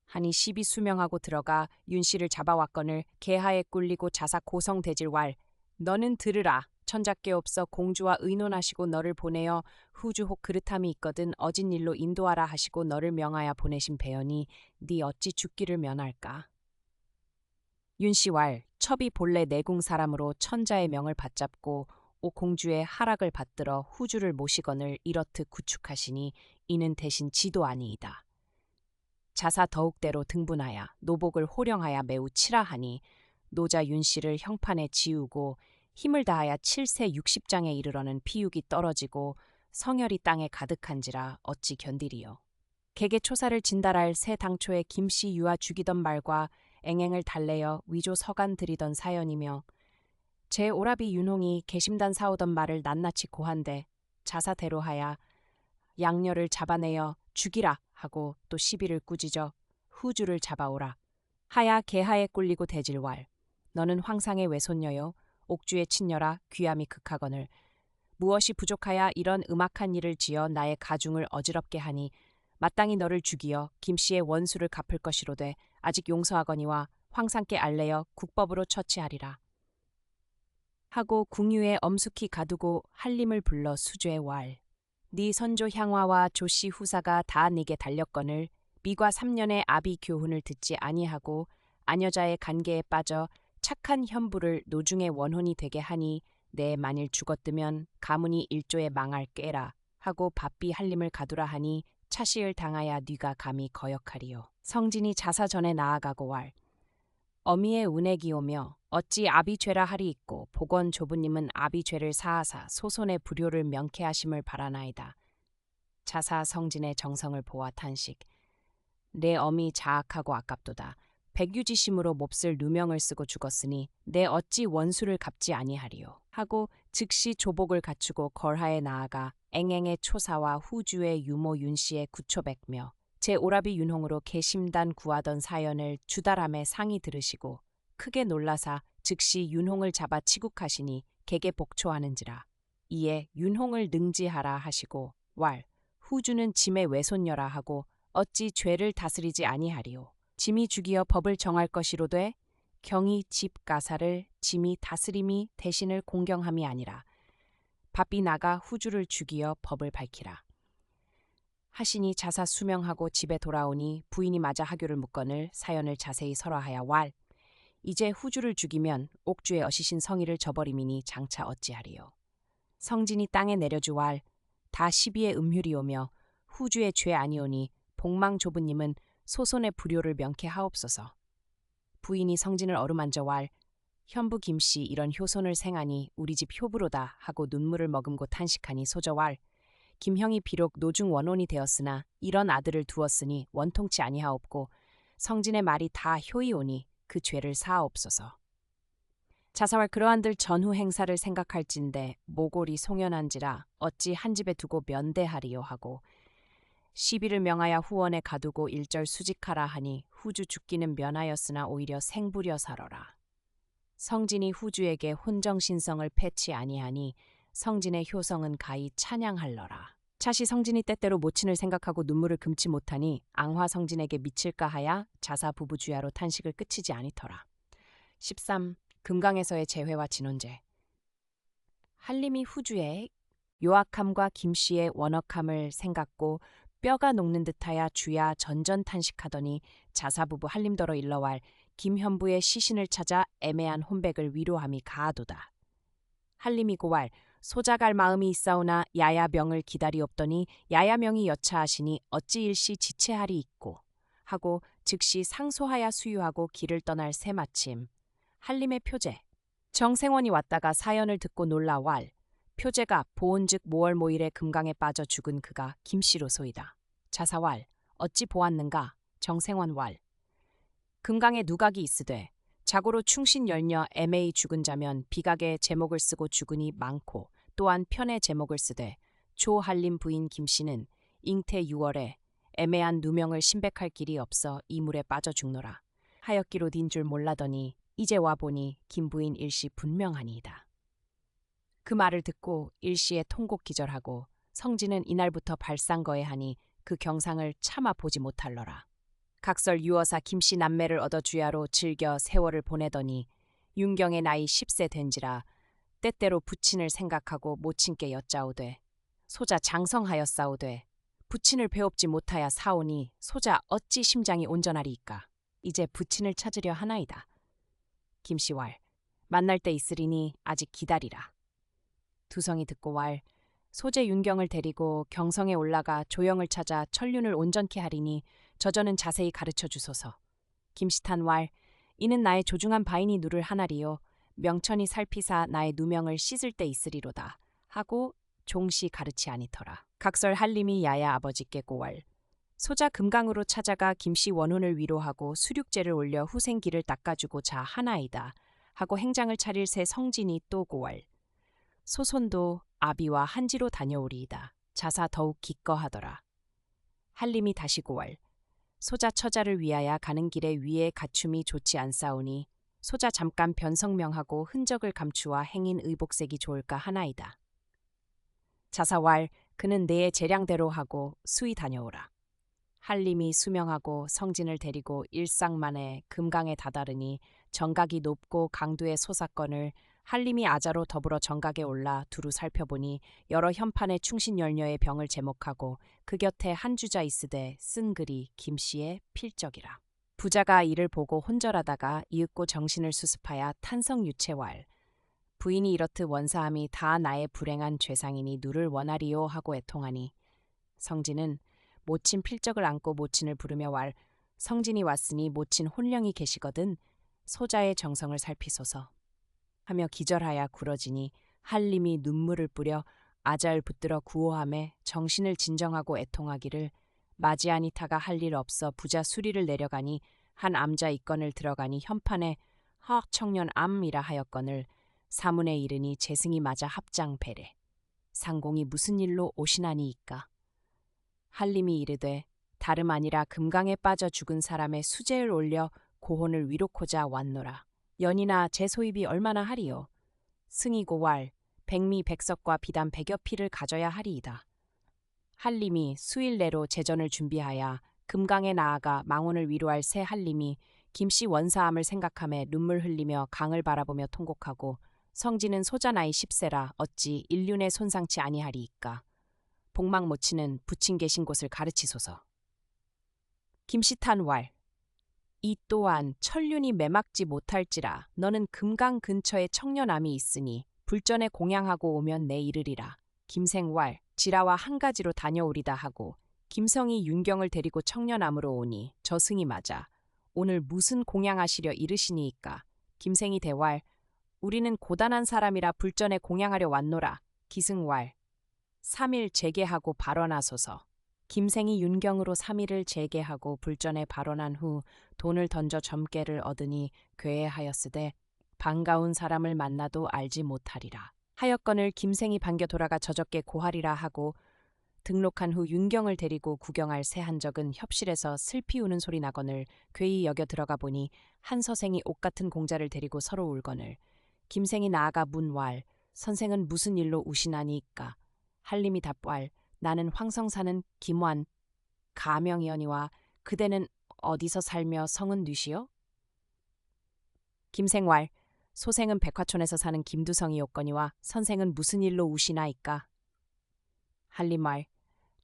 하니 시비 수명하고 들어가 윤씨를 잡아왔거늘 개하에 꿀리고 자사 고성대질 왈 너는 들으라. 천자께 없어 공주와 의논하시고 너를 보내어 후주 혹 그릇함이 있거든 어진 일로 인도하라 하시고 너를 명하여 보내신 배연이 네 어찌 죽기를 면할까. 윤씨 왈 첩이 본래 내궁 사람으로 천자의 명을 받잡고 오 공주의 하락을 받들어 후주를 모시거늘 이렇듯 구축하시니 이는 대신 지도 아니이다. 자사 더욱대로 등분하여 노복을 호령하여 매우 치라하니 노자 윤씨를 형판에 지우고 힘을 다하여 7세 60장에 이르러는 피육이 떨어지고 성혈이 땅에 가득한지라 어찌 견디리요. 개개 초사를 진달할 새 당초에 김씨 유아 죽이던 말과 앵앵을 달래어 위조 서간 드리던 사연이며 제 오라비 윤홍이 개심단 사오던 말을 낱낱이 고한데 자사대로 하여 양녀를 잡아내어 죽이라 하고 또 시비를 꾸짖어 후주를 잡아오라 하야 개하에 꿀리고 대질왈 너는 황상의 외손녀요 옥주의 친녀라 귀함이 극하거늘 무엇이 부족하여 이런 음악한 일을 지어 나의 가중을 어지럽게 하니 마땅히 너를 죽이어 김씨의 원수를 갚을 것이로되 아직 용서하거니와 황상께 알레어 국법으로 처치하리라. 하고 궁유에 엄숙히 가두고 한림을 불러 수죄 왈. 네 선조 향화와 조씨 후사가 다 네게 달렸거늘 미과 3년의 아비 교훈을 듣지 아니하고 아녀자의 간계에 빠져 착한 현부를 노중의 원혼이 되게 하니 내 만일 죽었으면 가문이 일조에 망할 꾀라 하고 바삐 한림을 가두라 하니 차시을 당하여 네가 감히 거역하리요. 성진이 자사 전에 나아가고 왈. 어미의 운액이오며 어찌 아비죄라 하리있고 복원 조부님은 아비죄를 사하사 소손의 불효를 명쾌하심을 바라나이다. 자사 성진의 정성을 보아 탄식. 내 어미 자악하고 아깝도다. 백유지심으로 몹쓸 누명을 쓰고 죽었으니 내 어찌 원수를 갚지 아니하리요. 하고 즉시 조복을 갖추고 걸하에 나아가 앵앵의 초사와 후주의 유모 윤씨의 구초백며 제 오라비 윤홍으로 개심단 구하던 사연을 주달함에 상이 들으시고 크게 놀라사 즉시 윤홍을 잡아 치국하시니 객에 복초하는지라. 이에 윤홍을 능지하라 하시고 왈 후주는 짐의 외손녀라 하고 어찌 죄를 다스리지 아니하리오. 짐이 죽이어 법을 정할 것이로되 경이 집 가사를 짐이 다스림이 대신을 공경함이 아니라 바삐 나가 후주를 죽이어 법을 밝히라. 하시니 자사 수명하고 집에 돌아오니 부인이 맞아 하교를 묻거늘 사연을 자세히 설화하여 왈 이제 후주를 죽이면 옥주의 어시신 성의를 저버림이니 장차 어찌하리요. 성진이 땅에 내려주왈 다 시비의 음휼이오며 후주의 죄 아니오니 복망조부님은 소손의 불효를 명쾌하옵소서. 부인이 성진을 어루만져 왈 현부 김씨 이런 효손을 생하니 우리 집 효부로다 하고 눈물을 머금고 탄식하니 소저 왈 김형이 비록 노중 원혼이 되었으나 이런 아들을 두었으니 원통치 아니하옵고 성진의 말이 다 효이오니 그 죄를 사하옵소서. 자사왈 그러한들 전후 행사를 생각할진대 모골이 송연한지라 어찌 한 집에 두고 면대하리요 하고 시비를 명하여 후원에 가두고 일절 수직하라 하니 후주 죽기는 면하였으나 오히려 생부려 살어라. 성진이 후주에게 혼정신성을 패치 아니하니 성진의 효성은 가히 찬양할러라. 차시 성진이 때때로 모친을 생각하고 눈물을 금치 못하니 앙화 성진에게 미칠까 하야 자사 부부 주야로 탄식을 그치지 아니더라. 13. 금강에서의 재회와 진혼제. 한림이 후주의 요악함과 김씨의 원억함을 생각고 뼈가 녹는 듯하여 주야 전전 탄식하더니 자사부부 한림더러 일러왈 김현부의 시신을 찾아 애매한 혼백을 위로함이 가하도다. 한림이 고왈 소자갈 마음이 있사오나 야야명을 기다리옵더니 야야명이 여차하시니 어찌 일시 지체하리 있고 하고 즉시 상소하여 수유하고 길을 떠날 새마침 한림의 표제 정생원이 왔다가 사연을 듣고 놀라왈 표제가 보온즉 모월모일에 금강에 빠져 죽은 그가 김씨로소이다. 자사왈 어찌 보았는가. 정생원왈 금강에 누각이 있으되 자고로 충신열녀 애매히 죽은 자면 비각에 제목을 쓰고 죽으니 많고 또한 편에 제목을 쓰되 조한림 부인 김씨는 잉태 6월에 애매한 누명을 신백할 길이 없어 이 물에 빠져 죽노라 하였기로 딘 줄 몰라더니 이제 와보니 김부인 일시 분명하니이다. 그 말을 듣고 일시에 통곡 기절하고 성진은 이날부터 발상거해하니 그 경상을 차마 보지 못할러라. 각설 유어사 김씨 남매를 얻어 주야로 즐겨 세월을 보내더니 윤경의 나이 10세 된지라 때때로 부친을 생각하고 모친께 여짜오되 소자 장성하였사오되 부친을 배웁지 못하여 사오니 소자 어찌 심장이 온전하리이까. 이제 부친을 찾으려 하나이다. 김씨왈 만날 때 있으리니 아직 기다리라. 두성이 듣고 왈 소재 윤경을 데리고 경성에 올라가 조영을 찾아 천륜을 온전케 하리니 저저는 자세히 가르쳐 주소서. 김씨탄 왈 이는 나의 조중한 바인이 누를 하나리요 명천이 살피사 나의 누명을 씻을 때 있으리로다 하고 종시 가르치 아니더라. 각설 한림이 야야 아버지께 고왈 소자 금강으로 찾아가 김씨 원혼을 위로하고 수륙제를 올려 후생기를 닦아주고 자 하나이다 하고 행장을 차릴 새 성진이 또 고왈 소손도 아비와 한지로 다녀오리이다. 자사 더욱 기꺼하더라. 한림이 다시 고왈 소자 처자를 위하여 가는 길에 위에 갖춤이 좋지 않사오니 소자 잠깐 변성명하고 흔적을 감추어 행인 의복색이 좋을까 하나이다. 자사왈 그는 내의 재량대로 하고 수이 다녀오라. 한림이 수명하고 성진을 데리고 일상만에 금강에 다다르니 정각이 높고 강두의 소사건을 한림이 아자로 더불어 정각에 올라 두루 살펴보니 여러 현판의 충신열녀의 병을 제목하고 그 곁에 한 주자 있으되 쓴 글이 김씨의 필적이라. 부자가 이를 보고 혼절하다가 이윽고 정신을 수습하여 탄성유체왈 부인이 이렇듯 원사함이 다 나의 불행한 죄상이니 누를 원하리요 하고 애통하니 성진은 모친 필적을 안고 모친을 부르며 왈 성진이 왔으니 모친 혼령이 계시거든 소자의 정성을 살피소서 하며 기절하여 굴어지니 한림이 눈물을 뿌려 아자를 붙들어 구호하며 정신을 진정하고 애통하기를 마지아니타가 할 일 없어 부자 수리를 내려가니 한 암자 입건을 들어가니 현판에 허 청년 암이라 하였거늘 사문에 이르니 재승이 맞아 합장 배래 상공이 무슨 일로 오시나니이까. 한림이 이르되 다름 아니라 금강에 빠져 죽은 사람의 수제를 올려 고혼을 위로코자 왔노라. 연이나 제 소입이 얼마나 하리요. 승이 고왈 백미 백석과 비단 백여 피를 가져야 하리이다. 한림이 수일 내로 제전을 준비하여 금강에 나아가 망혼을 위로할 새 한림이 김씨 원사함을 생각하며 눈물 흘리며 강을 바라보며 통곡하고 성지는 소자 나이 10세라 어찌 인륜에 손상치 아니하리이까. 복막 모치는 부친 계신 곳을 가르치소서. 김씨탄왈 이 또한 천륜이 매막지 못할지라 너는 금강 근처에 청년암이 있으니 불전에 공양하고 오면 내 이르리라. 김생왈 지라와 한 가지로 다녀오리다 하고 김성이 윤경을 데리고 청년암으로 오니 저승이 맞아 오늘 무슨 공양하시려 이르시니이까. 김생이 대왈 우리는 고단한 사람이라 불전에 공양하려 왔노라. 기승왈 3일 재개하고 발언하소서. 김생이 윤경으로 3일을 재개하고 불전에 발언한 후 돈을 던져 점괘를 얻으니 괴해하였으되 반가운 사람을 만나도 알지 못하리라. 하였건을 김생이 반겨 돌아가 저적게 고하리라 하고 등록한 후 윤경을 데리고 구경할 새 한적은 협실에서 슬피 우는 소리 나거늘 괴히 여겨 들어가 보니 한 서생이 옷 같은 공자를 데리고 서로 울거늘 김생이 나아가 문왈 선생은 무슨 일로 우시나니이까. 한림이 답왈 나는 황성 사는 김완 가명이언니와 그대는 어디서 살며 성은 뉘시오? 김생왈 소생은 백화촌에서 사는 김두성이었거니와 선생은 무슨 일로 우시나이까. 한림말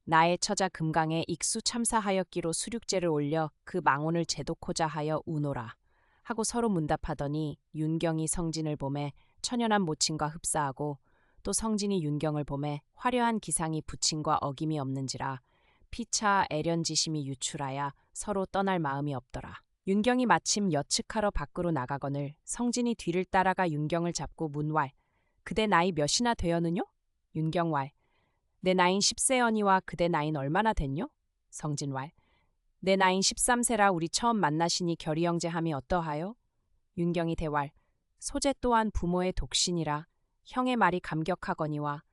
나의 처자 금강에 익수 참사하였기로 수륙제를 올려 그 망혼을 제도코자 하여 우노라 하고 서로 문답하더니 윤경이 성진을 보매 천연한 모친과 흡사하고 또 성진이 윤경을 보매 화려한 기상이 부친과 어김이 없는지라 피차 애련지심이 유출하여 서로 떠날 마음이 없더라. 윤경이 마침 여측하러 밖으로 나가거늘 성진이 뒤를 따라가 윤경을 잡고 문왈 그대 나이 몇이나 되었느뇨? 윤경왈 내 나인 10세여니와 그대 나인 얼마나 됐뇨? 성진왈 내 나인 13세라 우리 처음 만나시니 결의 형제함이 어떠하여? 윤경이 대왈 소재 또한 부모의 독신이라 형의 말이 감격하거니와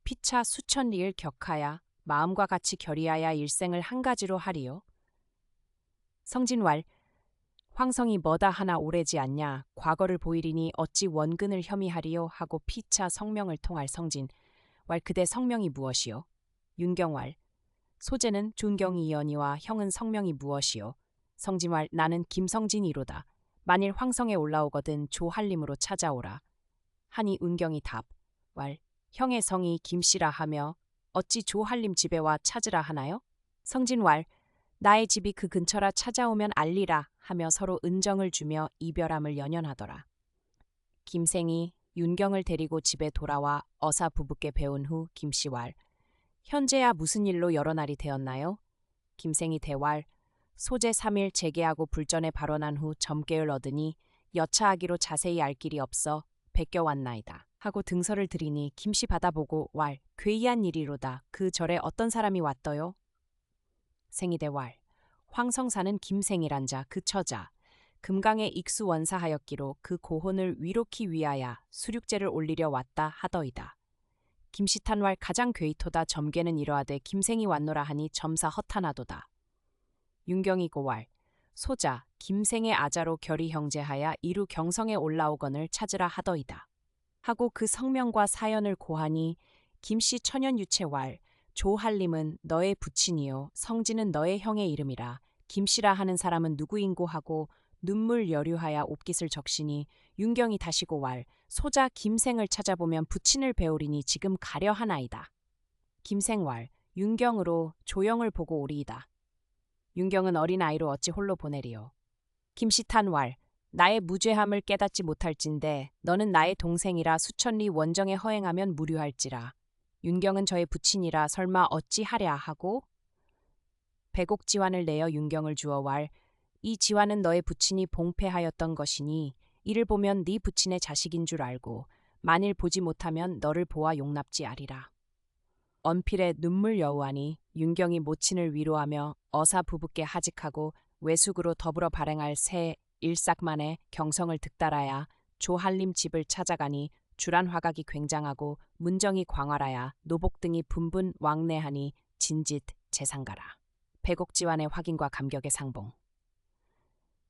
피차 수천 리을 격하야 마음과 같이 결의하여 일생을 한 가지로 하리요. 성진왈 황성이 뭐다 하나 오래지 않냐 과거를 보이리니 어찌 원근을 혐의하리요 하고 피차 성명을 통할 성진 왈 그대 성명이 무엇이요? 윤경왈 소재는 존경이여니와 형은 성명이 무엇이요? 성진왈 나는 김성진이로다. 만일 황성에 올라오거든 조한림으로 찾아오라. 하니 은경이 답 왈 형의 성이 김씨라 하며 어찌 조한림 집에 와 찾으라 하나요? 성진왈 나의 집이 그 근처라 찾아오면 알리라 하며 서로 은정을 주며 이별함을 연연하더라. 김생이 윤경을 데리고 집에 돌아와 어사 부부께 배운 후 김씨왈 현재야 무슨 일로 여러 날이 되었나요? 김생이 대왈 소재 3일 재개하고 불전에 발언한 후 점괘를 얻으니 여차하기로 자세히 알 길이 없어 베껴왔나이다 하고 등서를 드리니 김씨 받아보고 왈 괴이한 일이로다. 그 절에 어떤 사람이 왔더요? 생이 대왈 황성 사는 김생이란 자 그 처자 금강에 익수 원사하였기로 그 고혼을 위로키 위하여 수륙제를 올리려 왔다 하더이다. 김씨탄왈 가장 괴이토다. 점괘는 이러하되 김생이 왔노라 하니 점사 허탄하도다. 윤경이 고왈 소자 김생의 아자로 결의 형제하여 이루 경성에 올라오거늘 찾으라 하더이다. 하고 그 성명과 사연을 고하니 김씨 천연유채왈 조한림은 너의 부친이요 성진은 너의 형의 이름이라. 김씨라 하는 사람은 누구인고 하고 눈물 여류하여 옵깃을 적시니 윤경이 다시고 왈 소자 김생을 찾아보면 부친을 배우리니 지금 가려 하나이다. 김생왈 윤경으로 조영을 보고 오리이다. 윤경은 어린아이로 어찌 홀로 보내리요. 김씨탄왈 나의 무죄함을 깨닫지 못할진대 너는 나의 동생이라 수천리 원정에 허행하면 무료할지라. 윤경은 저의 부친이라 설마 어찌 하랴 하고 백옥 지환을 내어 윤경을 주어 왈 이 지환은 너의 부친이 봉패하였던 것이니 이를 보면 네 부친의 자식인 줄 알고 만일 보지 못하면 너를 보아 용납지 아리라. 언필에 눈물 여우하니 윤경이 모친을 위로하며 어사 부부께 하직하고 외숙으로 더불어 발행할 새 일삭만에 경성을 득달하여 조한림 집을 찾아가니 주란 화각이 굉장하고 문정이 광활하야 노복 등이 분분 왕래하니 진짓 재상가라. 백옥지환의 확인과 감격의 상봉.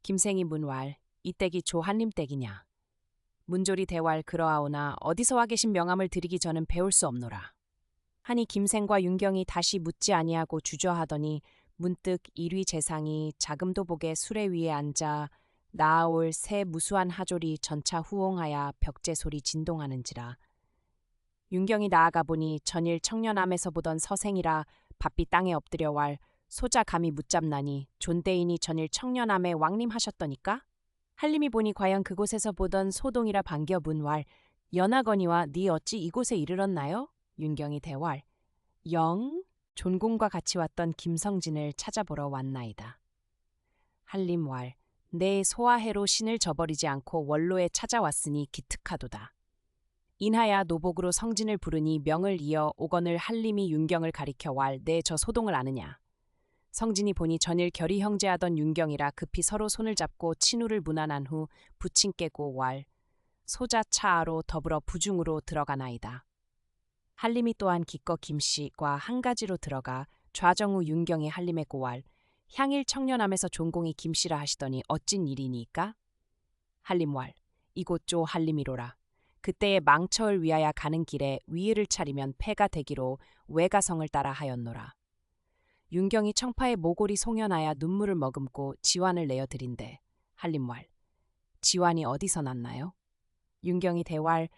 김생이 문왈 이댁이 조한림 댁이냐. 문조리 대왈 그러하오나 어디서 와 계신 명함을 드리기 전은 배울 수 없노라. 하니 김생과 윤경이 다시 묻지 아니하고 주저하더니 문득 일위 재상이 자금도복의 수레 위에 앉아 나아올 새 무수한 하졸이 전차 후옹하여 벽제 소리 진동하는지라. 윤경이 나아가 보니 전일 청년암에서 보던 서생이라 바삐 땅에 엎드려 왈 소자 감히 묻잡나니 존대인이 전일 청년암에 왕림하셨더니까? 한림이 보니 과연 그곳에서 보던 소동이라 반겨 문왈 연하거니와 네 어찌 이곳에 이르렀나요? 윤경이 대왈 영 존공과 같이 왔던 김성진을 찾아보러 왔나이다. 한림왈 내 소아해로 신을 저버리지 않고 원로에 찾아왔으니 기특하도다. 인하야 노복으로 성진을 부르니 명을 이어 오건을 한림이 윤경을 가리켜 왈 내 저 소동을 아느냐. 성진이 보니 전일 결의 형제하던 윤경이라 급히 서로 손을 잡고 친우를 문안한 후 부친 깨고 왈 소자 차아로 더불어 부중으로 들어가나이다. 한림이 또한 기껏 김씨과 한 가지로 들어가 좌정후 윤경이 한림에 고왈 향일 청년함에서 존공이 김씨라 하시더니 어찐 일이니까? 한림왈 이곳 조 한림이로라. 그때의 망처을 위하여 가는 길에 위의를 차리면 패가 되기로 외가성을 따라 하였노라. 윤경이 청파의 모골이 송연하여 눈물을 머금고 지환을 내어드린대. 한림왈 지환이 어디서 났나요? 윤경이 대왈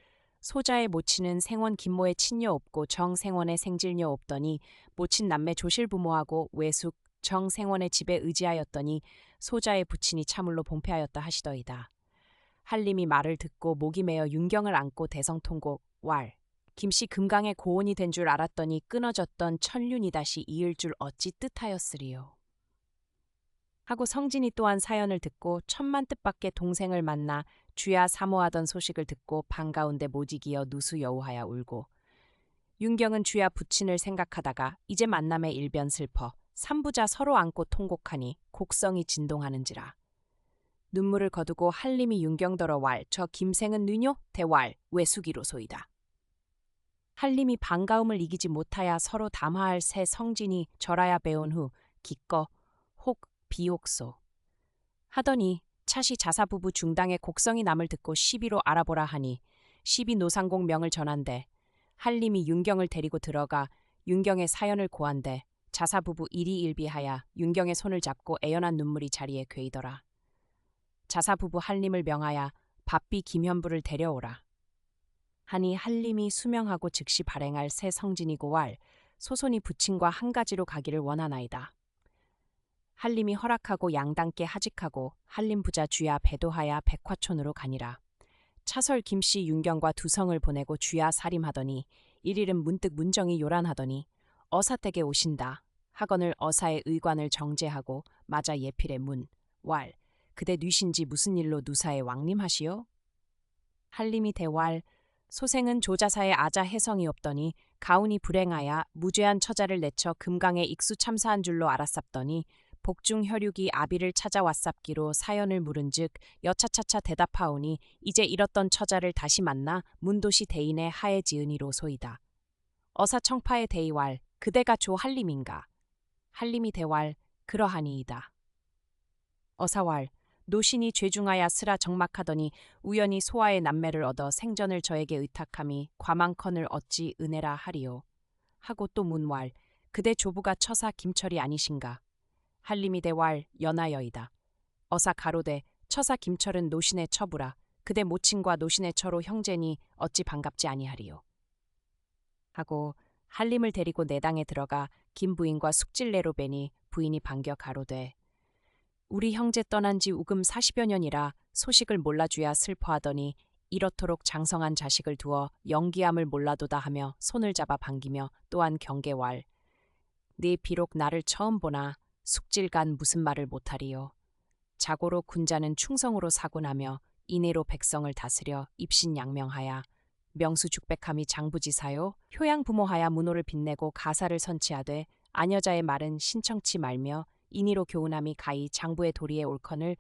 소자의 모친은 생원 김모의 친녀 없고 정생원의 생질녀 없더니 모친 남매 조실 부모하고 외숙 정생원의 집에 의지하였더니 소자의 부친이 차물로 봉패하였다 하시더이다. 한림이 말을 듣고 목이 메어 윤경을 안고 대성통곡 왈 김씨 금강의 고온이 된 줄 알았더니 끊어졌던 천륜이 다시 이을 줄 어찌 뜻하였으리요. 하고 성진이 또한 사연을 듣고 천만 뜻밖의 동생을 만나 주야 사모하던 소식을 듣고 반가운데 모직이어 누수 여우하여 울고 윤경은 주야 부친을 생각하다가 이제 만남의 일변 슬퍼 삼부자 서로 안고 통곡하니 곡성이 진동하는지라. 눈물을 거두고 한림이 윤경더러 왈 저 김생은 느뇨 대왈 외숙이로소이다. 한림이 반가움을 이기지 못하여 서로 담화할 새 성진이 절하야 배운 후 기꺼 혹 비옥소 하더니 차시 자사부부 중당의 곡성이 남을 듣고 시비로 알아보라 하니 시비 노상공 명을 전한대. 한림이 윤경을 데리고 들어가 윤경의 사연을 고한대. 자사부부 일희일비하여 윤경의 손을 잡고 애연한 눈물이 자리에 괴이더라. 자사부부 한림을 명하여 바삐 김현부를 데려오라. 하니 한림이 수명하고 즉시 발행할 새 성진이고 왈 소손이 부친과 한 가지로 가기를 원하나이다. 한림이 허락하고 양당께 하직하고 한림 부자 주야 배도하여 백화촌으로 가니라. 차설 김씨 윤경과 두 성을 보내고 주야 살임하더니 일일은 문득 문정이 요란하더니 어사댁에 오신다 하거늘 어사의 의관을 정제하고 마자 예필의 문 왈 그대 뉘신지 무슨 일로 누사에 왕림하시오? 한림이 대왈 소생은 조자사의 아자 해성이 없더니 가운이 불행하여 무죄한 처자를 내쳐 금강에 익수 참사한 줄로 알았sap더니 복중 혈육이 아비를 찾아왔sap기로 사연을 물은즉 여차차차 대답하오니 이제 잃었던 처자를 다시 만나 문도시 대인의 하에 지으니로소이다. 어사 청파의 대이왈 그대가 조 한림인가? 한림이 대왈 그러하니이다. 어사왈 노신이 죄중하여 쓰라 적막하더니 우연히 소아의 남매를 얻어 생전을 저에게 의탁함이 과망컨을 어찌 은혜라 하리오. 하고 또 문왈 그대 조부가 처사 김철이 아니신가? 한림이 대왈 연하여이다. 어사 가로되 처사 김철은 노신의 처부라. 그대 모친과 노신의 처로 형제니 어찌 반갑지 아니하리요. 하고 한림을 데리고 내당에 들어가 김 부인과 숙질내로 뵈니 부인이 반겨 가로되 우리 형제 떠난 지 우금 40여 년이라 소식을 몰라주야 슬퍼하더니 이렇도록 장성한 자식을 두어 영기함을 몰라도다 하며 손을 잡아 반기며 또한 경계왈 네 비록 나를 처음 보나 숙질간 무슨 말을 못하리요. 자고로 군자는 충성으로 사군하며 이내로 백성을 다스려 입신양명하야 명수죽백함이 장부지사요 효양부모하야 문호를 빛내고 가사를 선치하되 아녀자의 말은 신청치 말며 인의로 교훈함이 가히 장부의 도리에 옳거늘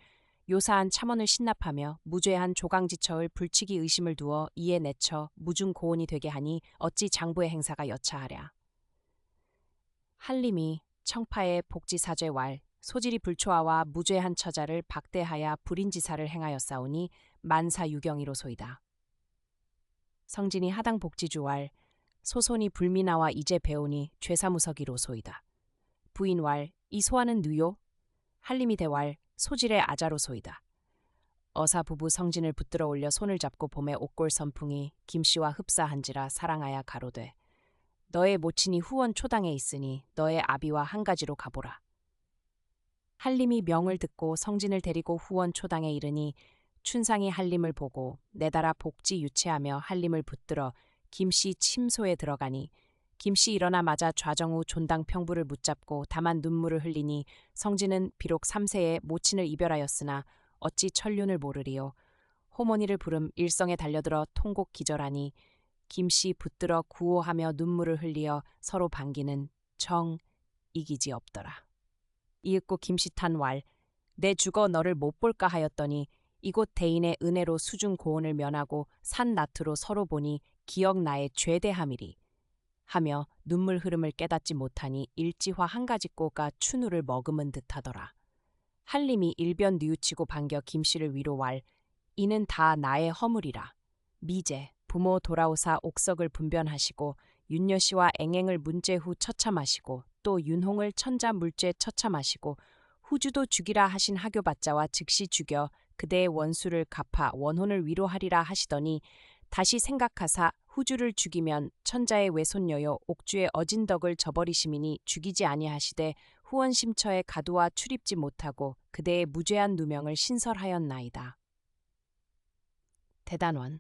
요사한 참언을 신납하며 무죄한 조강지처의 불치기 의심을 두어 이에 내쳐 무중고온이 되게 하니 어찌 장부의 행사가 여차하랴. 한림이 청파의 복지사죄 왈 소질이 불초아와 무죄한 처자를 박대하여 불인지사를 행하였사오니 만사유경이로소이다. 성진이 하당 복지주 왈 소손이 불미나와 이제 배우니 죄사무석이로소이다. 부인 왈 이 소아는 누요? 한림이 대왈 소질의 아자로소이다. 어사 부부 성진을 붙들어 올려 손을 잡고 봄에 옥골 선풍이 김씨와 흡사한지라 사랑하여 가로되 너의 모친이 후원 초당에 있으니 너의 아비와 한 가지로 가보라. 한림이 명을 듣고 성진을 데리고 후원 초당에 이르니 춘상이 한림을 보고 내달아 복지 유체하며 한림을 붙들어 김씨 침소에 들어가니 김씨 일어나마자 좌정우 존당 평부를 붙잡고 다만 눈물을 흘리니 성진은 비록 3세에 모친을 이별하였으나 어찌 천륜을 모르리요. 호모니를 부름 일성에 달려들어 통곡 기절하니 김씨 붙들어 구호하며 눈물을 흘리어 서로 반기는 정 이기지 없더라. 이윽고 김씨 탄 왈 내 죽어 너를 못 볼까 하였더니 이곳 대인의 은혜로 수중 고온을 면하고 산 나트로 서로 보니 기억 나의 죄대함이리 하며 눈물 흐름을 깨닫지 못하니 일지화 한 가지 꼬가 추누를 머금은 듯하더라. 한림이 일변 뉘우치고 반겨 김씨를 위로 왈 이는 다 나의 허물이라. 미제 부모 돌아오사 옥석을 분변하시고 윤여씨와 앵앵을 문제 후 처참하시고 또 윤홍을 천자 물죄 처참하시고 후주도 죽이라 하신 하교받자와 즉시 죽여 그대의 원수를 갚아 원혼을 위로하리라 하시더니 다시 생각하사 후주를 죽이면 천자의 외손녀여 옥주의 어진 덕을 저버리시미니 죽이지 아니하시되 후원심처에 가두와 출입지 못하고 그대의 무죄한 누명을 신설하였나이다. 대단원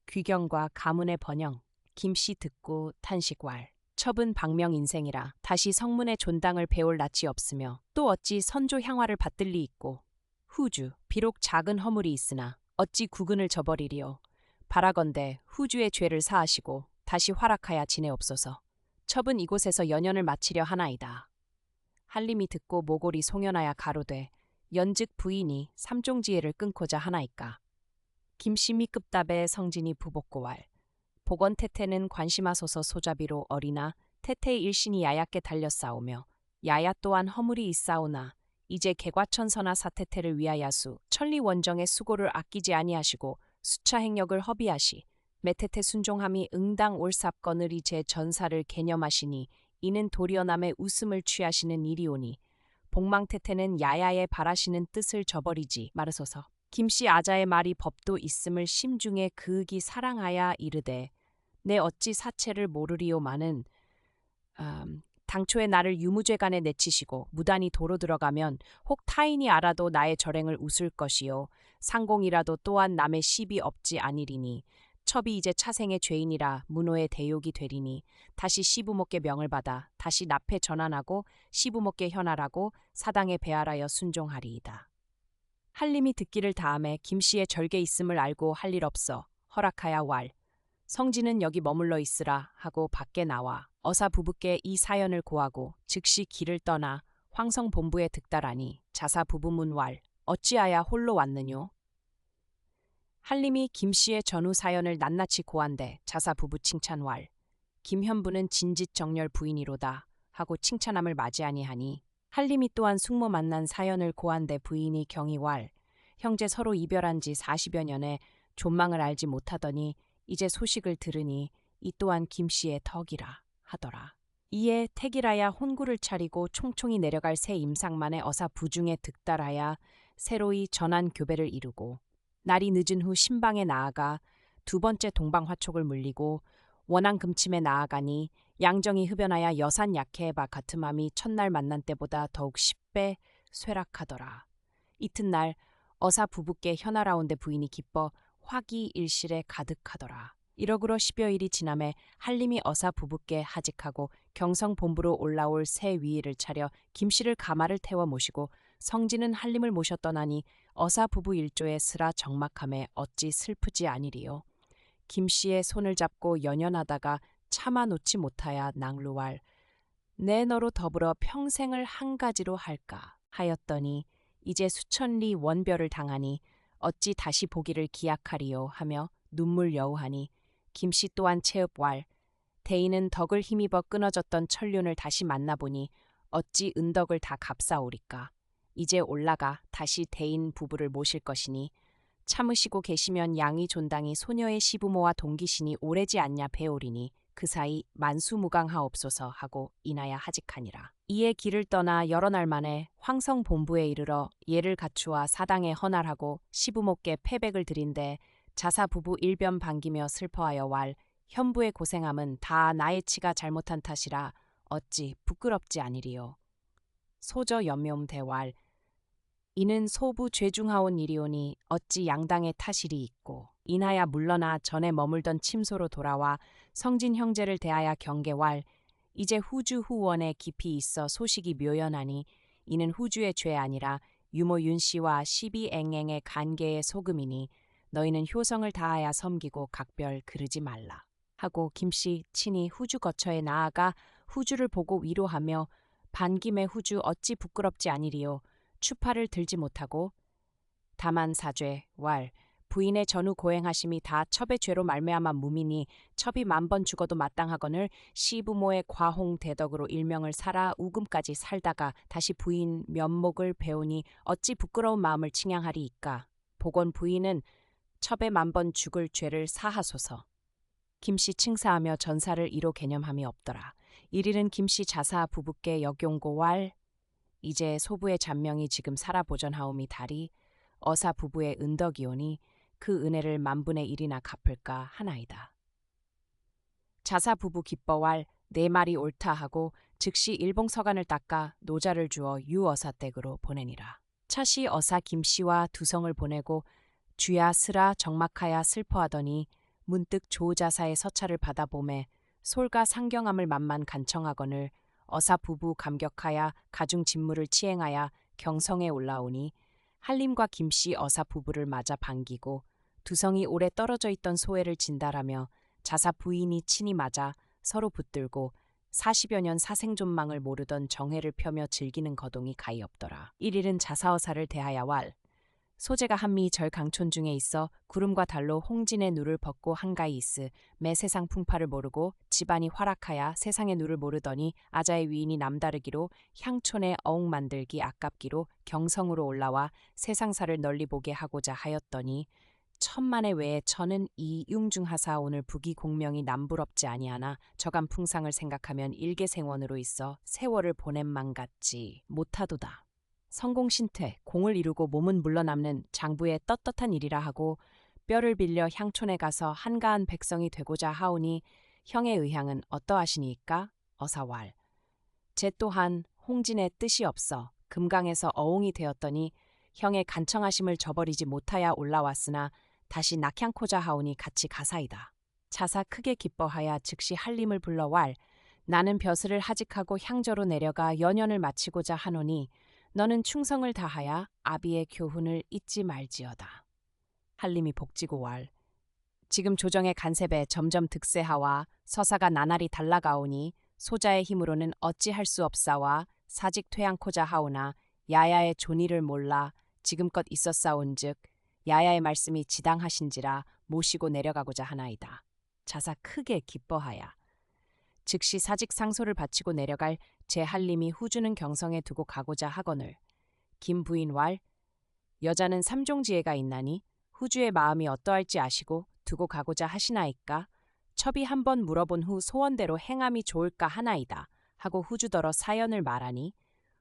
귀경과 가문의 번영 김씨 듣고 탄식왈 첩은 박명 인생이라 다시 성문의 존당을 배울 낯이 없으며 또 어찌 선조 향화를 받들 리 있고 후주 비록 작은 허물이 있으나 어찌 국은을 저버리리요. 바라건대 후주의 죄를 사하시고 다시 활락하여 지내옵소서. 첩은 이곳에서 연연을 마치려 하나이다. 한림이 듣고 모골이 송연하여 가로되 연즉 부인이 삼종지혜를 끊고자 하나이까. 김씨미 급답에 성진이 부복고왈 복원태태는 관심하소서 소자비로 어리나 태태의 일신이 야약게 달렸사오며 야야 또한 허물이 있사오나 이제 개과천선하 사태태를 위하야수 천리원정의 수고를 아끼지 아니하시고 수차행력을 허비하시 매태태 순종함이 응당 올삽건을이 제 전사를 개념하시니 이는 도리어 남의 웃음을 취하시는 일이오니 복망태태는 야야에 바라시는 뜻을 저버리지 말으소서. 김씨 아자의 말이 법도 있음을 심중에 그윽이 사랑하야 이르되 내 어찌 사체를 모르리오마는 당초에 나를 유무죄간에 내치시고 무단히 도로 들어가면 혹 타인이 알아도 나의 절행을 웃을 것이요 상공이라도 또한 남의 시비 없지 아니리니 첩이 이제 차생의 죄인이라 문호의 대욕이 되리니 다시 시부모께 명을 받아 다시 납해 전환하고 시부모께 현하라고 사당에 배하라여 순종하리이다. 한림이 듣기를 다음에 김씨의 절개 있음을 알고 할 일 없어 허락하야 왈 성진은 여기 머물러 있으라 하고 밖에 나와 어사 부부께 이 사연을 고하고 즉시 길을 떠나 황성 본부에 득달하니 자사 부부문 왈 어찌하야 홀로 왔느뇨. 한림이 김씨의 전후 사연을 낱낱이 고한데 자사 부부 칭찬 왈 김현부는 진짓정렬 부인이로다 하고 칭찬함을 맞이하니 한림이 또한 숙모 만난 사연을 고한데 부인이 경이 왈 형제 서로 이별한 지 40여 년에 존망을 알지 못하더니 이제 소식을 들으니 이 또한 김씨의 덕이라 하더라. 이에 택이라야 혼구를 차리고 총총히 내려갈 새 임상만에 어사 부중에 득달하여 새로이 전한 교배를 이루고 날이 늦은 후 신방에 나아가 두 번째 동방화촉을 물리고 원앙 금침에 나아가니 양정이 흡연하여 여산 약해바 같음함이 첫날 만난 때보다 더욱 10배 쇠락하더라. 이튿날 어사 부부께 현하라온데 부인이 기뻐 화기일실에 가득하더라. 이러그러 10여일이 지남에 한림이 어사 부부께 하직하고 경성 본부로 올라올 새 위의를 차려 김씨를 가마를 태워 모시고 성진은 한림을 모셔 떠나니 어사 부부 일조에 스라 적막함에 어찌 슬프지 아니리요. 김씨의 손을 잡고 연연하다가 참아 놓지 못하여 낭루왈 내 너로 더불어 평생을 한 가지로 할까 하였더니 이제 수천리 원별을 당하니 어찌 다시 보기를 기약하리요 하며 눈물 여우하니 김씨 또한 체읍왈 대인은 덕을 힘입어 끊어졌던 천륜을 다시 만나보니 어찌 은덕을 다 갚사오리까. 이제 올라가 다시 대인 부부를 모실 것이니 참으시고 계시면 양이 존당이 소녀의 시부모와 동기시니 오래지 않냐 배오리니 그 사이 만수무강하옵소서 하고 인하여 하직하니라. 이에 길을 떠나 여러 날 만에 황성 본부에 이르러 예를 갖추어 사당에 헌활하고 시부모께 패백을 드린데 자사 부부 일변 반기며 슬퍼하여 왈 현부의 고생함은 다 나의 치가 잘못한 탓이라 어찌 부끄럽지 아니리요. 소저 연묘음 대왈 이는 소부 죄중하온 일이오니 어찌 양당의 탓일이 있고 인하여 물러나 전에 머물던 침소로 돌아와 성진 형제를 대하여 경계왈 이제 후주 후원에 깊이 있어 소식이 묘연하니 이는 후주의 죄 아니라 유모 윤씨와 시비앵앵의 관계의 소금이니 너희는 효성을 다하여 섬기고 각별 그르지 말라 하고 김씨 친히 후주 거처에 나아가 후주를 보고 위로하며 반김에 후주 어찌 부끄럽지 아니리요. 추파를 들지 못하고 다만 사죄 왈 부인의 전후 고행하심이 다 첩의 죄로 말미암아 무미니 첩이 만번 죽어도 마땅하거늘 시부모의 과홍 대덕으로 일명을 살아 우금까지 살다가 다시 부인 면목을 배우니 어찌 부끄러운 마음을 칭양하리이까. 보건 부인은 첩의 만번 죽을 죄를 사하소서. 김씨 칭사하며 전사를 이로 개념함이 없더라. 일일은 김씨 자사 부부께 역용고 왈 이제 소부의 잔명이 지금 살아보전하오미 다리 어사 부부의 은덕이오니 그 은혜를 만분의 일이나 갚을까 하나이다. 자사 부부 기뻐왈 내 말이 옳다 하고 즉시 일봉서간을 닦아 노자를 주어 유어사 댁으로 보내니라. 차시 어사 김씨와 두성을 보내고 주야 스라 적막하야 슬퍼하더니 문득 조자사의 서찰을 받아보매 솔가 상경함을 만만 간청하거늘 어사 부부 감격하여 가중 직무를 치행하여 경성에 올라오니 한림과 김씨 어사 부부를 맞아 반기고 두성이 오래 떨어져 있던 소회를 진달하며 자사 부인이 친히 맞아 서로 붙들고 40여 년 사생존망을 모르던 정회를 펴며 즐기는 거동이 가히 없더라. 일일은 자사어사를 대하여 왈 소재가 한미 절 강촌 중에 있어 구름과 달로 홍진의 누를 벗고 한가히 있으 매 세상 풍파를 모르고 집안이 활악하여 세상의 누를 모르더니 아자의 위인이 남다르기로 향촌의 어웅 만들기 아깝기로 경성으로 올라와 세상사를 널리 보게 하고자 하였더니 천만의 외에 천은 이융중하사 오늘 부귀 공명이 남부럽지 아니하나 저간 풍상을 생각하면 일개생원으로 있어 세월을 보냄만 같지 못하도다. 성공신퇴, 공을 이루고 몸은 물러남는 장부의 떳떳한 일이라 하고 뼈를 빌려 향촌에 가서 한가한 백성이 되고자 하오니 형의 의향은 어떠하시니까? 어사왈. 제 또한 홍진의 뜻이 없어 금강에서 어웅이 되었더니 형의 간청하심을 저버리지 못하여 올라왔으나 다시 낙향코자 하오니 같이 가사이다. 자사 크게 기뻐하여 즉시 한림을 불러 왈. 나는 벼슬을 하직하고 향저로 내려가 연연을 마치고자 하노니 너는 충성을 다하여 아비의 교훈을 잊지 말지어다. 한림이 복지고 왈. 지금 조정의 간섭에 점점 득세하와 서사가 나날이 달라가오니 소자의 힘으로는 어찌할 수 없사와 사직 퇴양코자 하오나 야야의 존의를 몰라 지금껏 있었사온즉 야야의 말씀이 지당하신지라 모시고 내려가고자 하나이다. 자사 크게 기뻐하여 즉시 사직 상소를 바치고 내려갈 제 한림이 후주는 경성에 두고 가고자 하거늘 김 부인 왈 여자는 삼종지혜가 있나니 후주의 마음이 어떠할지 아시고 두고 가고자 하시나이까 첩이 한번 물어본 후 소원대로 행함이 좋을까 하나이다 하고 후주더러 사연을 말하니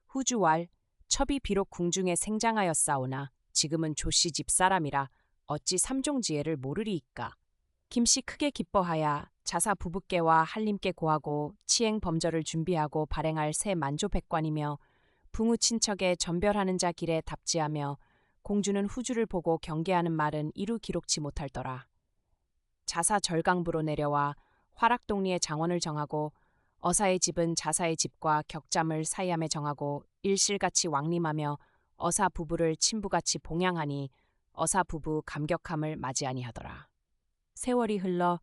후주 왈 첩이 비록 궁중에 생장하였사오나 지금은 조씨 집사람이라 어찌 삼종지혜를 모르리이까. 김씨 크게 기뻐하여 자사 부부께와 한림께 고하고 치행 범절을 준비하고 발행할 새 만조백관이며 붕우 친척에 전별하는 자 길에 답지하며 공주는 후주를 보고 경계하는 말은 이루 기록치 못할더라. 자사 절강부로 내려와 화락동리에 장원을 정하고 어사의 집은 자사의 집과 격잠을 사이함에 정하고 일실같이 왕림하며 어사 부부를 친부같이 봉양하니 어사 부부 감격함을 맞이 아니하더라. 세월이 흘러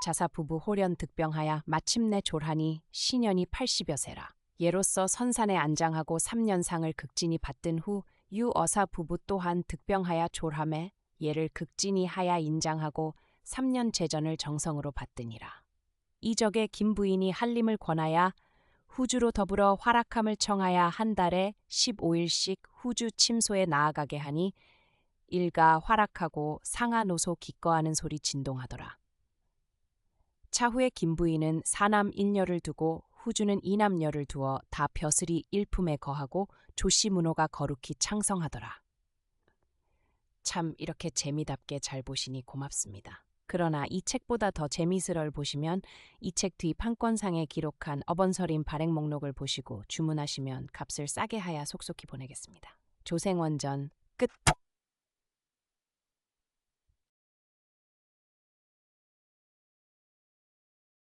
자사 부부 홀연 득병하여 마침내 졸하니 시년이 80여 세라. 예로서 선산에 안장하고 3년상을 극진히 받든 후 유어사 부부 또한 득병하여 졸함에 예를 극진히 하야 인장하고 3년 재전을 정성으로 받드니라. 이적에 김 부인이 한림을 권하여 후주로 더불어 활악함을 청하여 한 달에 15일씩 후주 침소에 나아가게 하니 일가 활악하고 상하노소 기꺼하는 소리 진동하더라. 차후에 김 부인은 사남 일녀를 두고 후주는 이남녀를 두어 다 벼슬이 일품에 거하고 조씨 문호가 거룩히 창성하더라. 참 이렇게 재미답게 잘 보시니 고맙습니다. 그러나 이 책보다 더 재미스러울 보시면 이 책 뒤 판권상에 기록한 어번서림 발행 목록을 보시고 주문하시면 값을 싸게 하여 속속히 보내겠습니다. 조생원전 끝.